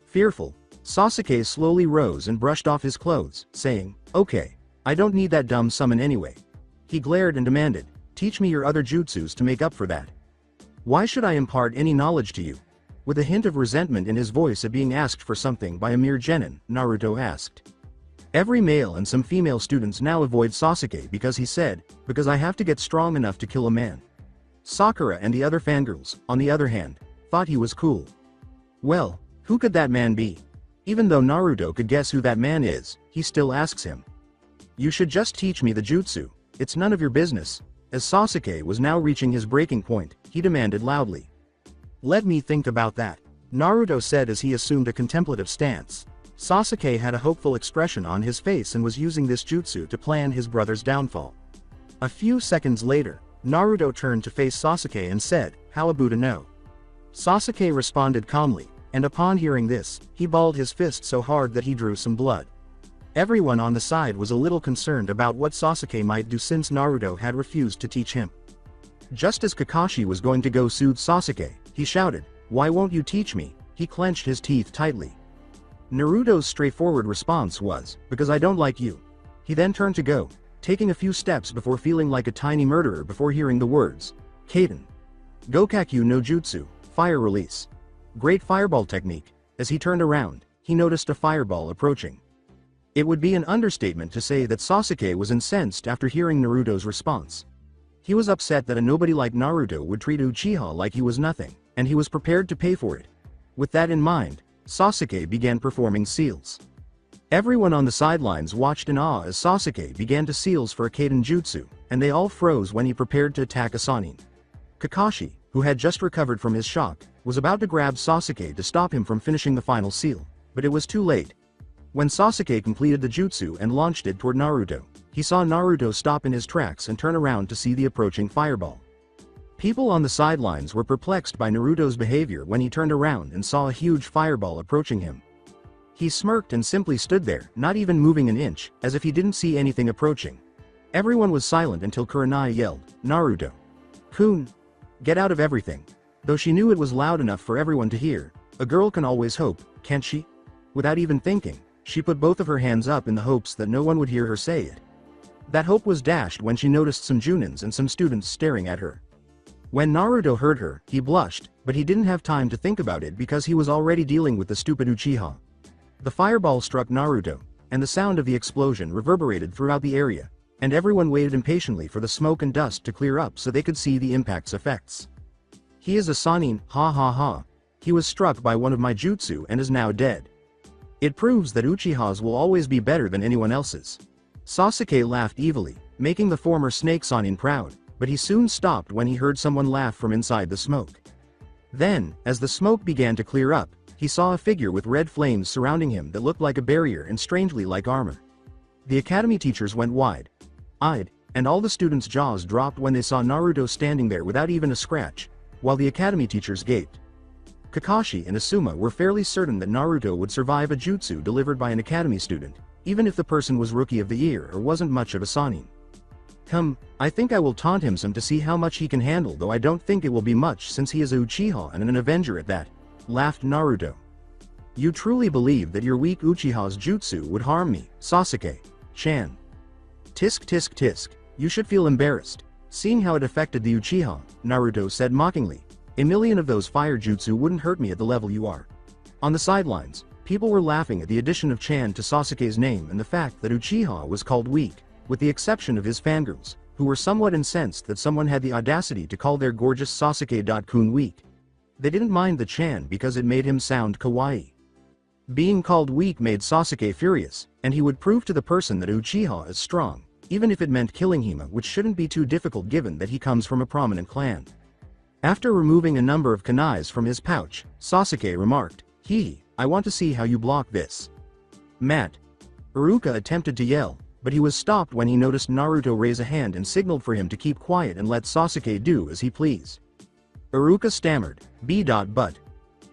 Speaker 2: Fearful, Sasuke slowly rose and brushed off his clothes, saying, "Okay, I don't need that dumb summon anyway." He glared and demanded, "Teach me your other jutsus to make up for that. Why should I impart any knowledge to you?" With a hint of resentment in his voice at being asked for something by a mere genin, Naruto asked. Every male and some female students now avoid Sasuke because he said, "Because I have to get strong enough to kill a man." Sakura and the other fangirls, on the other hand, thought he was cool. Well, who could that man be? Even though Naruto could guess who that man is, he still asks him. "You should just teach me the jutsu, it's none of your business." As Sasuke was now reaching his breaking point, he demanded loudly. "Let me think about that," Naruto said as he assumed a contemplative stance. Sasuke had a hopeful expression on his face and was using this jutsu to plan his brother's downfall. A few seconds later, Naruto turned to face Sasuke and said, "How about to know?" Sasuke responded calmly, and upon hearing this, he balled his fist so hard that he drew some blood. Everyone on the side was a little concerned about what Sasuke might do since Naruto had refused to teach him. Just as Kakashi was going to go soothe Sasuke, he shouted, "Why won't you teach me?" He clenched his teeth tightly. Naruto's straightforward response was, "Because I don't like you." He then turned to go, taking a few steps before feeling like a tiny murderer before hearing the words, Kaden. Gokakyu no Jutsu, fire release. Great fireball technique. As he turned around, he noticed a fireball approaching. It would be an understatement to say that Sasuke was incensed after hearing Naruto's response. He was upset that a nobody like Naruto would treat Uchiha like he was nothing, and he was prepared to pay for it. With that in mind, Sasuke began performing seals. Everyone on the sidelines watched in awe as Sasuke began to seals for a Kaden Jutsu, and they all froze when he prepared to attack a Sannin. Kakashi, who had just recovered from his shock, was about to grab Sasuke to stop him from finishing the final seal, but it was too late. When Sasuke completed the jutsu and launched it toward Naruto, he saw Naruto stop in his tracks and turn around to see the approaching fireball. People on the sidelines were perplexed by Naruto's behavior when he turned around and saw a huge fireball approaching him. He smirked and simply stood there, not even moving an inch, as if he didn't see anything approaching. Everyone was silent until Kurenai yelled, "Naruto! Kun! Get out of everything!" Though she knew it was loud enough for everyone to hear, a girl can always hope, can't she? Without even thinking, she put both of her hands up in the hopes that no one would hear her say it. That hope was dashed when she noticed some Junins and some students staring at her. When Naruto heard her, he blushed, but he didn't have time to think about it because he was already dealing with the stupid Uchiha. The fireball struck Naruto, and the sound of the explosion reverberated throughout the area, and everyone waited impatiently for the smoke and dust to clear up so they could see the impact's effects. "He is a Sannin, ha ha ha. He was struck by one of my jutsu and is now dead. It proves that Uchihas will always be better than anyone else's." Sasuke laughed evilly, making the former Snake Sannin proud, but he soon stopped when he heard someone laugh from inside the smoke. Then, as the smoke began to clear up, he saw a figure with red flames surrounding him that looked like a barrier and strangely like armor. The academy teachers went wide-eyed, and all the students' jaws dropped when they saw Naruto standing there without even a scratch, while the academy teachers gaped. Kakashi and Asuma were fairly certain that Naruto would survive a jutsu delivered by an academy student, even if the person was Rookie of the Year or wasn't much of a Sannin. I think I will taunt him some to see how much he can handle, though I don't think it will be much since he is a Uchiha and an Avenger at that," laughed Naruto. "You truly believe that your weak Uchiha's jutsu would harm me, Sasuke-chan? Tisk tisk tisk, you should feel embarrassed, seeing how it affected the Uchiha," Naruto said mockingly. "A million of those fire jutsu wouldn't hurt me at the level you are." On the sidelines, people were laughing at the addition of Chan to Sasuke's name and the fact that Uchiha was called weak, with the exception of his fangirls, who were somewhat incensed that someone had the audacity to call their gorgeous Sasuke-kun weak. They didn't mind the Chan because it made him sound kawaii. Being called weak made Sasuke furious, and he would prove to the person that Uchiha is strong, even if it meant killing him, which shouldn't be too difficult given that he comes from a prominent clan. After removing a number of kunais from his pouch, Sasuke remarked, I want to see how you block this." "Matt." Iruka attempted to yell, but he was stopped when he noticed Naruto raise a hand and signaled for him to keep quiet and let Sasuke do as he pleased. Iruka stammered, "But.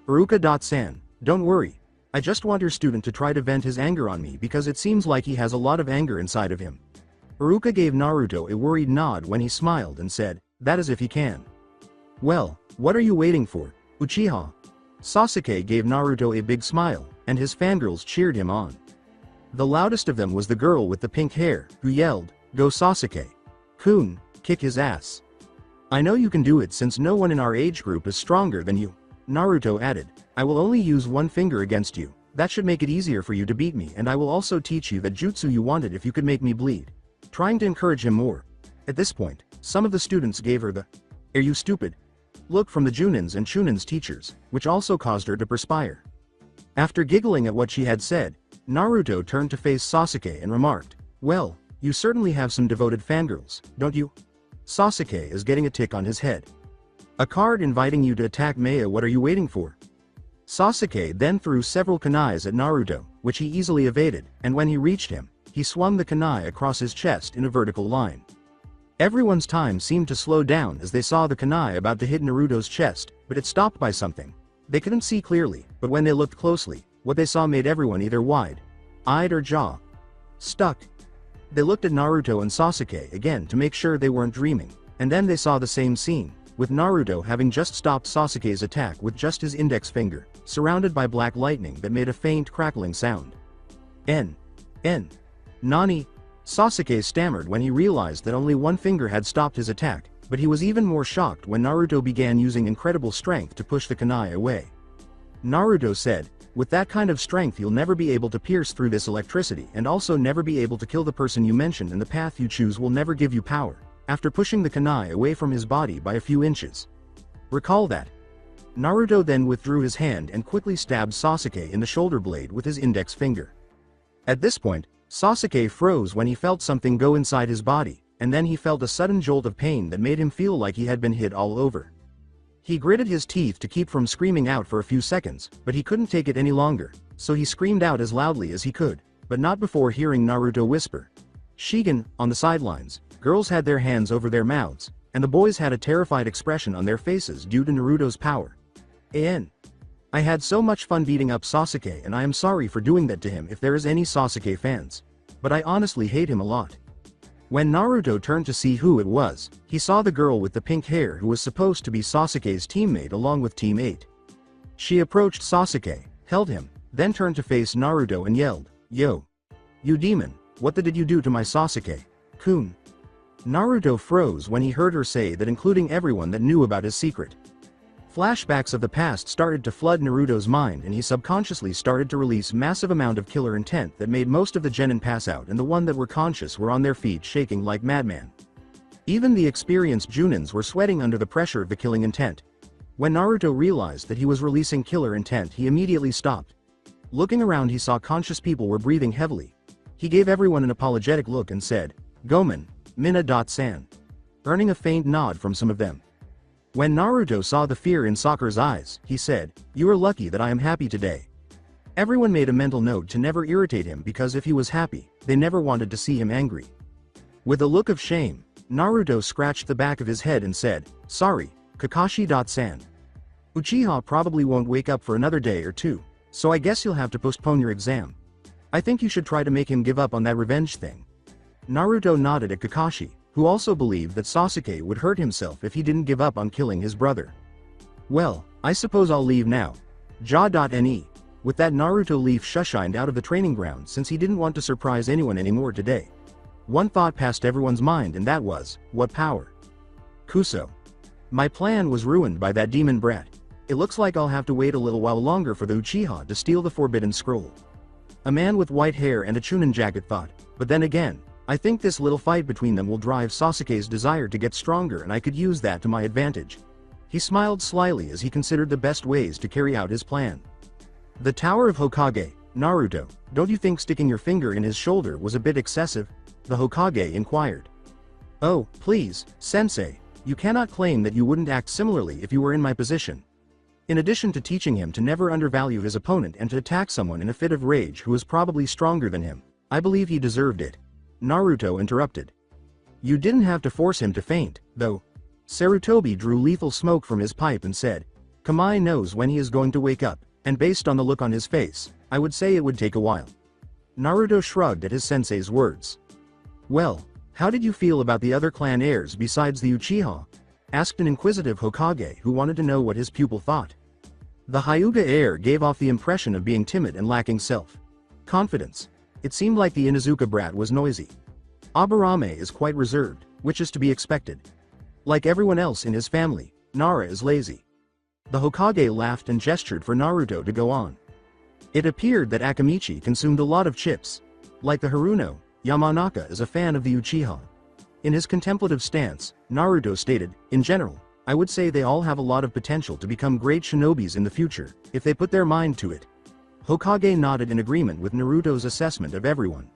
Speaker 2: Iruka-san, don't worry. I just want your student to try to vent his anger on me because it seems like he has a lot of anger inside of him." Iruka gave Naruto a worried nod when he smiled and said, "That is if he can." "Well, what are you waiting for, Uchiha?" Sasuke gave Naruto a big smile, and his fangirls cheered him on. The loudest of them was the girl with the pink hair, who yelled, "Go Sasuke! Kun, kick his ass! I know you can do it since no one in our age group is stronger than you." Naruto added, "I will only use one finger against you, that should make it easier for you to beat me, and I will also teach you that jutsu you wanted if you could make me bleed," trying to encourage him more. At this point, some of the students gave her the, "Are you stupid?" look from the Junins and Chunins teachers, which also caused her to perspire. After giggling at what she had said, Naruto turned to face Sasuke and remarked, "Well, you certainly have some devoted fangirls, don't you? Sasuke is getting a tick on his head. A card inviting you to attack Maya, what are you waiting for?" Sasuke then threw several kunais at Naruto, which he easily evaded, and when he reached him, he swung the kunai across his chest in a vertical line. Everyone's time seemed to slow down as they saw the kunai about to hit Naruto's chest, but it stopped by something. They couldn't see clearly, but when they looked closely, what they saw made everyone either wide-eyed or jaw-stuck. They looked at Naruto and Sasuke again to make sure they weren't dreaming, and then they saw the same scene, with Naruto having just stopped Sasuke's attack with just his index finger, surrounded by black lightning that made a faint crackling sound. Nani? Sasuke stammered when he realized that only one finger had stopped his attack, but he was even more shocked when Naruto began using incredible strength to push the kunai away. Naruto said, "With that kind of strength you'll never be able to pierce through this electricity and also never be able to kill the person you mentioned, and the path you choose will never give you power," after pushing the kunai away from his body by a few inches. Recall that. Naruto then withdrew his hand and quickly stabbed Sasuke in the shoulder blade with his index finger. At this point, Sasuke froze when he felt something go inside his body, and then he felt a sudden jolt of pain that made him feel like he had been hit all over. He gritted his teeth to keep from screaming out for a few seconds, but he couldn't take it any longer, so he screamed out as loudly as he could, but not before hearing Naruto whisper. "Shigen," on the sidelines, girls had their hands over their mouths, and the boys had a terrified expression on their faces due to Naruto's power. I had so much fun beating up Sasuke, and I am sorry for doing that to him if there is any Sasuke fans. But I honestly hate him a lot. When Naruto turned to see who it was, he saw the girl with the pink hair who was supposed to be Sasuke's teammate along with Team 8. She approached Sasuke, held him, then turned to face Naruto and yelled, "Yo! You demon, what the did you do to my Sasuke-kun?" Naruto froze when he heard her say that, including everyone that knew about his secret. Flashbacks of the past started to flood Naruto's mind, and he subconsciously started to release massive amount of killer intent that made most of the genin pass out, and the one that were conscious were on their feet shaking like madman. Even the experienced Junins were sweating under the pressure of the killing intent. When Naruto realized that he was releasing killer intent, he immediately stopped. Looking around, he saw conscious people were breathing heavily. He gave everyone an apologetic look and said, "Gomen, Mina.san," earning a faint nod from some of them. When Naruto saw the fear in Sakura's eyes, he said, "You are lucky that I am happy today." Everyone made a mental note to never irritate him, because if he was happy, they never wanted to see him angry. With a look of shame, Naruto scratched the back of his head and said, "Sorry, Kakashi.san. Uchiha probably won't wake up for another day or two, so I guess you'll have to postpone your exam. I think you should try to make him give up on that revenge thing." Naruto nodded at Kakashi, who also believed that Sasuke would hurt himself if he didn't give up on killing his brother. "Well, I suppose I'll leave now. Ja.ne. With that, Naruto shushined out of the training ground since he didn't want to surprise anyone anymore today. One thought passed everyone's mind, and that was, what power? Kuso. My plan was ruined by that demon brat. It looks like I'll have to wait a little while longer for the Uchiha to steal the Forbidden Scroll. A man with white hair and a Chunin jacket thought, but then again, I think this little fight between them will drive Sasuke's desire to get stronger, and I could use that to my advantage. He smiled slyly as he considered the best ways to carry out his plan. The Tower of Hokage, Naruto, don't you think sticking your finger in his shoulder was a bit excessive? The Hokage inquired. Oh, please, sensei, you cannot claim that you wouldn't act similarly if you were in my position. In addition to teaching him to never undervalue his opponent and to attack someone in a fit of rage who was probably stronger than him, I believe he deserved it. Naruto interrupted. You didn't have to force him to faint, though. Sarutobi drew lethal smoke from his pipe and said, Kamai knows when he is going to wake up, and based on the look on his face, I would say it would take a while. Naruto shrugged at his sensei's words. Well, how did you feel about the other clan heirs besides the Uchiha? Asked an inquisitive Hokage who wanted to know what his pupil thought. The Hyuga heir gave off the impression of being timid and lacking self-confidence. It seemed like the Inuzuka brat was noisy. Aburame is quite reserved, which is to be expected. Like everyone else in his family, Nara is lazy. The Hokage laughed and gestured for Naruto to go on. It appeared that Akamichi consumed a lot of chips. Like the Haruno, Yamanaka is a fan of the Uchiha. In his contemplative stance, Naruto stated, in general, I would say they all have a lot of potential to become great shinobis in the future, if they put their mind to it. Hokage nodded in agreement with Naruto's assessment of everyone.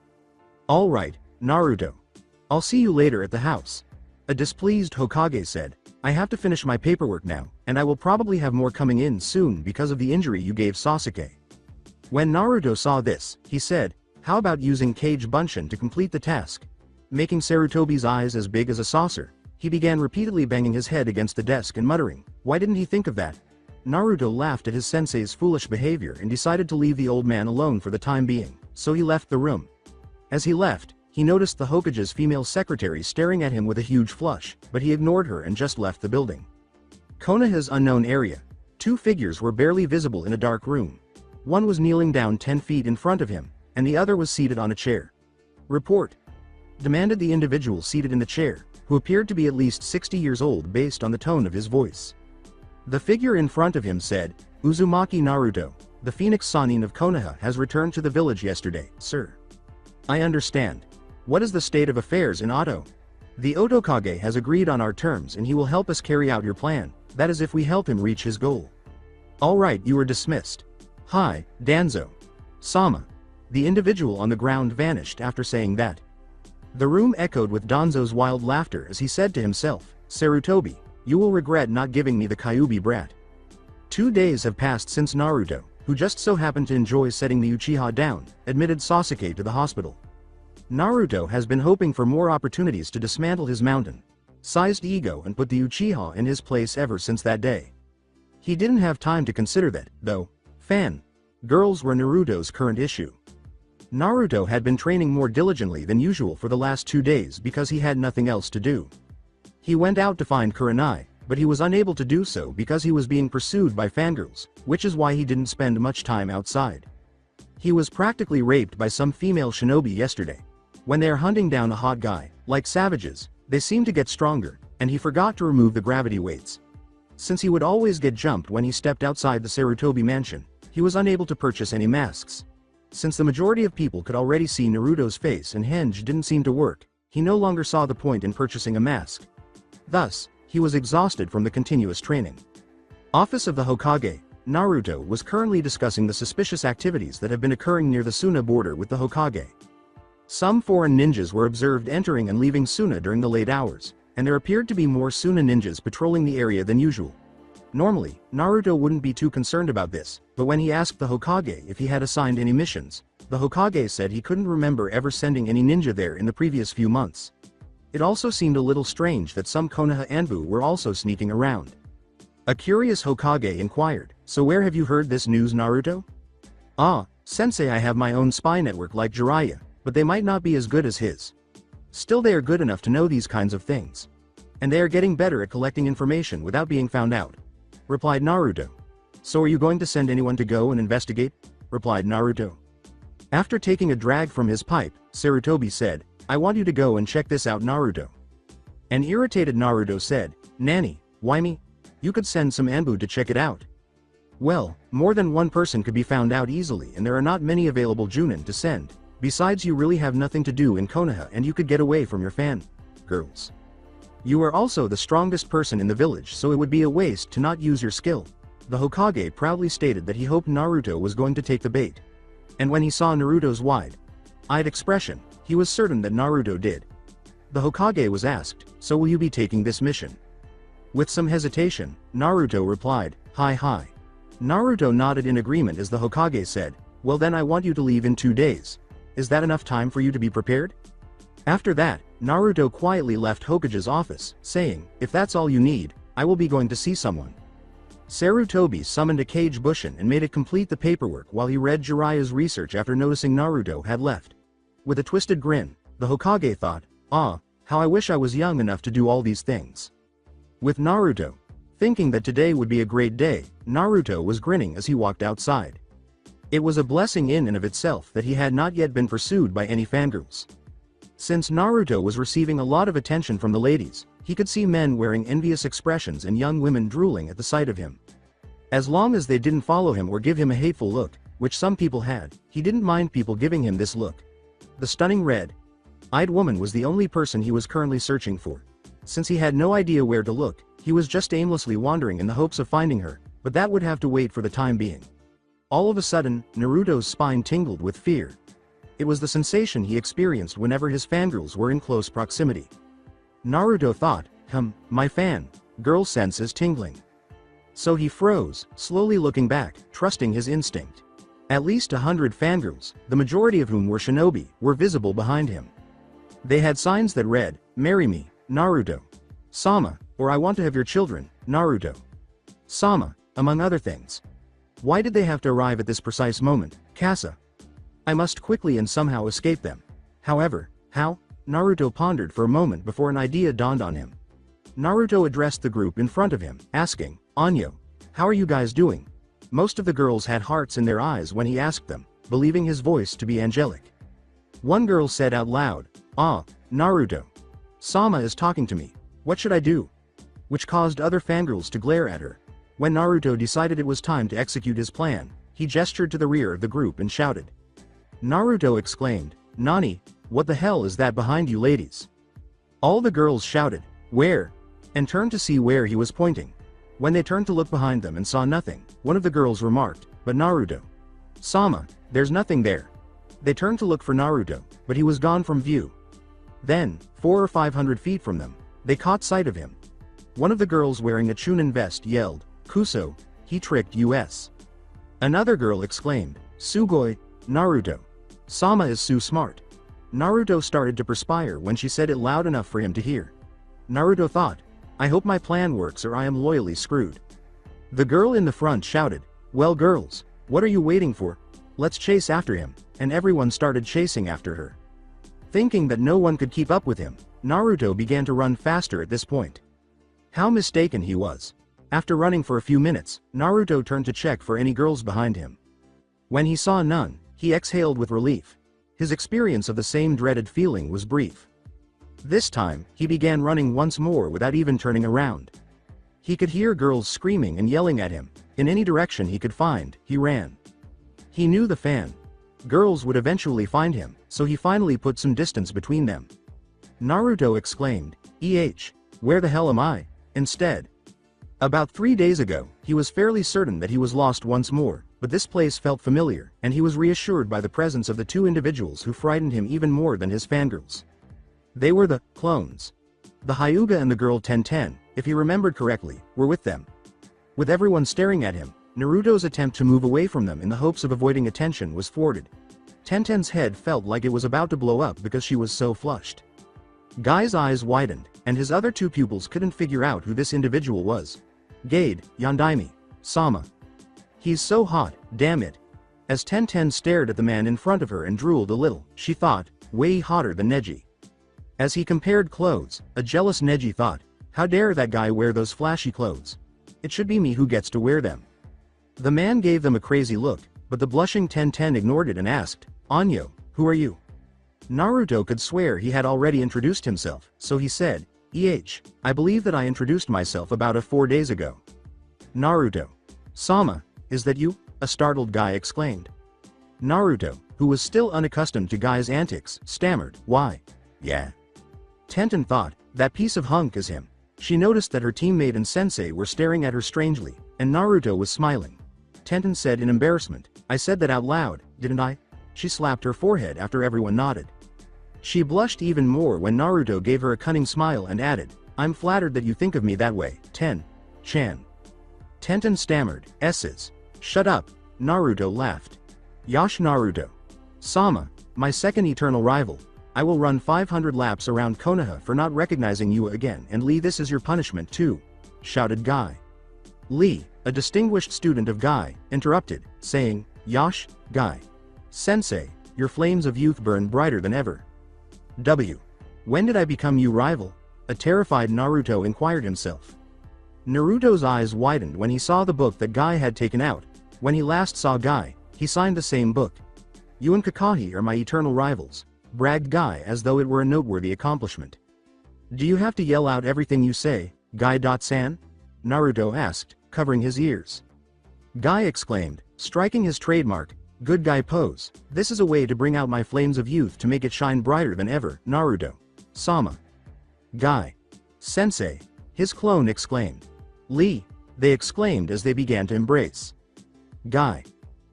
Speaker 2: Alright, Naruto. I'll see you later at the house. A displeased Hokage said, I have to finish my paperwork now, and I will probably have more coming in soon because of the injury you gave Sasuke. When Naruto saw this, he said, how about using Kage Bunshin to complete the task? Making Sarutobi's eyes as big as a saucer, he began repeatedly banging his head against the desk and muttering, why didn't he think of that? Naruto laughed at his sensei's foolish behavior and decided to leave the old man alone for the time being, so he left the room. As he left, he noticed the Hokage's female secretary staring at him with a huge flush, but he ignored her and just left the building. Konoha's unknown area. Two figures were barely visible in a dark room. One was kneeling down 10 feet in front of him, and the other was seated on a chair. Report. demanded the individual seated in the chair, who appeared to be at least 60 years old based on the tone of his voice. The figure in front of him said, "Uzumaki Naruto, the Phoenix Sannin of Konoha has returned to the village yesterday, sir." "I understand. What is the state of affairs in Oto?" "The Hokage has agreed on our terms and he will help us carry out your plan, that is if we help him reach his goal." "All right, you are dismissed." "Hi, Danzo. Sama." The individual on the ground vanished after saying that. The room echoed with Danzo's wild laughter as he said to himself, "Sarutobi, you will regret not giving me the Kyuubi brat." 2 days have passed since Naruto, who just so happened to enjoy setting the Uchiha down, admitted Sasuke to the hospital. Naruto has been hoping for more opportunities to dismantle his mountain-sized ego and put the Uchiha in his place ever since that day. He didn't have time to consider that, though. Girls were Naruto's current issue. Naruto had been training more diligently than usual for the last 2 days because he had nothing else to do. He went out to find Kurenai, but he was unable to do so because he was being pursued by fangirls, which is why he didn't spend much time outside. He was practically raped by some female shinobi yesterday. When they are hunting down a hot guy, like savages, they seem to get stronger, and he forgot to remove the gravity weights. Since he would always get jumped when he stepped outside the Sarutobi mansion, he was unable to purchase any masks. Since the majority of people could already see Naruto's face and henge didn't seem to work, he no longer saw the point in purchasing a mask. Thus, he was exhausted from the continuous training. Office of the Hokage, Naruto was currently discussing the suspicious activities that have been occurring near the Suna border with the Hokage. Some foreign ninjas were observed entering and leaving Suna during the late hours, and there appeared to be more Suna ninjas patrolling the area than usual. Normally, Naruto wouldn't be too concerned about this, but when he asked the Hokage if he had assigned any missions, the Hokage said he couldn't remember ever sending any ninja there in the previous few months. It also seemed a little strange that some Konoha Anbu were also sneaking around. A curious Hokage inquired, "So where have you heard this news, Naruto?" "Ah, sensei, I have my own spy network like Jiraiya, but they might not be as good as his. Still they are good enough to know these kinds of things. And they are getting better at collecting information without being found out," replied Naruto. "So are you going to send anyone to go and investigate?" replied Naruto. After taking a drag from his pipe, Sarutobi said, "I want you to go and check this out, Naruto." An irritated Naruto said, "Nani, why me? You could send some Anbu to check it out." "Well, more than one person could be found out easily and there are not many available Junin to send. Besides you really have nothing to do in Konoha and you could get away from your girls. You are also the strongest person in the village so it would be a waste to not use your skill." The Hokage proudly stated that he hoped Naruto was going to take the bait. And when he saw Naruto's wide-eyed expression, he was certain that Naruto did. The Hokage was asked, "So will you be taking this mission?" With some hesitation, Naruto replied, Hi. Naruto nodded in agreement as the Hokage said, "Well then I want you to leave in 2 days. Is that enough time for you to be prepared?" After that, Naruto quietly left Hokage's office, saying, "If that's all you need, I will be going to see someone." Sarutobi summoned a Kage Bushin and made it complete the paperwork while he read Jiraiya's research after noticing Naruto had left. With a twisted grin, the Hokage thought, how I wish I was young enough to do all these things. With Naruto, thinking that today would be a great day, Naruto was grinning as he walked outside. It was a blessing in and of itself that he had not yet been pursued by any fangirls. Since Naruto was receiving a lot of attention from the ladies, he could see men wearing envious expressions and young women drooling at the sight of him. As long as they didn't follow him or give him a hateful look, which some people had, he didn't mind people giving him this look. The stunning red-eyed woman was the only person he was currently searching for. Since he had no idea where to look, he was just aimlessly wandering in the hopes of finding her, but that would have to wait for the time being. All of a sudden, Naruto's spine tingled with fear. It was the sensation he experienced whenever his fangirls were in close proximity. Naruto thought, my girl sense is tingling. So he froze, slowly looking back, trusting his instinct. At least 100 fangirls, the majority of whom were shinobi, were visible behind him. They had signs that read, "Marry me, Naruto. Sama, or I want to have your children, Naruto. Sama," among other things. Why did they have to arrive at this precise moment, Kasa? I must quickly and somehow escape them. However, how? Naruto pondered for a moment before an idea dawned on him. Naruto addressed the group in front of him, asking, "Anyo, how are you guys doing?" Most of the girls had hearts in their eyes when he asked them, believing his voice to be angelic. One girl said out loud, Naruto. Sama is talking to me. What should I do? Which caused other fangirls to glare at her. When Naruto decided it was time to execute his plan, he gestured to the rear of the group and shouted. Naruto exclaimed, Nani, what the hell is that behind you ladies? All the girls shouted, where? And turned to see where he was pointing. When they turned to look behind them and saw nothing, one of the girls remarked, but Naruto. Sama, there's nothing there. They turned to look for Naruto, but he was gone from view. Then, 400 or 500 feet from them, they caught sight of him. One of the girls wearing a chunin vest yelled, Kuso, he tricked us. Another girl exclaimed, Sugoi, Naruto. Sama is so smart. Naruto started to perspire when she said it loud enough for him to hear. Naruto thought, I hope my plan works or I am loyally screwed. The girl in the front shouted, well girls, what are you waiting for? Let's chase after him, and everyone started chasing after her. Thinking that no one could keep up with him, Naruto began to run faster at this point. How mistaken he was. After running for a few minutes, Naruto turned to check for any girls behind him. When he saw none, he exhaled with relief. His experience of the same dreaded feeling was brief. This time, he began running once more without even turning around. He could hear girls screaming and yelling at him. In any direction he could find, he ran. He knew the fan. Girls would eventually find him, so he finally put some distance between them. Naruto exclaimed, where the hell am I? Instead. About 3 days ago, he was fairly certain that he was lost once more, but this place felt familiar, and he was reassured by the presence of the two individuals who frightened him even more than his fangirls. They were the clones. The Hyuga and the girl Tenten, if he remembered correctly, were with them. With everyone staring at him, Naruto's attempt to move away from them in the hopes of avoiding attention was thwarted. Tenten's head felt like it was about to blow up because she was so flushed. Guy's eyes widened, and his other two pupils couldn't figure out who this individual was. Gade, Yandaime, Sama. He's so hot, damn it. As Tenten stared at the man in front of her and drooled a little, she thought, way hotter than Neji. As he compared clothes, a jealous Neji thought, how dare that guy wear those flashy clothes? It should be me who gets to wear them. The man gave them a crazy look, but the blushing Tenten ignored it and asked, Anyo, who are you? Naruto could swear he had already introduced himself, so he said, I believe that I introduced myself about 4 days ago. Naruto. Sama, is that you? A startled Guy exclaimed. Naruto, who was still unaccustomed to Guy's antics, stammered, why? Yeah. Tenten thought, that piece of hunk is him. She noticed that her teammate and sensei were staring at her strangely, and Naruto was smiling. Tenten said in embarrassment, I said that out loud, didn't I? She slapped her forehead after everyone nodded. She blushed even more when Naruto gave her a cunning smile and added, I'm flattered that you think of me that way, Chan. Tenten stammered, S's. Shut up, Naruto laughed. Yash Naruto. Sama, my second eternal rival. I will run 500 laps around Konoha for not recognizing you again, and Lee, this is your punishment too, shouted Guy. Lee, a distinguished student of Guy, interrupted, saying, Yash, Guy. Sensei, your flames of youth burn brighter than ever. When did I become your rival? A terrified Naruto inquired himself. Naruto's eyes widened when he saw the book that Guy had taken out. When he last saw Guy, he signed the same book. You and Kakahi are my eternal rivals, bragged Guy as though it were a noteworthy accomplishment. Do you have to yell out everything you say, Guy-san? Naruto asked, covering his ears. Guy exclaimed, striking his trademark, good guy pose, this is a way to bring out my flames of youth to make it shine brighter than ever, Naruto. Sama. Guy. Sensei. His clone exclaimed. Lee. They exclaimed as they began to embrace. Guy.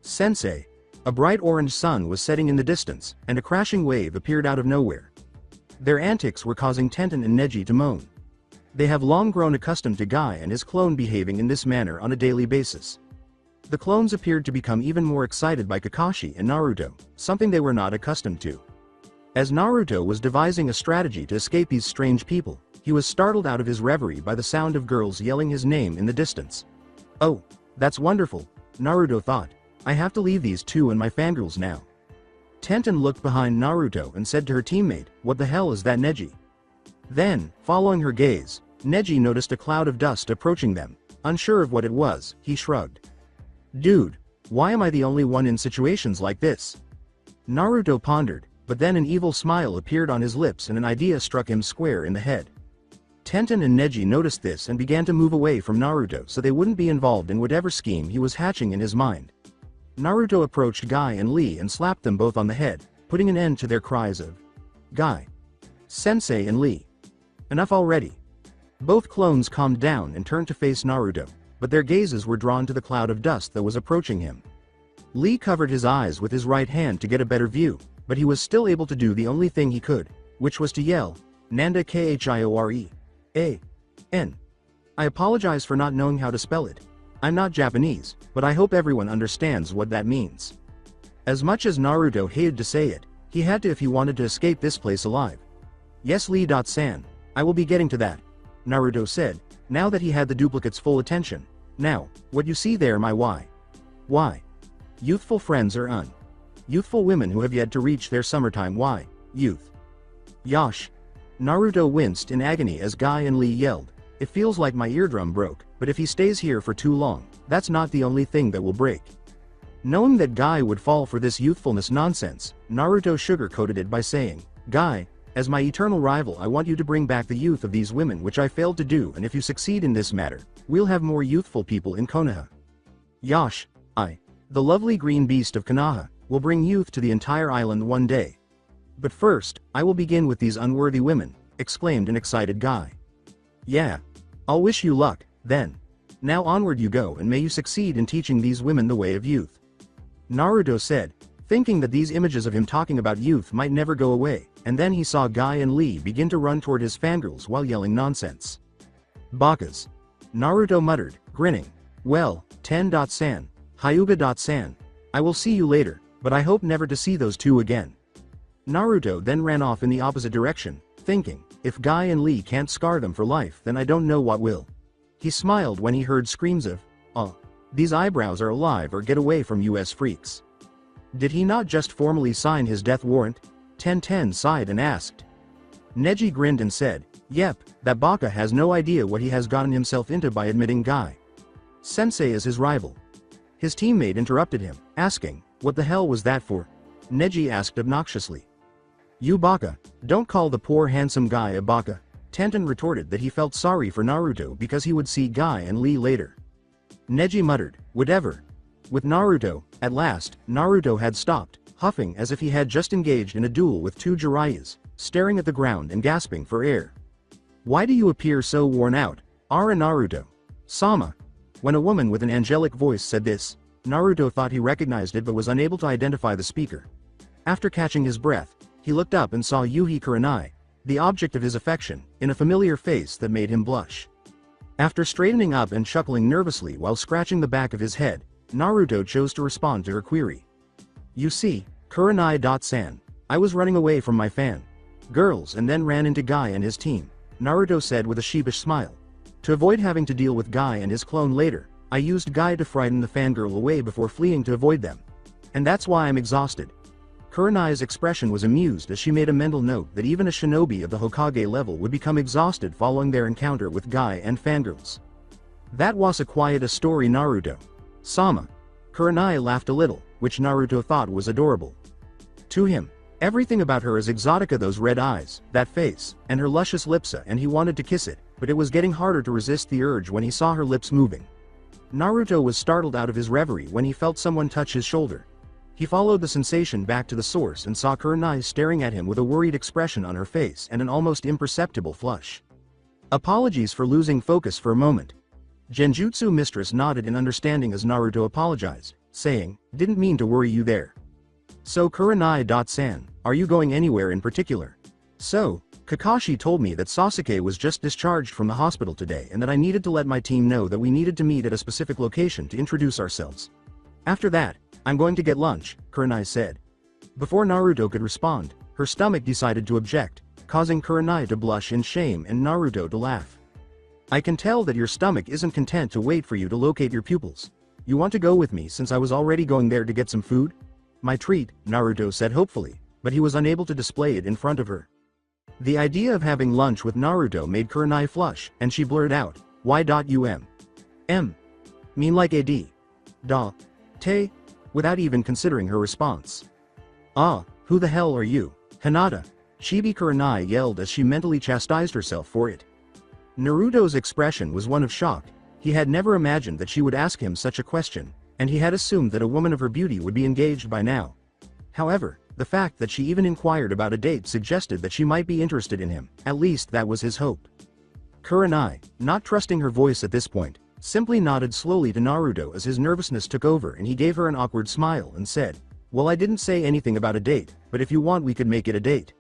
Speaker 2: Sensei. A bright orange sun was setting in the distance, and a crashing wave appeared out of nowhere. Their antics were causing Tenten and Neji to moan. They have long grown accustomed to Guy and his clone behaving in this manner on a daily basis. The clones appeared to become even more excited by Kakashi and Naruto, something they were not accustomed to. As Naruto was devising a strategy to escape these strange people, he was startled out of his reverie by the sound of girls yelling his name in the distance. Oh, that's wonderful, Naruto thought. I have to leave these two and my fangirls now. Tenten looked behind Naruto and said to her teammate, what the hell is that Neji? Then, following her gaze, Neji noticed a cloud of dust approaching them. Unsure of what it was, he shrugged. Dude, why am I the only one in situations like this? Naruto pondered, but then an evil smile appeared on his lips and an idea struck him square in the head. Tenten and Neji noticed this and began to move away from Naruto so they wouldn't be involved in whatever scheme he was hatching in his mind. Naruto approached Guy and Lee and slapped them both on the head, putting an end to their cries of Guy, Sensei and Lee. Enough already. Both clones calmed down and turned to face Naruto, but their gazes were drawn to the cloud of dust that was approaching him. Lee covered his eyes with his right hand to get a better view, but he was still able to do the only thing he could, which was to yell, Nanda Khiore. A-N. I apologize for not knowing how to spell it. I'm not Japanese, but I hope everyone understands what that means. As much as Naruto hated to say it, he had to if he wanted to escape this place alive. Yes Lee.san, I will be getting to that, Naruto said, now that he had the duplicate's full attention. Now, what you see there my why? Youthful friends are youthful women who have yet to reach their summertime youth. Yosh. Naruto winced in agony as Guy and Lee yelled, it feels like my eardrum broke, but if he stays here for too long, that's not the only thing that will break. Knowing that Guy would fall for this youthfulness nonsense, Naruto sugar-coated it by saying, Guy, as my eternal rival I want you to bring back the youth of these women which I failed to do, and if you succeed in this matter, we'll have more youthful people in Konoha. Yosh, the lovely green beast of Konoha, will bring youth to the entire island one day. But first, I will begin with these unworthy women, exclaimed an excited Guy. Yeah. I'll wish you luck, then. Now onward you go and may you succeed in teaching these women the way of youth. Naruto said, thinking that these images of him talking about youth might never go away, and then he saw Guy and Lee begin to run toward his fangirls while yelling nonsense. Bakas. Naruto muttered, grinning. Well, Ten.san, Hyuga.san, I will see you later, but I hope never to see those two again. Naruto then ran off in the opposite direction, thinking, if Guy and Lee can't scar them for life then I don't know what will. He smiled when he heard screams of, these eyebrows are alive or get away from US freaks. Did he not just formally sign his death warrant? Ten sighed and asked. Neji grinned and said, yep, that Baka has no idea what he has gotten himself into by admitting Guy Sensei is his rival. His teammate interrupted him, asking, what the hell was that for? Neji asked obnoxiously. You Baka, don't call the poor handsome Guy a Baka. Tenten retorted that he felt sorry for Naruto because he would see Guy and Lee later. Neji muttered, whatever. With Naruto, at last, Naruto had stopped, huffing as if he had just engaged in a duel with two Jiraiya's, staring at the ground and gasping for air. Why do you appear so worn out, Ara Naruto? Sama. When a woman with an angelic voice said this, Naruto thought he recognized it but was unable to identify the speaker. After catching his breath, he looked up and saw Yuhi Kurenai, the object of his affection, in a familiar face that made him blush. After straightening up and chuckling nervously while scratching the back of his head, Naruto chose to respond to her query. You see, Kurenai.san, I was running away from my girls and then ran into Guy and his team, Naruto said with a sheepish smile. To avoid having to deal with Guy and his clone later, I used Guy to frighten the fangirl away before fleeing to avoid them. And that's why I'm exhausted. Kurenai's expression was amused as she made a mental note that even a shinobi of the Hokage level would become exhausted following their encounter with Guy and fangirls. That was quite a story Naruto. Sama. Kurenai laughed a little, which Naruto thought was adorable. To him, everything about her is exotica, those red eyes, that face, and her luscious lips, and he wanted to kiss it, but it was getting harder to resist the urge when he saw her lips moving. Naruto was startled out of his reverie when he felt someone touch his shoulder. He followed the sensation back to the source and saw Kurenai staring at him with a worried expression on her face and an almost imperceptible flush. Apologies for losing focus for a moment. Genjutsu mistress nodded in understanding as Naruto apologized, saying, didn't mean to worry you there. So Kurenai.san, are you going anywhere in particular? So, Kakashi told me that Sasuke was just discharged from the hospital today and that I needed to let my team know that we needed to meet at a specific location to introduce ourselves. After that, I'm going to get lunch, Kurenai said. Before Naruto could respond, her stomach decided to object, causing Kurenai to blush in shame and Naruto to laugh. I can tell that your stomach isn't content to wait for you to locate your pupils. You want to go with me since I was already going there to get some food? My treat, Naruto said hopefully, but he was unable to display it in front of her. The idea of having lunch with Naruto made Kurenai flush, and she blurted out, mean like ad. Te? Without even considering her response. Ah, who the hell are you? Hinata, Chibi Kurenai yelled as she mentally chastised herself for it. Naruto's expression was one of shock. He had never imagined that she would ask him such a question, and he had assumed that a woman of her beauty would be engaged by now. However, the fact that she even inquired about a date suggested that she might be interested in him, at least that was his hope. Kurenai, not trusting her voice at this point, simply nodded slowly to Naruto as his nervousness took over, and he gave her an awkward smile and said, "Well, I didn't say anything about a date, but if you want we could make it a date.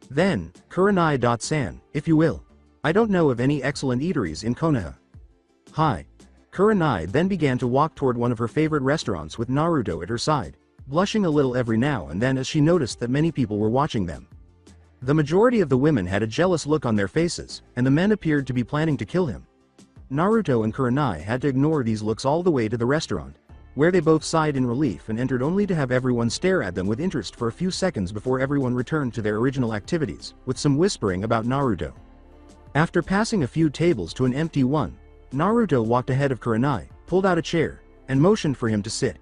Speaker 2: Then, Kurenai-san, if you will. I don't know of any excellent eateries in Konoha." Hi. Kurenai then began to walk toward one of her favorite restaurants with Naruto at her side, blushing a little every now and then as she noticed that many people were watching them. The majority of the women had a jealous look on their faces, and the men appeared to be planning to kill him. Naruto and Kurenai had to ignore these looks all the way to the restaurant, where they both sighed in relief and entered only to have everyone stare at them with interest for a few seconds before everyone returned to their original activities, with some whispering about Naruto. After passing a few tables to an empty one, Naruto walked ahead of Kurenai, pulled out a chair, and motioned for him to sit.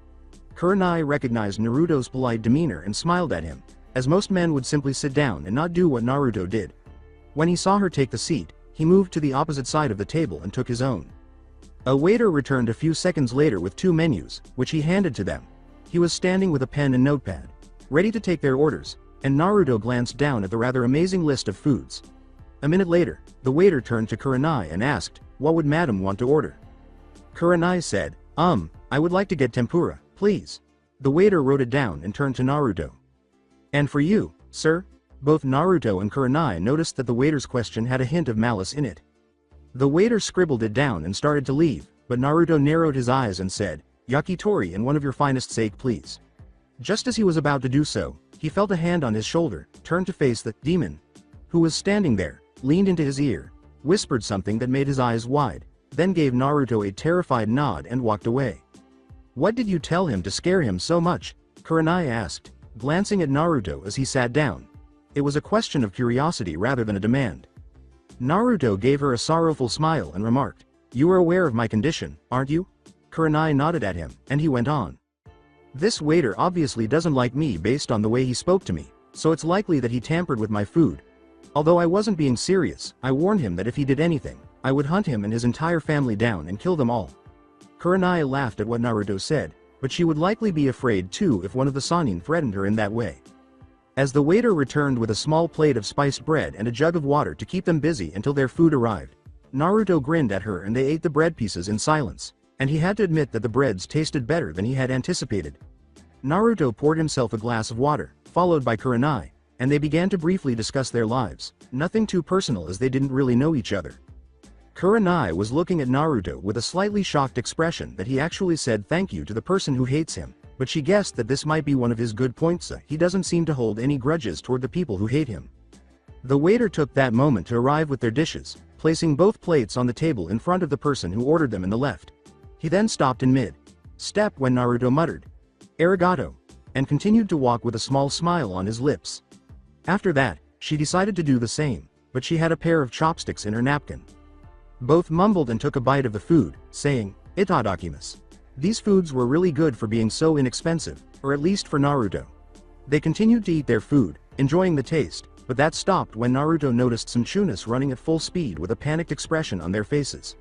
Speaker 2: Kurenai recognized Naruto's polite demeanor and smiled at him, as most men would simply sit down and not do what Naruto did. When he saw her take the seat, he moved to the opposite side of the table and took his own. A waiter returned a few seconds later with 2 menus, which he handed to them. He was standing with a pen and notepad, ready to take their orders, and Naruto glanced down at the rather amazing list of foods. A minute later, the waiter turned to Kurenai and asked, "What would madam want to order?" Kurenai said, I would like to get tempura, please." The waiter wrote it down and turned to Naruto. "And for you, sir?" Both Naruto and Kurenai noticed that the waiter's question had a hint of malice in it. The waiter scribbled it down and started to leave, but Naruto narrowed his eyes and said, "Yakitori and one of your finest steak, please." Just as he was about to do so, he felt a hand on his shoulder, turned to face the demon, who was standing there, leaned into his ear, whispered something that made his eyes wide, then gave Naruto a terrified nod and walked away. "What did you tell him to scare him so much?" Kurenai asked, glancing at Naruto as he sat down. It was a question of curiosity rather than a demand. Naruto gave her a sorrowful smile and remarked, "You are aware of my condition, aren't you?" Kurenai nodded at him, and he went on. "This waiter obviously doesn't like me based on the way he spoke to me, so it's likely that he tampered with my food. Although I wasn't being serious, I warned him that if he did anything, I would hunt him and his entire family down and kill them all." Kurenai laughed at what Naruto said, but she would likely be afraid too if one of the Sannin threatened her in that way. As the waiter returned with a small plate of spiced bread and a jug of water to keep them busy until their food arrived, Naruto grinned at her and they ate the bread pieces in silence, and he had to admit that the breads tasted better than he had anticipated. Naruto poured himself a glass of water, followed by Kurenai, and they began to briefly discuss their lives, nothing too personal as they didn't really know each other. Kurenai was looking at Naruto with a slightly shocked expression that he actually said thank you to the person who hates him, but she guessed that this might be one of his good points. He doesn't seem to hold any grudges toward the people who hate him. The waiter took that moment to arrive with their dishes, placing both plates on the table in front of the person who ordered them in the left. He then stopped in mid-step when Naruto muttered, "Arigato," and continued to walk with a small smile on his lips. After that, she decided to do the same, but she had a pair of chopsticks in her napkin. Both mumbled and took a bite of the food, saying, "Itadakimasu." These foods were really good for being so inexpensive, or at least for Naruto. They continued to eat their food, enjoying the taste, but that stopped when Naruto noticed some Chunas running at full speed with a panicked expression on their faces.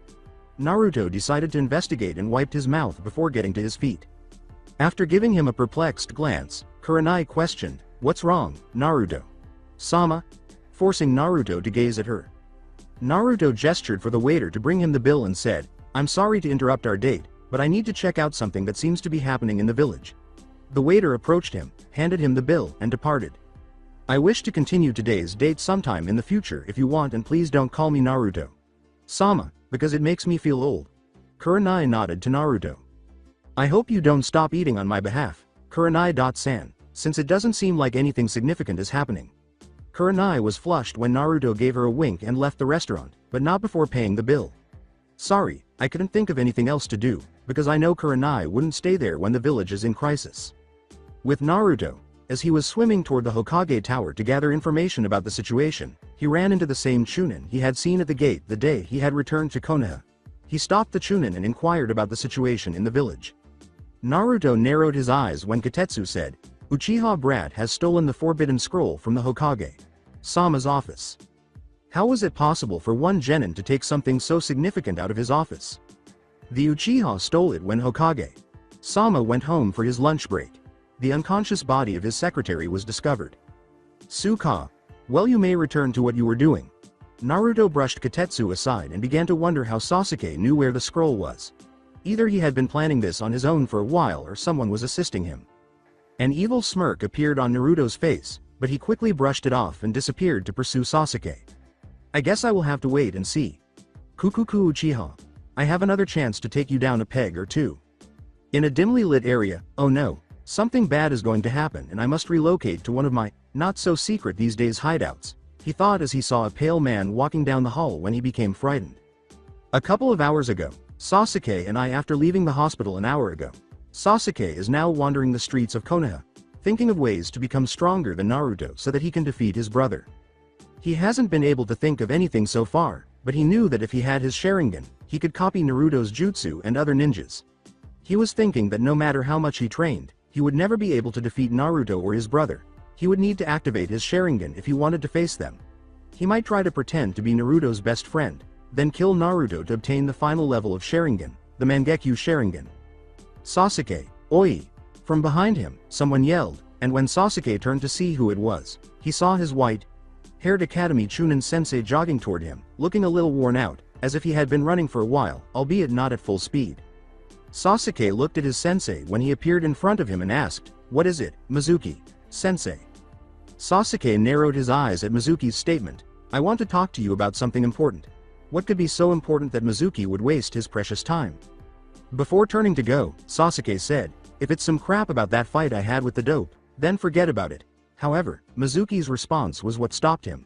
Speaker 2: Naruto decided to investigate and wiped his mouth before getting to his feet. After giving him a perplexed glance, Kurenai questioned, "What's wrong, Naruto?" "Sama?" forcing Naruto to gaze at her. Naruto gestured for the waiter to bring him the bill and said, "I'm sorry to interrupt our date, but I need to check out something that seems to be happening in the village." The waiter approached him, handed him the bill, and departed. "I wish to continue today's date sometime in the future if you want, and please don't call me Naruto Sama, because it makes me feel old." Kurenai nodded to Naruto. "I hope you don't stop eating on my behalf, Kurenai-san, since it doesn't seem like anything significant is happening." Kurenai was flushed when Naruto gave her a wink and left the restaurant, but not before paying the bill. "Sorry, I couldn't think of anything else to do, because I know Kurenai wouldn't stay there when the village is in crisis." With Naruto, as he was swimming toward the Hokage tower to gather information about the situation, he ran into the same Chunin he had seen at the gate the day he had returned to Konoha. He stopped the Chunin and inquired about the situation in the village. Naruto narrowed his eyes when Katetsu said, Uchiha brat has stolen the forbidden scroll from the Hokage Sama's office. How was it possible for one genin to take something so significant out of his office? The Uchiha stole it when Hokage Sama went home for his lunch break. The unconscious body of his secretary was discovered. Suka, well, you may return to what you were doing. Naruto brushed Katetsu aside and began to wonder how Sasuke knew where the scroll was. Either he had been planning this on his own for a while or someone was assisting him. An evil smirk appeared on Naruto's face, but he quickly brushed it off and disappeared to pursue Sasuke. I guess I will have to wait and see. Kukuku Uchiha, I have another chance to take you down a peg or two. In a dimly lit area, oh no, something bad is going to happen and I must relocate to one of my, not so secret these days, hideouts, he thought as he saw a pale man walking down the hall when he became frightened. A couple of hours ago, Sasuke and I, after leaving the hospital an hour ago. Sasuke is now wandering the streets of Konoha, thinking of ways to become stronger than Naruto so that he can defeat his brother. He hasn't been able to think of anything so far, but he knew that if he had his Sharingan, he could copy Naruto's jutsu and other ninjas. He was thinking that no matter how much he trained, he would never be able to defeat Naruto or his brother. He would need to activate his Sharingan if he wanted to face them. He might try to pretend to be Naruto's best friend, then kill Naruto to obtain the final level of Sharingan, the Mangekyo Sharingan. Sasuke, oi! From behind him, someone yelled, and when Sasuke turned to see who it was, he saw his white-haired Academy Chunin sensei jogging toward him, looking a little worn out, as if he had been running for a while, albeit not at full speed. Sasuke looked at his sensei when he appeared in front of him and asked, "What is it, Mizuki, sensei?" Sasuke narrowed his eyes at Mizuki's statement, "I want to talk to you about something important." What could be so important that Mizuki would waste his precious time? Before turning to go, Sasuke said, "If it's some crap about that fight I had with the dope, then forget about it." However, Mizuki's response was what stopped him.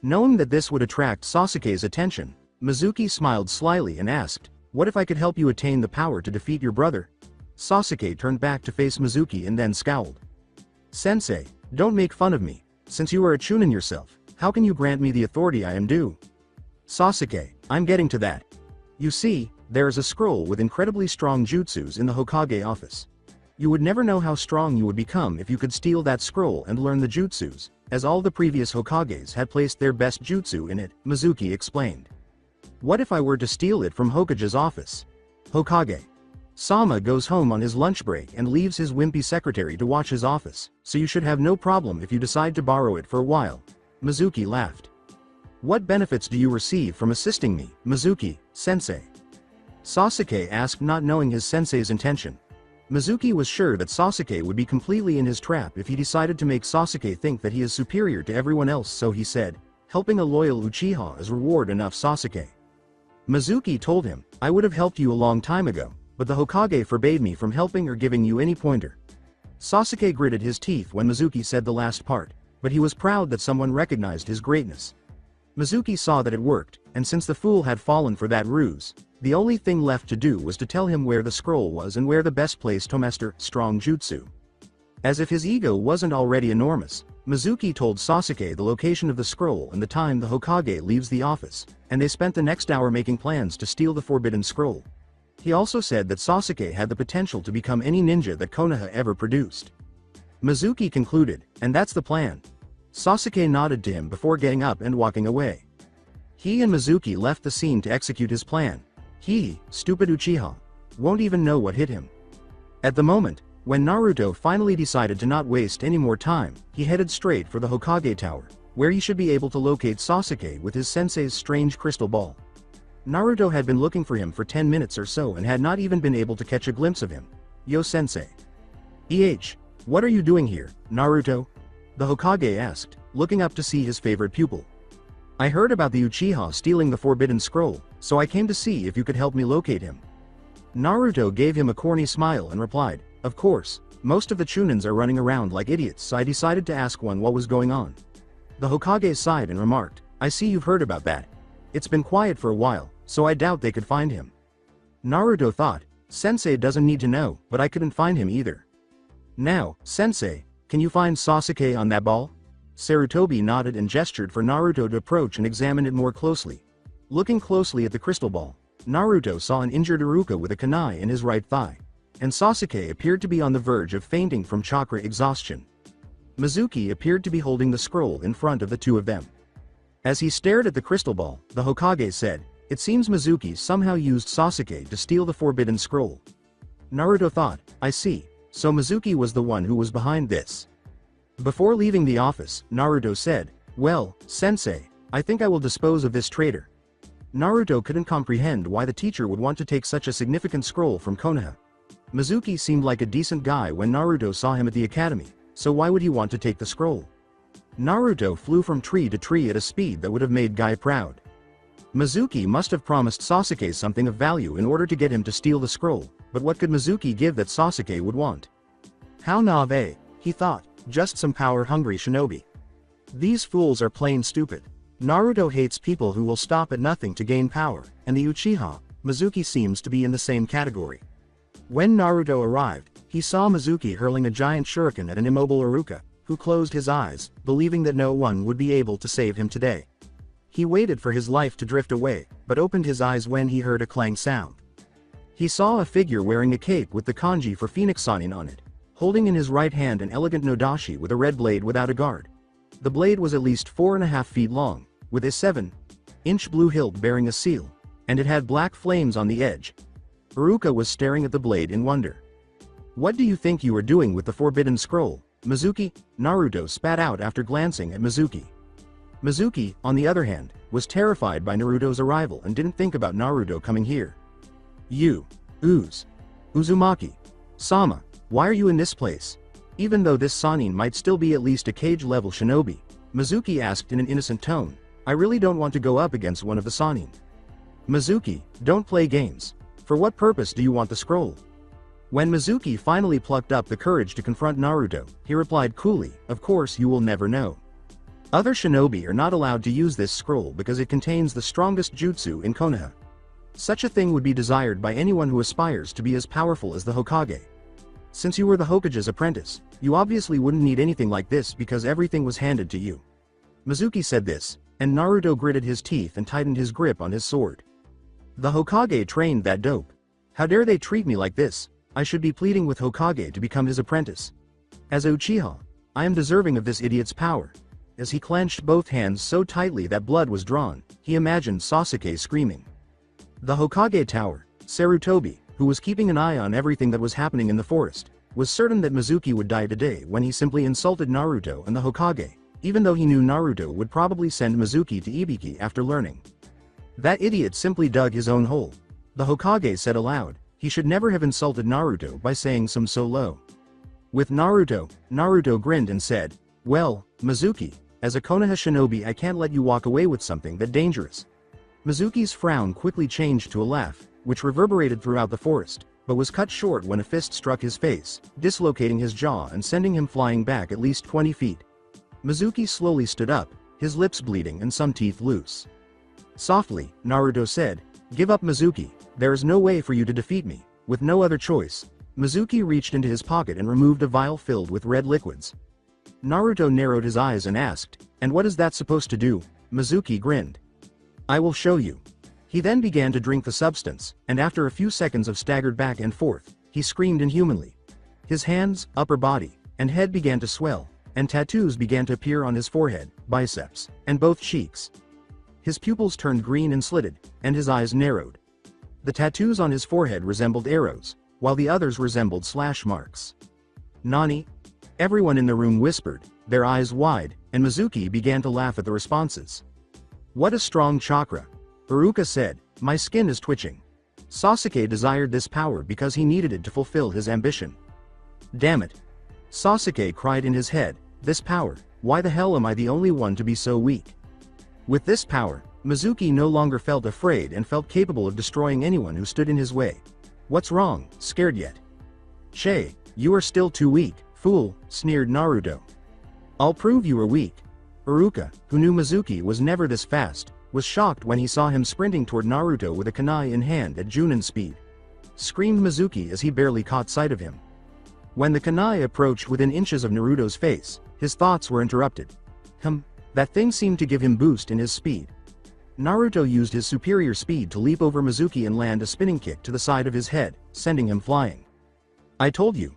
Speaker 2: Knowing that this would attract Sasuke's attention, Mizuki smiled slyly and asked, "What if I could help you attain the power to defeat your brother?" Sasuke turned back to face Mizuki and then scowled. "Sensei, don't make fun of me. Since you are a Chunin yourself, how can you grant me the authority I am due?" "Sasuke, I'm getting to that. You see, there is a scroll with incredibly strong jutsus in the Hokage office. You would never know how strong you would become if you could steal that scroll and learn the jutsus, as all the previous Hokages had placed their best jutsu in it," Mizuki explained. "What if I were to steal it from Hokage's office?" Hokage Sama goes home on his lunch break and leaves his wimpy secretary to watch his office, so you should have no problem if you decide to borrow it for a while. Mizuki laughed. "What benefits do you receive from assisting me, Mizuki, sensei?" Sasuke asked, not knowing his sensei's intention. Mizuki was sure that Sasuke would be completely in his trap if he decided to make Sasuke think that he is superior to everyone else, so he said, "Helping a loyal Uchiha is reward enough, Sasuke." Mizuki told him, "I would have helped you a long time ago, but the Hokage forbade me from helping or giving you any pointer." Sasuke gritted his teeth when Mizuki said the last part, but he was proud that someone recognized his greatness. Mizuki saw that it worked, and since the fool had fallen for that ruse, the only thing left to do was to tell him where the scroll was and where the best place to master strong jutsu. As if his ego wasn't already enormous, Mizuki told Sasuke the location of the scroll and the time the Hokage leaves the office, and they spent the next hour making plans to steal the forbidden scroll. He also said that Sasuke had the potential to become any ninja that Konoha ever produced. Mizuki concluded, "And that's the plan." Sasuke nodded to him before getting up and walking away. He and Mizuki left the scene to execute his plan. He, stupid Uchiha, won't even know what hit him. At the moment, when Naruto finally decided to not waste any more time, he headed straight for the Hokage Tower, where he should be able to locate Sasuke with his sensei's strange crystal ball. Naruto had been looking for him for 10 minutes or so and had not even been able to catch a glimpse of him. "Yo sensei. What are you doing here, Naruto?" the Hokage asked, looking up to see his favorite pupil. "I heard about the Uchiha stealing the forbidden scroll, so I came to see if you could help me locate him." Naruto gave him a corny smile and replied, "Of course, most of the Chunins are running around like idiots, so I decided to ask one what was going on." The Hokage sighed and remarked, "I see you've heard about that. It's been quiet for a while, so I doubt they could find him." Naruto thought, "Sensei doesn't need to know, but I couldn't find him either." "Now, Sensei, can you find Sasuke on that ball?" Sarutobi nodded and gestured for Naruto to approach and examine it more closely. Looking closely at the crystal ball, Naruto saw an injured Iruka with a kunai in his right thigh. and Sasuke appeared to be on the verge of fainting from chakra exhaustion. Mizuki appeared to be holding the scroll in front of the two of them. As he stared at the crystal ball, the Hokage said, "It seems Mizuki somehow used Sasuke to steal the forbidden scroll." Naruto thought, "I see, so Mizuki was the one who was behind this." Before leaving the office, Naruto said, "Well, sensei, I think I will dispose of this traitor." Naruto couldn't comprehend why the teacher would want to take such a significant scroll from Konoha. Mizuki seemed like a decent guy when Naruto saw him at the academy, so why would he want to take the scroll? Naruto flew from tree to tree at a speed that would have made Guy proud. Mizuki must have promised Sasuke something of value in order to get him to steal the scroll, but what could Mizuki give that Sasuke would want? How naive, he thought, just some power-hungry shinobi. These fools are plain stupid. Naruto hates people who will stop at nothing to gain power, and the Uchiha, Mizuki seems to be in the same category. When Naruto arrived, he saw Mizuki hurling a giant shuriken at an immobile Iruka, who closed his eyes, believing that no one would be able to save him today. He waited for his life to drift away, but opened his eyes when he heard a clang sound. He saw a figure wearing a cape with the kanji for Phoenix Sannin on it, holding in his right hand an elegant nodashi with a red blade without a guard. The blade was at least 4.5 feet long, with a 7-inch blue hilt bearing a seal, and it had black flames on the edge. Iruka was staring at the blade in wonder. "What do you think you are doing with the forbidden scroll, Mizuki?" Naruto spat out after glancing at Mizuki. Mizuki, on the other hand, was terrified by Naruto's arrival and didn't think about Naruto coming here. Uzumaki. Sama, why are you in this place? Even though this Sannin might still be at least a cage-level shinobi, Mizuki asked in an innocent tone, "I really don't want to go up against one of the Sannin." "Mizuki, don't play games. For what purpose do you want the scroll?" When Mizuki finally plucked up the courage to confront Naruto, he replied coolly, "Of course you will never know. Other shinobi are not allowed to use this scroll because it contains the strongest jutsu in Konoha. Such a thing would be desired by anyone who aspires to be as powerful as the Hokage. Since you were the Hokage's apprentice, you obviously wouldn't need anything like this because everything was handed to you." Mizuki said this, and Naruto gritted his teeth and tightened his grip on his sword. The Hokage trained that dope. How dare they treat me like this? I should be pleading with Hokage to become his apprentice. As a Uchiha, I am deserving of this idiot's power. As he clenched both hands so tightly that blood was drawn, he imagined Sasuke screaming. The Hokage Tower, Sarutobi, who was keeping an eye on everything that was happening in the forest, was certain that Mizuki would die today when he simply insulted Naruto and the Hokage, even though he knew Naruto would probably send Mizuki to Ibiki after learning. That idiot simply dug his own hole. The Hokage said aloud, he should never have insulted Naruto by saying some so low. With Naruto grinned and said, "Well, Mizuki, as a Konoha shinobi I can't let you walk away with something that dangerous." Mizuki's frown quickly changed to a laugh, which reverberated throughout the forest, but was cut short when a fist struck his face, dislocating his jaw and sending him flying back at least 20 feet. Mizuki slowly stood up, his lips bleeding and some teeth loose. Softly, Naruto said, "Give up, Mizuki, there is no way for you to defeat me." With no other choice, Mizuki reached into his pocket and removed a vial filled with red liquids. Naruto narrowed his eyes and asked, "And what is that supposed to do?" Mizuki grinned. "I will show you." He then began to drink the substance, and after a few seconds of staggered back and forth, he screamed inhumanly. His hands, upper body, and head began to swell, and tattoos began to appear on his forehead, biceps, and both cheeks. His pupils turned green and slitted, and his eyes narrowed. The tattoos on his forehead resembled arrows, while the others resembled slash marks. "Nani?" Everyone in the room whispered, their eyes wide, and Mizuki began to laugh at the responses. "What a strong chakra," Iruka said, "My skin is twitching." Sasuke desired this power because he needed it to fulfill his ambition. "Damn it!" Sasuke cried in his head, "This power, why the hell am I the only one to be so weak?" With this power, Mizuki no longer felt afraid and felt capable of destroying anyone who stood in his way. "What's wrong, scared yet?" "Che, you are still too weak, fool," sneered Naruto. "I'll prove you are weak." Iruka, who knew Mizuki was never this fast, was shocked when he saw him sprinting toward Naruto with a kunai in hand at Junin speed. Screamed Mizuki as he barely caught sight of him. When the kunai approached within inches of Naruto's face, his thoughts were interrupted. That thing seemed to give him boost in his speed. Naruto used his superior speed to leap over Mizuki and land a spinning kick to the side of his head, sending him flying. I told you.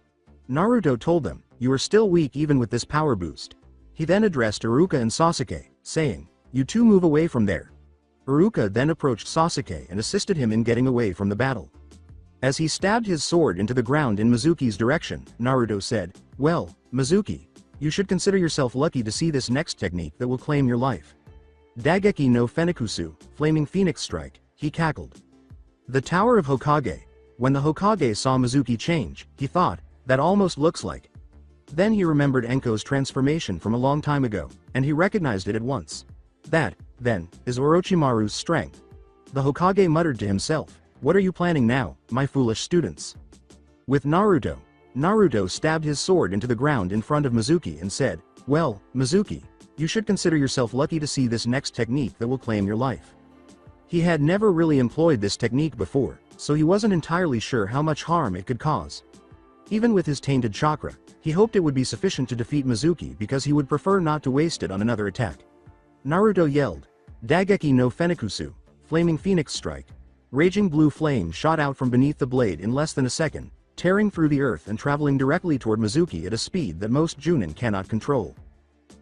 Speaker 2: Naruto told them, you are still weak even with this power boost. He then addressed Iruka and Sasuke, saying, you two move away from there. Iruka then approached Sasuke and assisted him in getting away from the battle. As he stabbed his sword into the ground in Mizuki's direction, Naruto said, well, Mizuki, you should consider yourself lucky to see this next technique that will claim your life. Dageki no Fenikusu, Flaming Phoenix Strike, he cackled. The Tower of Hokage. When the Hokage saw Mizuki change, he thought, that almost looks like. Then he remembered Enko's transformation from a long time ago, and he recognized it at once. That, then, is Orochimaru's strength. The Hokage muttered to himself, what are you planning now, my foolish students? With Naruto stabbed his sword into the ground in front of Mizuki and said, well, Mizuki, you should consider yourself lucky to see this next technique that will claim your life. He had never really employed this technique before, so he wasn't entirely sure how much harm it could cause. Even with his tainted chakra, he hoped it would be sufficient to defeat Mizuki because he would prefer not to waste it on another attack. Naruto yelled, Dageki no Fenikusu, Flaming Phoenix Strike. Raging blue flame shot out from beneath the blade in less than a second, tearing through the earth and traveling directly toward Mizuki at a speed that most Junin cannot control.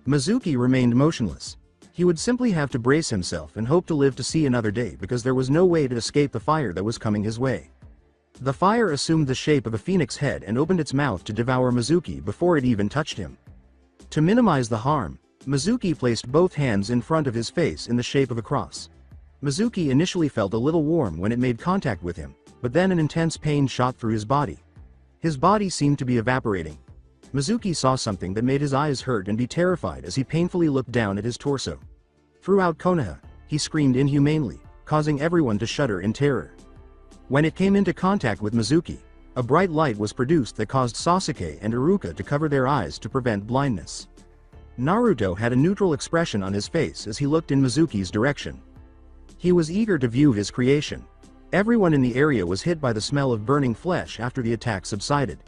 Speaker 2: Mizuki remained motionless. He would simply have to brace himself and hope to live to see another day because there was no way to escape the fire that was coming his way. The fire assumed the shape of a phoenix head and opened its mouth to devour Mizuki before it even touched him. To minimize the harm, Mizuki placed both hands in front of his face in the shape of a cross. Mizuki initially felt a little warm when it made contact with him, but then an intense pain shot through his body. His body seemed to be evaporating. Mizuki saw something that made his eyes hurt and be terrified as he painfully looked down at his torso. Throughout Konoha, he screamed inhumanely, causing everyone to shudder in terror. When it came into contact with Mizuki, a bright light was produced that caused Sasuke and Iruka to cover their eyes to prevent blindness. Naruto had a neutral expression on his face as he looked in Mizuki's direction. He was eager to view his creation. Everyone in the area was hit by the smell of burning flesh after the attack subsided.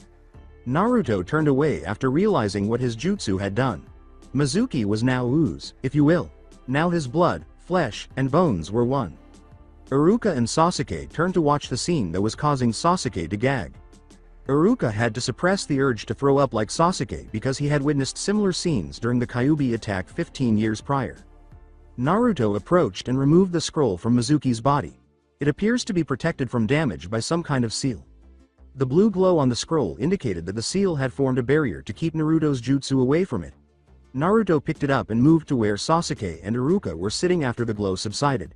Speaker 2: Naruto turned away after realizing what his jutsu had done. Mizuki was now ooze, if you will. Now his blood, flesh, and bones were one. Iruka and Sasuke turned to watch the scene that was causing Sasuke to gag. Iruka had to suppress the urge to throw up like Sasuke because he had witnessed similar scenes during the Kyuubi attack 15 years prior. Naruto approached and removed the scroll from Mizuki's body. It appears to be protected from damage by some kind of seal. The blue glow on the scroll indicated that the seal had formed a barrier to keep Naruto's jutsu away from it. Naruto picked it up and moved to where Sasuke and Iruka were sitting after the glow subsided.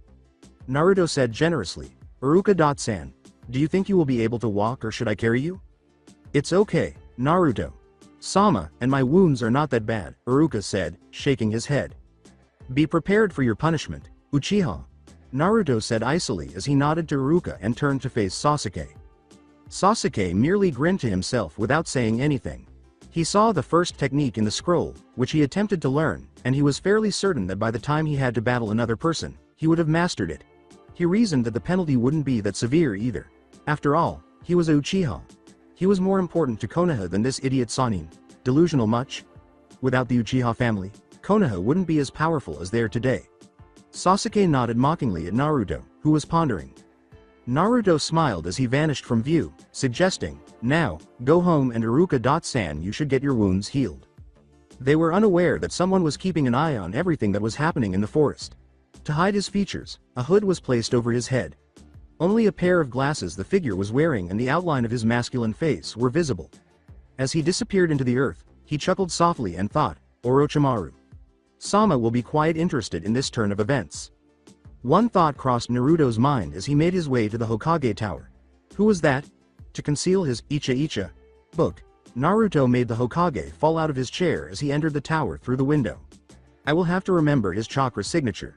Speaker 2: Naruto said generously, Iruka-san, do you think you will be able to walk or should I carry you? It's okay, Naruto. Sama, and my wounds are not that bad, Iruka said, shaking his head. Be prepared for your punishment, Uchiha. Naruto said icily as he nodded to Iruka and turned to face Sasuke. Sasuke merely grinned to himself without saying anything. He saw the first technique in the scroll, which he attempted to learn, and he was fairly certain that by the time he had to battle another person, he would have mastered it. He reasoned that the penalty wouldn't be that severe either. After all, he was a Uchiha. He was more important to Konoha than this idiot Sannin. Delusional much? Without the Uchiha family, Konoha wouldn't be as powerful as they are today. Sasuke nodded mockingly at Naruto, who was pondering. Naruto smiled as he vanished from view, suggesting, now, go home and Iruka-san, you should get your wounds healed. They were unaware that someone was keeping an eye on everything that was happening in the forest. To hide his features, a hood was placed over his head. Only a pair of glasses the figure was wearing and the outline of his masculine face were visible. As he disappeared into the earth, he chuckled softly and thought, Orochimaru. Sama will be quite interested in this turn of events. One thought crossed Naruto's mind as he made his way to the Hokage tower. Who was that? To conceal his Icha book, Naruto made the Hokage fall out of his chair as he entered the tower through the window. I will have to remember his chakra signature.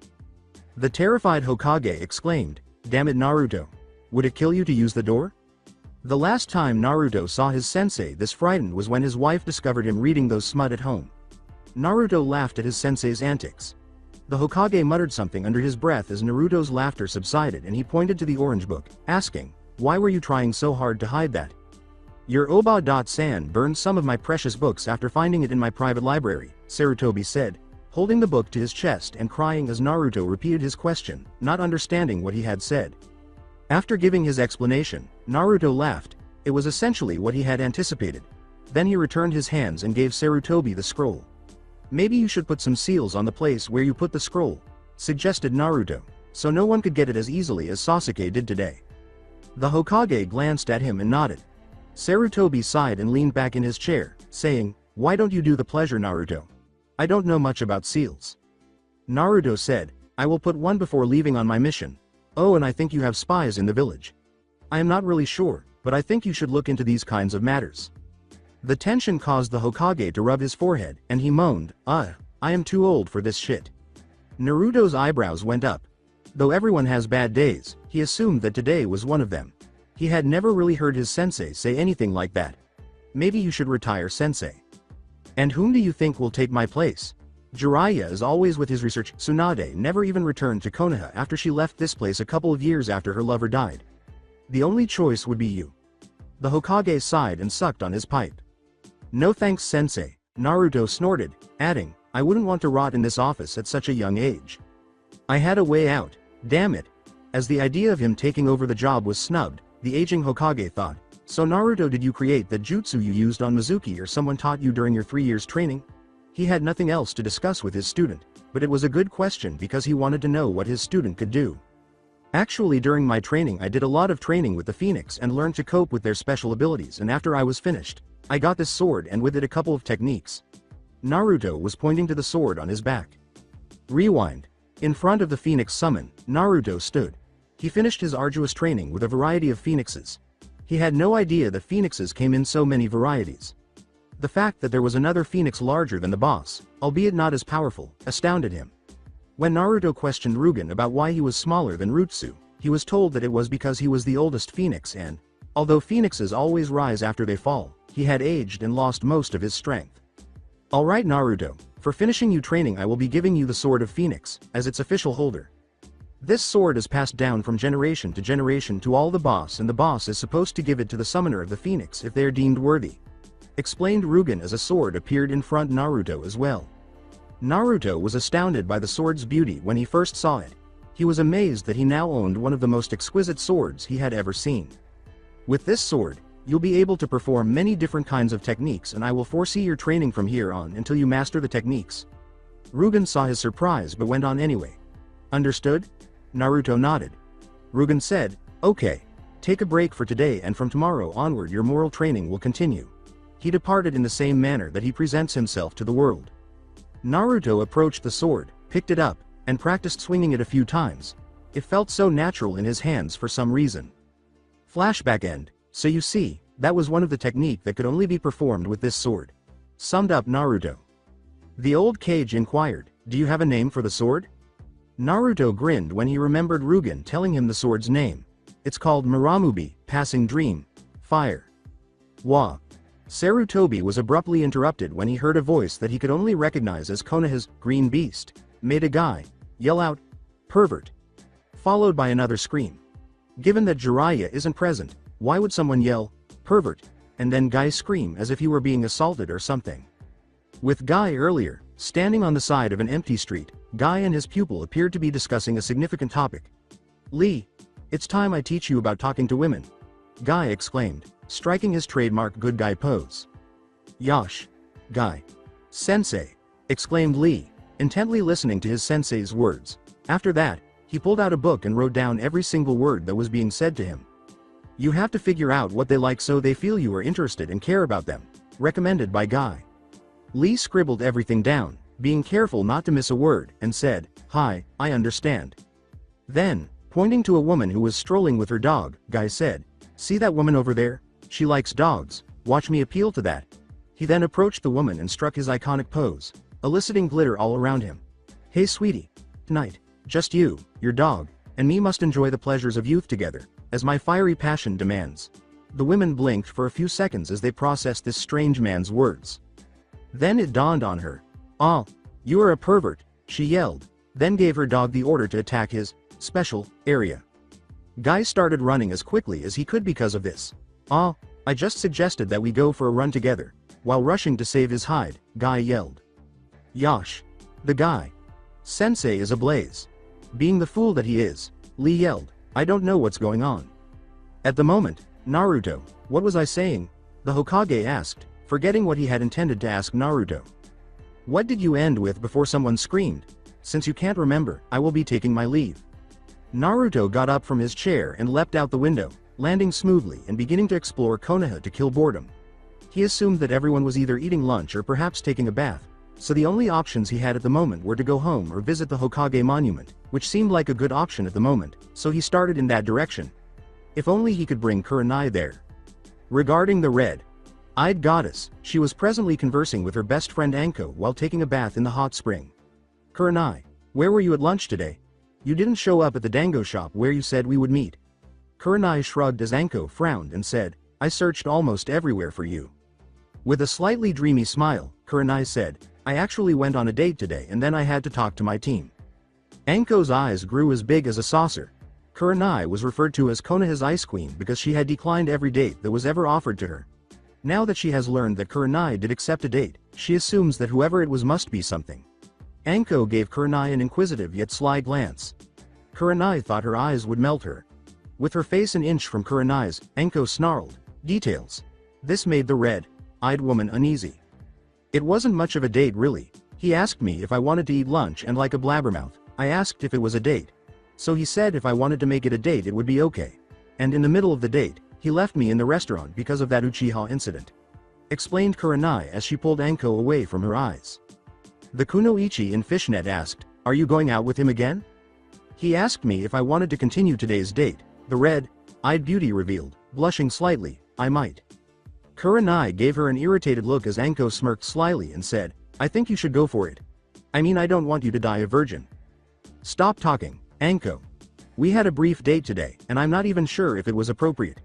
Speaker 2: The terrified Hokage exclaimed, damn it Naruto. Would it kill you to use the door? The last time Naruto saw his sensei this frightened was when his wife discovered him reading those smut at home. Naruto laughed at his sensei's antics. The Hokage muttered something under his breath as Naruto's laughter subsided and he pointed to the orange book, asking, why were you trying so hard to hide that? Your Oba-san burned some of my precious books after finding it in my private library, Sarutobi said, holding the book to his chest and crying as Naruto repeated his question, not understanding what he had said. After giving his explanation, Naruto laughed, It was essentially what he had anticipated. Then he returned his hands and gave Sarutobi the scroll. Maybe you should put some seals on the place where you put the scroll, suggested Naruto, so no one could get it as easily as Sasuke did today. The Hokage glanced at him and nodded. Sarutobi sighed and leaned back in his chair, saying, "Why don't you do the pleasure, Naruto? I don't know much about seals." Naruto said, "I will put one before leaving on my mission. Oh, and I think you have spies in the village. I am not really sure, but I think you should look into these kinds of matters." The tension caused the Hokage to rub his forehead, and he moaned, I am too old for this shit." Naruto's eyebrows went up. Though everyone has bad days, he assumed that today was one of them. He had never really heard his sensei say anything like that. "Maybe you should retire, sensei." "And whom do you think will take my place?" "Jiraiya is always with his research." Tsunade never even returned to Konoha after she left this place a couple of years after her lover died. "The only choice would be you." The Hokage sighed and sucked on his pipe. "No thanks, sensei," Naruto snorted, adding, "I wouldn't want to rot in this office at such a young age. I had a way out, damn it." As the idea of him taking over the job was snubbed, the aging Hokage thought, "So Naruto, did you create the jutsu you used on Mizuki, or someone taught you during your 3 years training?" He had nothing else to discuss with his student, but it was a good question because he wanted to know what his student could do. "Actually, during my training I did a lot of training with the Phoenix and learned to cope with their special abilities, and after I was finished, I got this sword and with it a couple of techniques." Naruto was pointing to the sword on his back. Rewind. In front of the Phoenix summon, Naruto stood. He finished his arduous training with a variety of phoenixes. He had no idea that phoenixes came in so many varieties. The fact that there was another phoenix larger than the boss, albeit not as powerful, astounded him. When Naruto questioned Rugen about why he was smaller than Rutsu, he was told that it was because he was the oldest phoenix and, although phoenixes always rise after they fall, he had aged and lost most of his strength. "Alright Naruto, for finishing you training I will be giving you the Sword of Phoenix, as its official holder. This sword is passed down from generation to generation to all the boss, and the boss is supposed to give it to the summoner of the Phoenix if they are deemed worthy," explained Rugen as a sword appeared in front Naruto as well. Naruto was astounded by the sword's beauty when he first saw it. He was amazed that he now owned one of the most exquisite swords he had ever seen. "With this sword, you'll be able to perform many different kinds of techniques, and I will foresee your training from here on until you master the techniques." Rugen saw his surprise but went on anyway. "Understood?" Naruto nodded. Rugen said, "Okay. Take a break for today, and from tomorrow onward your moral training will continue." He departed in the same manner that he presents himself to the world. Naruto approached the sword, picked it up, and practiced swinging it a few times. It felt so natural in his hands for some reason. Flashback end. "So you see, that was one of the technique that could only be performed with this sword," summed up Naruto. The old Kage inquired, "Do you have a name for the sword?" Naruto grinned when he remembered Rugen telling him the sword's name. "It's called Muramubi, Passing Dream. Fire." Wah. Sarutobi was abruptly interrupted when he heard a voice that he could only recognize as Konoha's Green Beast, made a guy yell out, "Pervert," followed by another scream. Given that Jiraiya isn't present, why would someone yell, "Pervert," and then Guy scream as if he were being assaulted or something? With Guy earlier, standing on the side of an empty street, Guy and his pupil appeared to be discussing a significant topic. "Lee, it's time I teach you about talking to women," Guy exclaimed, striking his trademark good guy pose. "Yosh. Guy. Sensei," exclaimed Lee, intently listening to his sensei's words. After that, he pulled out a book and wrote down every single word that was being said to him. "You have to figure out what they like so they feel you are interested and care about them," recommended by Guy. Lee scribbled everything down, being careful not to miss a word, and said, "Hi, I understand." Then, pointing to a woman who was strolling with her dog, Guy said, "See that woman over there? She likes dogs. Watch me appeal to that." He then approached the woman and struck his iconic pose, eliciting glitter all around him. "Hey sweetie. Tonight, just you, your dog, and me must enjoy the pleasures of youth together, as my fiery passion demands." The women blinked for a few seconds as they processed this strange man's words. Then it dawned on her. "Ah, you are a pervert," she yelled, then gave her dog the order to attack his special area. Guy started running as quickly as he could because of this. "Ah, I just suggested that we go for a run together," while rushing to save his hide, Guy yelled. "Yosh. The guy. Sensei is ablaze." Being the fool that he is, Lee yelled, "I don't know what's going on." At the moment, Naruto, what was I saying? The Hokage asked, forgetting what he had intended to ask Naruto. What did you end with before someone screamed? Since you can't remember, I will be taking my leave. Naruto got up from his chair and leapt out the window, landing smoothly and beginning to explore Konoha to kill boredom. He assumed that everyone was either eating lunch or perhaps taking a bath, so the only options he had at the moment were to go home or visit the Hokage monument, which seemed like a good option at the moment, so he started in that direction. If only he could bring Kurenai there. Regarding the red-eyed goddess, she was presently conversing with her best friend Anko while taking a bath in the hot spring. Kurenai, where were you at lunch today? You didn't show up at the dango shop where you said we would meet. Kurenai shrugged as Anko frowned and said, I searched almost everywhere for you. With a slightly dreamy smile, Kurenai said, I actually went on a date today and then I had to talk to my team. Anko's eyes grew as big as a saucer. Kurenai was referred to as Konoha's Ice Queen because she had declined every date that was ever offered to her. Now that she has learned that Kurenai did accept a date, she assumes that whoever it was must be something. Anko gave Kurenai an inquisitive yet sly glance. Kurenai thought her eyes would melt her. With her face an inch from Kurenai's, Anko snarled, details. This made the red-eyed woman uneasy. It wasn't much of a date really. He asked me if I wanted to eat lunch and like a blabbermouth, I asked if it was a date. So he said if I wanted to make it a date it would be okay. And in the middle of the date, he left me in the restaurant because of that Uchiha incident. Explained Kurenai as she pulled Anko away from her eyes. The kunoichi in fishnet asked, are you going out with him again? He asked me if I wanted to continue today's date, the red-eyed beauty revealed, blushing slightly, I might. Kurenai gave her an irritated look as Anko smirked slyly and said, I think you should go for it. I mean I don't want you to die a virgin. Stop talking, Anko. We had a brief date today, and I'm not even sure if it was appropriate.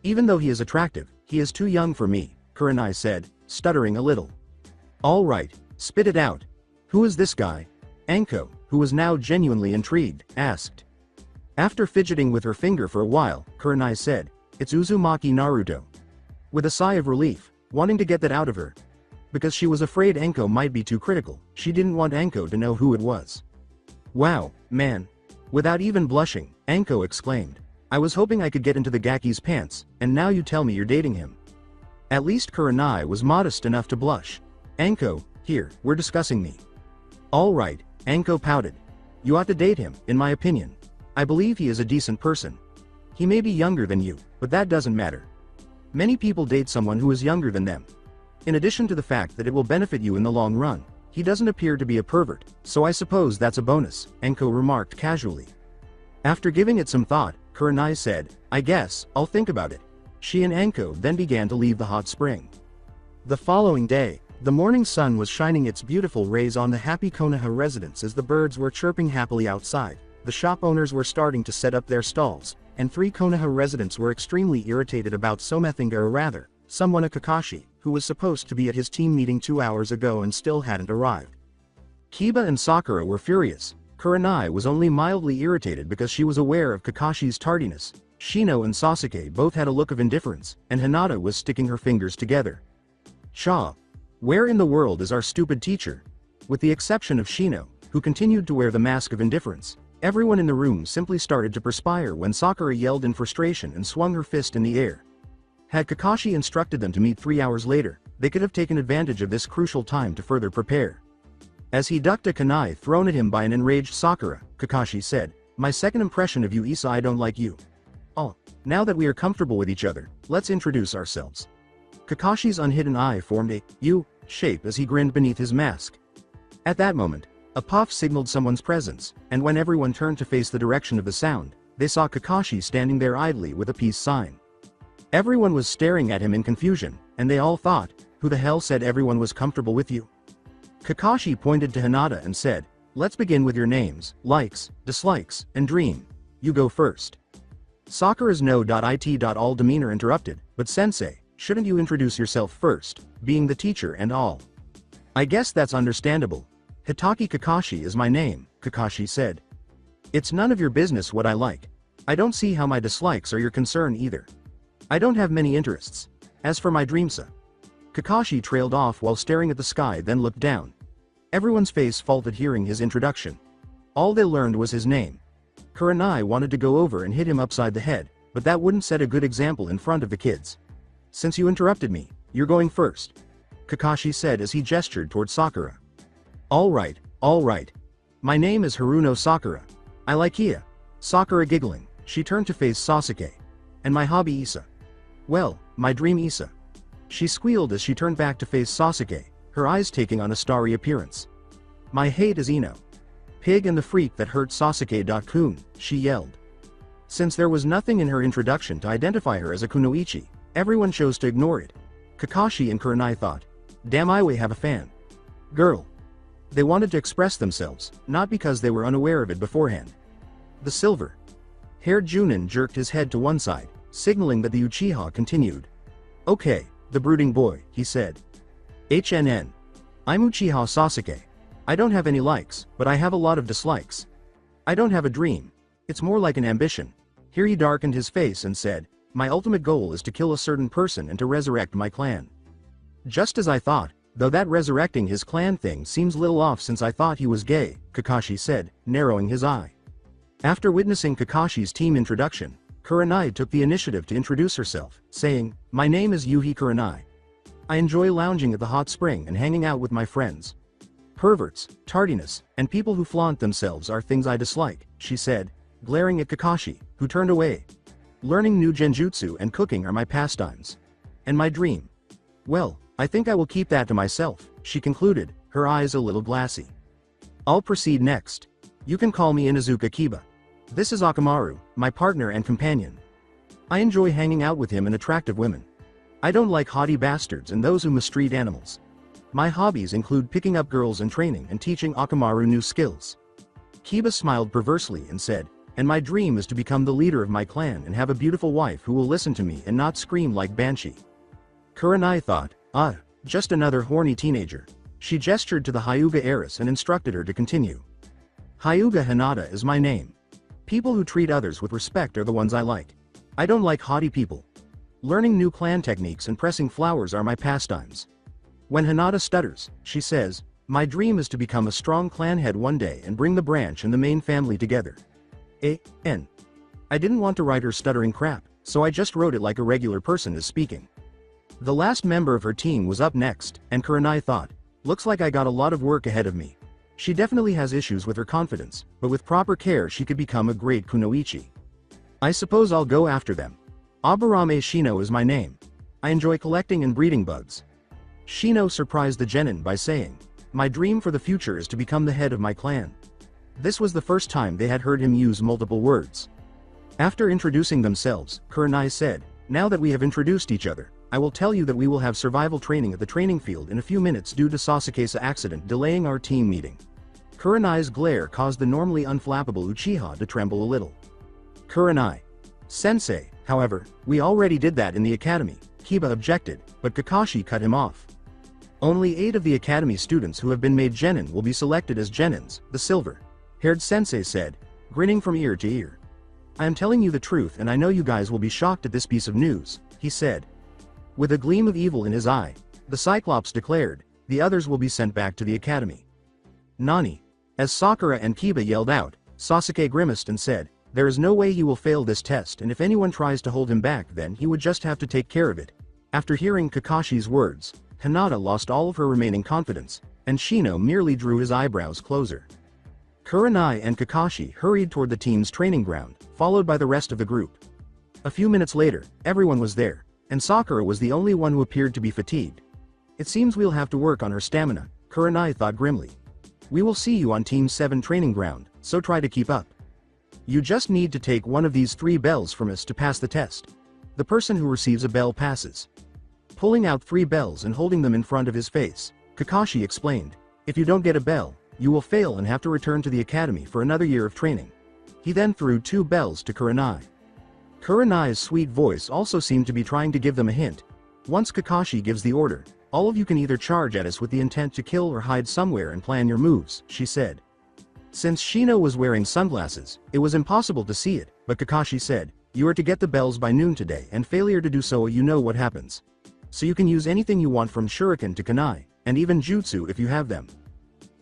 Speaker 2: Even though he is attractive, he is too young for me, Kurenai said, stuttering a little. All right, spit it out. Who is this guy? Anko, who was now genuinely intrigued, asked. After fidgeting with her finger for a while, Kurenai said, it's Uzumaki Naruto. With a sigh of relief, wanting to get that out of her. Because she was afraid Anko might be too critical, she didn't want Anko to know who it was. Wow, man. Without even blushing, Anko exclaimed. I was hoping I could get into the Gaki's pants, and now you tell me you're dating him. At least Kurenai was modest enough to blush. Anko, here, we're discussing me. All right, Anko pouted. You ought to date him, in my opinion. I believe he is a decent person. He may be younger than you, but that doesn't matter. Many people date someone who is younger than them. In addition to the fact that it will benefit you in the long run, he doesn't appear to be a pervert, so I suppose that's a bonus, Anko remarked casually. After giving it some thought, Kurenai said, I guess, I'll think about it. She and Anko then began to leave the hot spring. The following day, the morning sun was shining its beautiful rays on the happy Konoha residents as the birds were chirping happily outside, the shop owners were starting to set up their stalls, and 3 Konoha residents were extremely irritated about Somethinga or rather, someone Kakashi, who was supposed to be at his team meeting 2 hours ago and still hadn't arrived. Kiba and Sakura were furious. Kurenai was only mildly irritated because she was aware of Kakashi's tardiness. Shino and Sasuke both had a look of indifference, and Hinata was sticking her fingers together. Shaw. Where in the world is our stupid teacher? With the exception of Shino, who continued to wear the mask of indifference, everyone in the room simply started to perspire when Sakura yelled in frustration and swung her fist in the air. Had Kakashi instructed them to meet 3 hours later, they could have taken advantage of this crucial time to further prepare. As he ducked a kunai thrown at him by an enraged Sakura, Kakashi said, My second impression of you is I don't like you. Oh, now that we are comfortable with each other, let's introduce ourselves. Kakashi's unhidden eye formed a U shape as he grinned beneath his mask. At that moment, a puff signaled someone's presence, and when everyone turned to face the direction of the sound, they saw Kakashi standing there idly with a peace sign. Everyone was staring at him in confusion, and they all thought, who the hell said everyone was comfortable with you? Kakashi pointed to Hinata and said, let's begin with your names, likes, dislikes, and dream. You go first. Sakura's no.it.all demeanor interrupted, but sensei, shouldn't you introduce yourself first, being the teacher and all? I guess that's understandable. Hitaki Kakashi is my name, Kakashi said. It's none of your business what I like. I don't see how my dislikes are your concern either. I don't have many interests. As for my dreamsa. Kakashi trailed off while staring at the sky then looked down. Everyone's face felt at hearing his introduction. All they learned was his name. Kurenai wanted to go over and hit him upside the head, but that wouldn't set a good example in front of the kids. Since you interrupted me, you're going first, Kakashi said as he gestured toward Sakura. Alright. My name is Haruno Sakura. I like Ia. Sakura giggling, she turned to face Sasuke. And my hobby Issa. Well, my dream Issa. She squealed as she turned back to face Sasuke, her eyes taking on a starry appearance. My hate is Ino. Pig and the freak that hurt Sasuke-kun, she yelled. Since there was nothing in her introduction to identify her as a kunoichi, everyone chose to ignore it. Kakashi and Kurenai thought, damn, I have a fan. Girl. They wanted to express themselves, not because they were unaware of it beforehand. The silver-haired Junin jerked his head to one side, signaling that the Uchiha continued. Okay, the brooding boy, he said. HNN. I'm Uchiha Sasuke. I don't have any likes, but I have a lot of dislikes. I don't have a dream. It's more like an ambition. Here he darkened his face and said, my ultimate goal is to kill a certain person and to resurrect my clan. Just as I thought, though that resurrecting his clan thing seems little off since I thought he was gay, Kakashi said, narrowing his eye. After witnessing Kakashi's team introduction, Kurenai took the initiative to introduce herself, saying, my name is Yuhi Kurenai. I enjoy lounging at the hot spring and hanging out with my friends. Perverts, tardiness, and people who flaunt themselves are things I dislike, she said, glaring at Kakashi, who turned away. Learning new genjutsu and cooking are my pastimes. And my dream. Well, I think I will keep that to myself, she concluded, her eyes a little glassy. I'll proceed next. You can call me Inazuka Kiba. This is Akamaru, my partner and companion. I enjoy hanging out with him and attractive women. I don't like haughty bastards and those who mistreat animals. My hobbies include picking up girls and training and teaching Akamaru new skills. Kiba smiled perversely and said, and my dream is to become the leader of my clan and have a beautiful wife who will listen to me and not scream like Banshee. Kurenai thought, just another horny teenager. She gestured to the Hyuga heiress and instructed her to continue. Hyuga Hinata is my name. People who treat others with respect are the ones I like. I don't like haughty people. Learning new clan techniques and pressing flowers are my pastimes. When Hinata stutters, she says, my dream is to become a strong clan head one day and bring the branch and the main family together. I didn't want to write her stuttering crap, so I just wrote it like a regular person is speaking. The last member of her team was up next, and Kurenai thought, looks like I got a lot of work ahead of me. She definitely has issues with her confidence, but with proper care she could become a great kunoichi. I suppose I'll go after them. Aburame Shino is my name. I enjoy collecting and breeding bugs. Shino surprised the genin by saying, my dream for the future is to become the head of my clan. This was the first time they had heard him use multiple words. After introducing themselves, Kurenai said, now that we have introduced each other, I will tell you that we will have survival training at the training field in a few minutes due to Sasuke's accident delaying our team meeting. Kurenai's glare caused the normally unflappable Uchiha to tremble a little. Kurenai. Sensei, however, we already did that in the academy, Kiba objected, but Kakashi cut him off. Only 8 of the academy students who have been made genin will be selected as genins, the silver-haired sensei said, grinning from ear to ear. I am telling you the truth and I know you guys will be shocked at this piece of news, he said. With a gleam of evil in his eye, the Cyclops declared, the others will be sent back to the academy. Nani. As Sakura and Kiba yelled out, Sasuke grimaced and said, there is no way he will fail this test and if anyone tries to hold him back then he would just have to take care of it. After hearing Kakashi's words, Hinata lost all of her remaining confidence, and Shino merely drew his eyebrows closer. Kurenai and Kakashi hurried toward the team's training ground, followed by the rest of the group. A few minutes later, everyone was there, and Sakura was the only one who appeared to be fatigued. It seems we'll have to work on her stamina, Kurenai thought grimly. We will see you on Team 7 training ground, so try to keep up. You just need to take one of these 3 bells from us to pass the test. The person who receives a bell passes. Pulling out 3 bells and holding them in front of his face, Kakashi explained, if you don't get a bell, you will fail and have to return to the academy for another year of training. He then threw 2 bells to Kurenai. Kurenai's sweet voice also seemed to be trying to give them a hint. Once Kakashi gives the order, all of you can either charge at us with the intent to kill or hide somewhere and plan your moves, she said. Since Shino was wearing sunglasses, it was impossible to see it, but Kakashi said, you are to get the bells by noon today and failure to do so you know what happens. So you can use anything you want from shuriken to kunai, and even jutsu if you have them.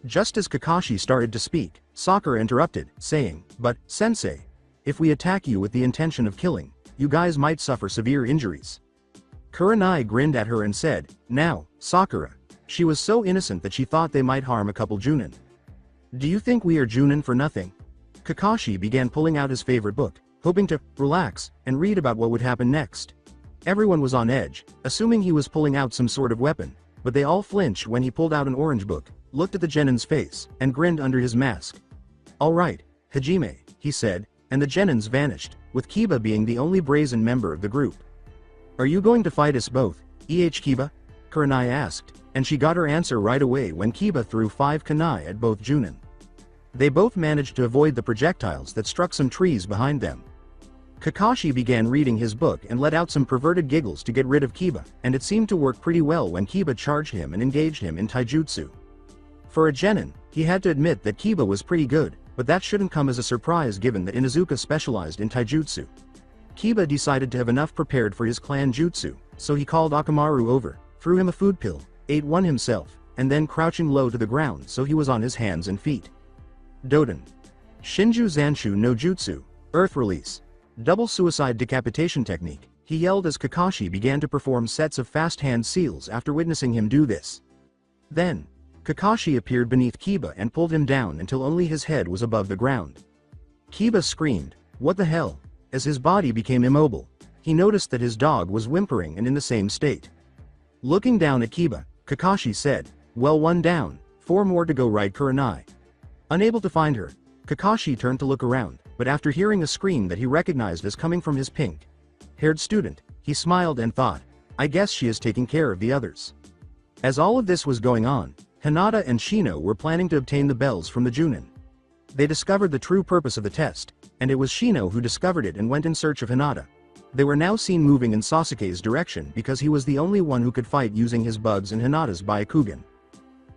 Speaker 2: Just as Kakashi started to speak, Sakura interrupted, saying, but, sensei, if we attack you with the intention of killing, you guys might suffer severe injuries. Kurenai grinned at her and said, now, Sakura. She was so innocent that she thought they might harm a couple Junin. Do you think we are Junin for nothing? Kakashi began pulling out his favorite book, hoping to relax and read about what would happen next. Everyone was on edge, assuming he was pulling out some sort of weapon, but they all flinched when he pulled out an orange book, looked at the Genin's face, and grinned under his mask. Alright, Hajime, he said, and the Genins vanished, with Kiba being the only brazen member of the group. Are you going to fight us both, Kiba? Kurenai asked, and she got her answer right away when Kiba threw 5 kunai at both Junin. They both managed to avoid the projectiles that struck some trees behind them. Kakashi began reading his book and let out some perverted giggles to get rid of Kiba, and it seemed to work pretty well when Kiba charged him and engaged him in Taijutsu. For a Genin, he had to admit that Kiba was pretty good, but that shouldn't come as a surprise given that Inuzuka specialized in Taijutsu. Kiba decided to have enough prepared for his clan jutsu, so he called Akamaru over, threw him a food pill, ate one himself, and then crouching low to the ground so he was on his hands and feet. Doden. Shinju Zanshu no Jutsu, Earth Release. Double Suicide Decapitation Technique, he yelled as Kakashi began to perform sets of fast hand seals after witnessing him do this. Then, Kakashi appeared beneath Kiba and pulled him down until only his head was above the ground. Kiba screamed, "What the hell?" As his body became immobile, he noticed that his dog was whimpering and in the same state. Looking down at Kiba, Kakashi said, "Well, 1 down, 4 more to go, right, Kurenai?" Unable to find her, Kakashi turned to look around, but after hearing a scream that he recognized as coming from his pink-haired student, he smiled and thought, I guess she is taking care of the others. As all of this was going on, Hinata and Shino were planning to obtain the bells from the Junin. They discovered the true purpose of the test, and it was Shino who discovered it and went in search of Hinata. They were now seen moving in Sasuke's direction because he was the only one who could fight using his bugs and Hinata's Byakugan.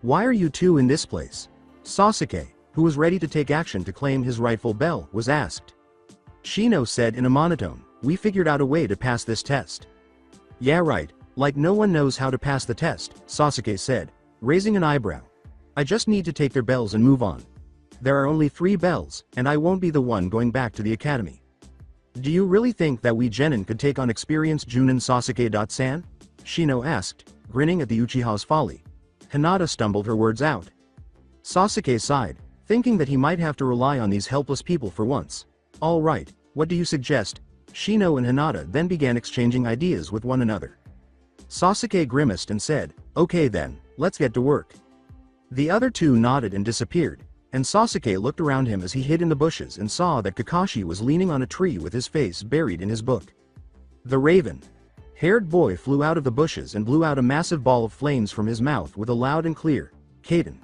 Speaker 2: Why are you two in this place? Sasuke, who was ready to take action to claim his rightful bell, was asked. Shino said in a monotone, we figured out a way to pass this test. Yeah, right, like no one knows how to pass the test, Sasuke said, raising an eyebrow. I just need to take their bells and move on. There are only 3 bells, and I won't be the one going back to the academy. Do you really think that we Genin could take on experienced Junin Sasuke-san? Shino asked, grinning at the Uchiha's folly. Hinata stumbled her words out. Sasuke sighed, thinking that he might have to rely on these helpless people for once. All right, what do you suggest? Shino and Hinata then began exchanging ideas with one another. Sasuke grimaced and said, okay then, let's get to work. The other two nodded and disappeared, and Sasuke looked around him as he hid in the bushes and saw that Kakashi was leaning on a tree with his face buried in his book. The raven-haired boy flew out of the bushes and blew out a massive ball of flames from his mouth with a loud and clear, Kaden.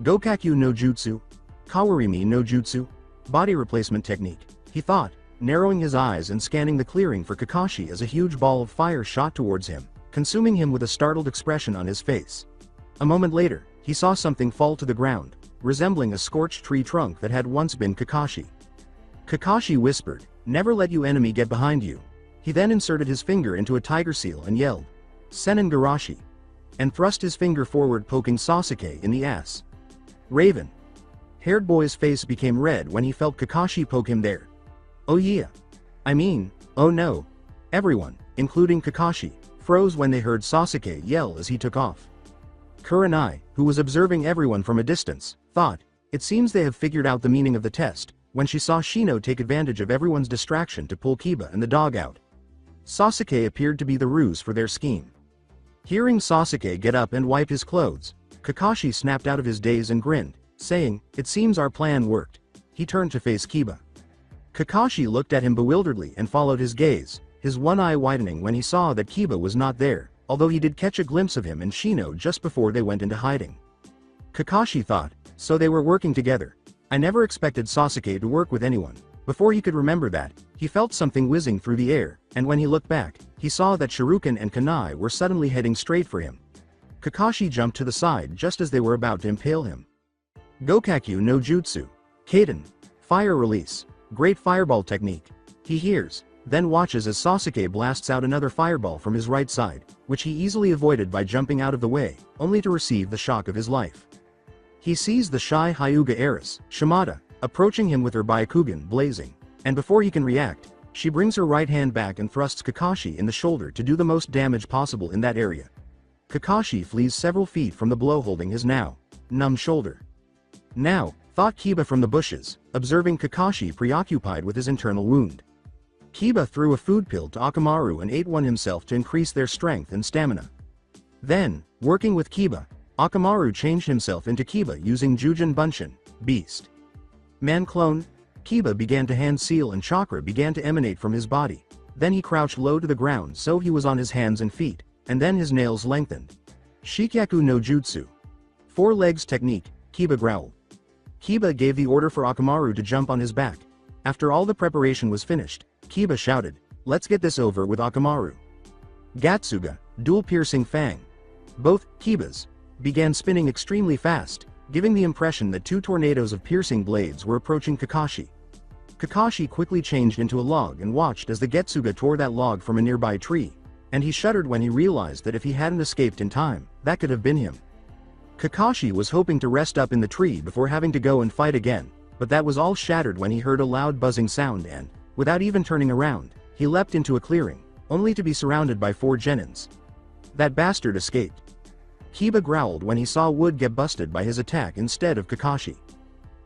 Speaker 2: Gokakyu no Jutsu, Kawarimi no Jutsu, body replacement technique, he thought, narrowing his eyes and scanning the clearing for Kakashi as a huge ball of fire shot towards him, consuming him with a startled expression on his face. A moment later, he saw something fall to the ground, resembling a scorched tree trunk that had once been Kakashi. Kakashi whispered, never let you enemy get behind you. He then inserted his finger into a tiger seal and yelled, Sannin Garashi, and thrust his finger forward poking Sasuke in the ass. Raven-haired boy's face became red when he felt Kakashi poke him there. Oh yeah. I mean, oh no. Everyone, including Kakashi, froze when they heard Sasuke yell as he took off. Kurenai, who was observing everyone from a distance, thought, it seems they have figured out the meaning of the test, when she saw Shino take advantage of everyone's distraction to pull Kiba and the dog out. Sasuke appeared to be the ruse for their scheme. Hearing Sasuke get up and wipe his clothes, Kakashi snapped out of his daze and grinned, saying, it seems our plan worked. He turned to face Kiba. Kakashi looked at him bewilderedly and followed his gaze, his one eye widening when he saw that Kiba was not there, although he did catch a glimpse of him and Shino just before they went into hiding. Kakashi thought, so they were working together. I never expected Sasuke to work with anyone. Before he could remember that, he felt something whizzing through the air, and when he looked back, he saw that Shuriken and Kunai were suddenly heading straight for him. Kakashi jumped to the side just as they were about to impale him. Gokakyu no Jutsu. Kaden. Fire release. Great fireball technique. He hears, then watches as Sasuke blasts out another fireball from his right side, which he easily avoided by jumping out of the way, only to receive the shock of his life. He sees the shy Hyuga heiress, Shimada, approaching him with her Byakugan blazing, and before he can react, She brings her right hand back and thrusts Kakashi in the shoulder to do the most damage possible in that area. Kakashi flees several feet from the blow, holding his now numb shoulder. Now, thought Kiba from the bushes, observing Kakashi preoccupied with his internal wound. Kiba threw a food pill to Akamaru and ate one himself to increase their strength and stamina. Then, working with Kiba, Akamaru changed himself into Kiba using Jujin Bunshin, Beast. Man clone. Kiba began to hand seal and chakra began to emanate from his body. Then he crouched low to the ground so he was on his hands and feet, and then his nails lengthened. Shikyaku no Jutsu. 4 legs technique, Kiba growled. Kiba gave the order for Akamaru to jump on his back. After all the preparation was finished, Kiba shouted, "Let's get this over with, Akamaru." Gatsuga, dual piercing fang. Both Kibas began spinning extremely fast, giving the impression that 2 tornadoes of piercing blades were approaching Kakashi. Kakashi quickly changed into a log and watched as the Getsuga tore that log from a nearby tree, and he shuddered when he realized that if he hadn't escaped in time, that could have been him. Kakashi was hoping to rest up in the tree before having to go and fight again, but that was all shattered when he heard a loud buzzing sound and, without even turning around, he leapt into a clearing, only to be surrounded by 4 genins. That bastard escaped. Kiba growled when he saw Wood get busted by his attack instead of Kakashi.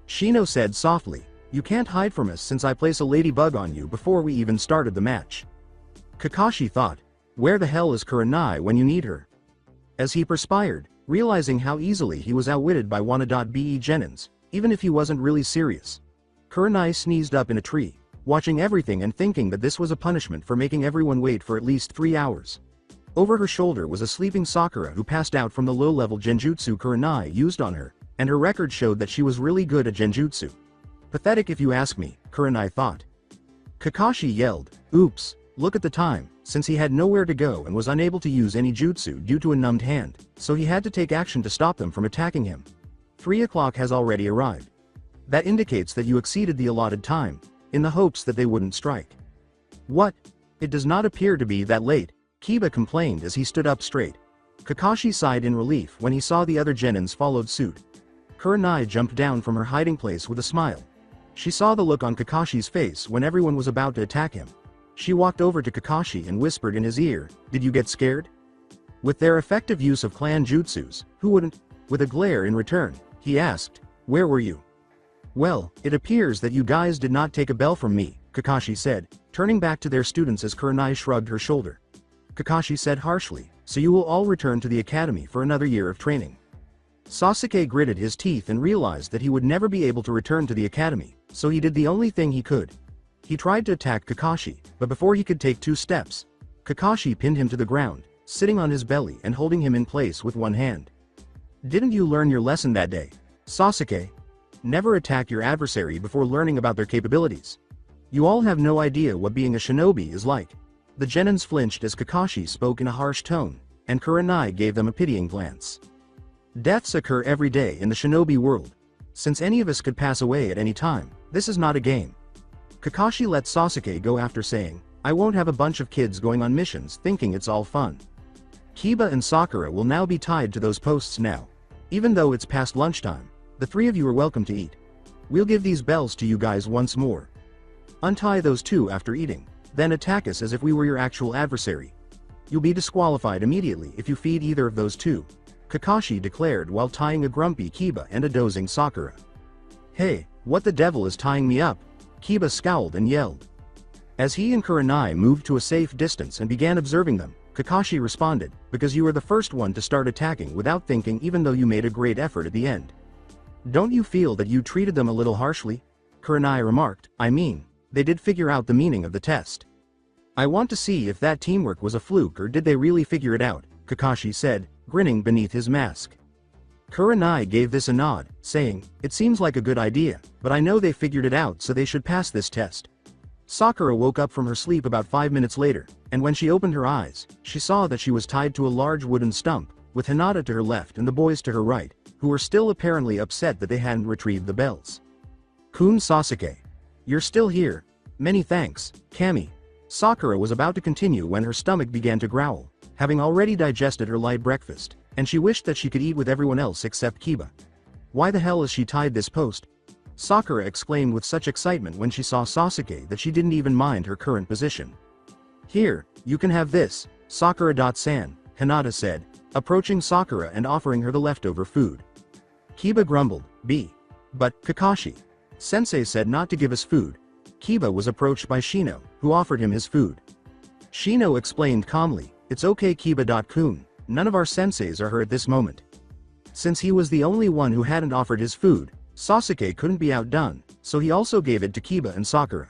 Speaker 2: Shino said softly, "You can't hide from us since I place a ladybug on you before we even started the match." Kakashi thought, where the hell is Kurenai when you need her? As he perspired, realizing how easily he was outwitted by Wana.be genins, even if he wasn't really serious. Kurenai sneezed up in a tree, watching everything and thinking that this was a punishment for making everyone wait for at least 3 hours. Over her shoulder was a sleeping Sakura who passed out from the low-level genjutsu Kurenai used on her, and her record showed that she was really good at genjutsu. Pathetic if you ask me, Kurenai thought. Kakashi yelled, "Oops, look at the time," since he had nowhere to go and was unable to use any jutsu due to a numbed hand, so he had to take action to stop them from attacking him. 3 o'clock has already arrived. That indicates that you exceeded the allotted time, in the hopes that they wouldn't strike. What? It does not appear to be that late, Kiba complained as he stood up straight. Kakashi sighed in relief when he saw the other genins followed suit. Kurenai jumped down from her hiding place with a smile. She saw the look on Kakashi's face when everyone was about to attack him. She walked over to Kakashi and whispered in his ear, "Did you get scared?" With their effective use of clan jutsus, who wouldn't? With a glare in return, he asked, "Where were you?" "Well, it appears that you guys did not take a bell from me," Kakashi said, turning back to their students as Kurenai shrugged her shoulder. Kakashi said harshly, "So you will all return to the academy for another year of training." Sasuke gritted his teeth and realized that he would never be able to return to the academy, so he did the only thing he could. He tried to attack Kakashi, but before he could take 2 steps, Kakashi pinned him to the ground, sitting on his belly and holding him in place with one hand. "Didn't you learn your lesson that day, Sasuke? Never attack your adversary before learning about their capabilities. You all have no idea what being a shinobi is like." The genins flinched as Kakashi spoke in a harsh tone, and Kurenai gave them a pitying glance. Deaths occur every day in the shinobi world. Since any of us could pass away at any time, this is not a game. Kakashi let Sasuke go after saying, "I won't have a bunch of kids going on missions thinking it's all fun. Kiba and Sakura will now be tied to those posts now. Even though it's past lunchtime, the 3 of you are welcome to eat. We'll give these bells to you guys once more. Untie those 2 after eating. Then attack us as if we were your actual adversary. You'll be disqualified immediately if you feed either of those 2, Kakashi declared while tying a grumpy Kiba and a dozing Sakura. "Hey, what the devil is tying me up?" Kiba scowled and yelled. As he and Kurenai moved to a safe distance and began observing them, Kakashi responded, "Because you were the first one to start attacking without thinking even though you made a great effort at the end. Don't you feel that you treated them a little harshly?" Kurenai remarked, "I mean, they did figure out the meaning of the test. I want to see if that teamwork was a fluke or did they really figure it out," Kakashi said, grinning beneath his mask. Kurenai gave this a nod, saying, "It seems like a good idea, but I know they figured it out so they should pass this test." Sakura woke up from her sleep about 5 minutes later, and when she opened her eyes, she saw that she was tied to a large wooden stump, with Hinata to her left and the boys to her right, who were still apparently upset that they hadn't retrieved the bells. "Kun Sasuke. You're still here. Many thanks, Kami." Sakura was about to continue when her stomach began to growl, having already digested her light breakfast, and she wished that she could eat with everyone else except Kiba. Why the hell is she tied this post? Sakura exclaimed with such excitement when she saw Sasuke that she didn't even mind her current position. "Here, you can have this, Sakura-san," Hinata said, approaching Sakura and offering her the leftover food. Kiba grumbled, But, Kakashi. Sensei said not to give us food." Kiba was approached by Shino, who offered him his food. Shino explained calmly, "It's okay Kiba-kun, none of our senseis are hurt at this moment." Since he was the only one who hadn't offered his food, Sasuke couldn't be outdone, so he also gave it to Kiba and Sakura.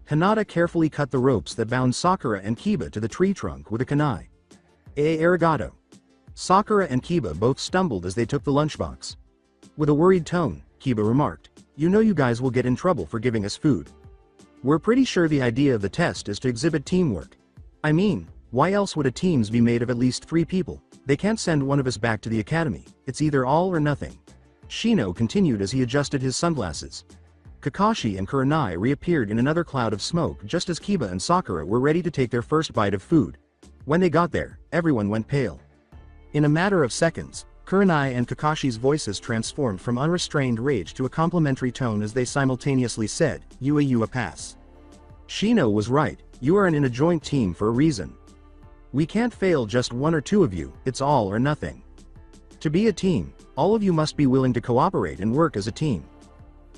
Speaker 2: Hinata carefully cut the ropes that bound Sakura and Kiba to the tree trunk with a kunai. Arigato. Sakura and Kiba both stumbled as they took the lunchbox. With a worried tone, Kiba remarked, "You know you guys will get in trouble for giving us food. We're pretty sure the idea of the test is to exhibit teamwork. I mean, why else would a teams be made of at least 3 people? They can't send one of us back to the academy, it's either all or nothing." Shino continued as he adjusted his sunglasses. Kakashi and Kurenai reappeared in another cloud of smoke just as Kiba and Sakura were ready to take their first bite of food. When they got there, everyone went pale. In a matter of seconds, Kurenai and Kakashi's voices transformed from unrestrained rage to a complimentary tone as they simultaneously said, "You a pass." Shino was right, you are in a joint team for a reason. We can't fail just 1 or 2 of you, it's all or nothing. To be a team, all of you must be willing to cooperate and work as a team.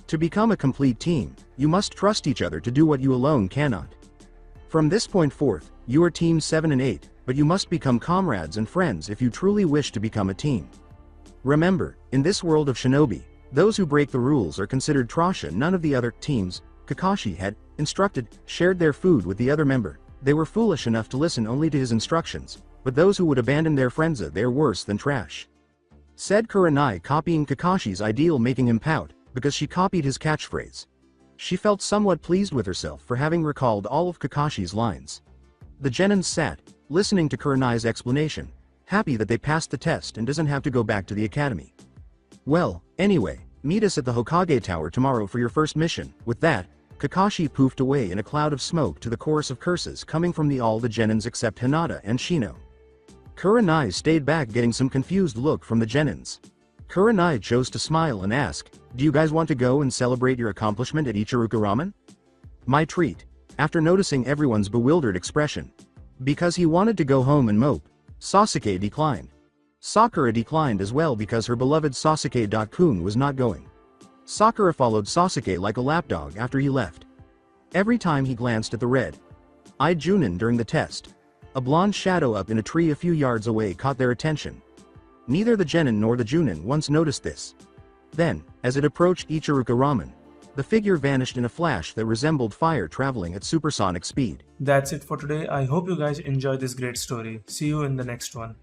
Speaker 2: To become a complete team, you must trust each other to do what you alone cannot. From this point forth, you are teams 7 and 8, but you must become comrades and friends if you truly wish to become a team. Remember, in this world of shinobi, those who break the rules are considered trasha. None of the other teams Kakashi had instructed shared their food with the other member. They were foolish enough to listen only to his instructions, but those who would abandon their friends, they're worse than trash. Said Kurenai, copying Kakashi's ideal, making him pout, because she copied his catchphrase. She felt somewhat pleased with herself for having recalled all of Kakashi's lines. The genins sat, listening to Kurenai's explanation, happy that they passed the test and doesn't have to go back to the academy. "Well, anyway, meet us at the Hokage Tower tomorrow for your first mission." With that, Kakashi poofed away in a cloud of smoke to the chorus of curses coming from all the genins except Hinata and Shino. Kurenai stayed back, getting some confused look from the genins. Kurenai chose to smile and ask, "Do you guys want to go and celebrate your accomplishment at Ichiruka Ramen?" "My treat." After noticing everyone's bewildered expression. Because he wanted to go home and mope, Sasuke declined. Sakura declined as well because her beloved Sasuke-kun was not going. Sakura followed Sasuke like a lapdog after he left. Every time he glanced at the red-eyed Junin during the test, a blonde shadow up in a tree a few yards away caught their attention. Neither the genin nor the Junin once noticed this. Then, as it approached Ichiruka Ramen, the figure vanished in a flash that resembled fire traveling at supersonic speed.
Speaker 3: That's it for today. I hope you guys enjoyed this great story. See you in the next one.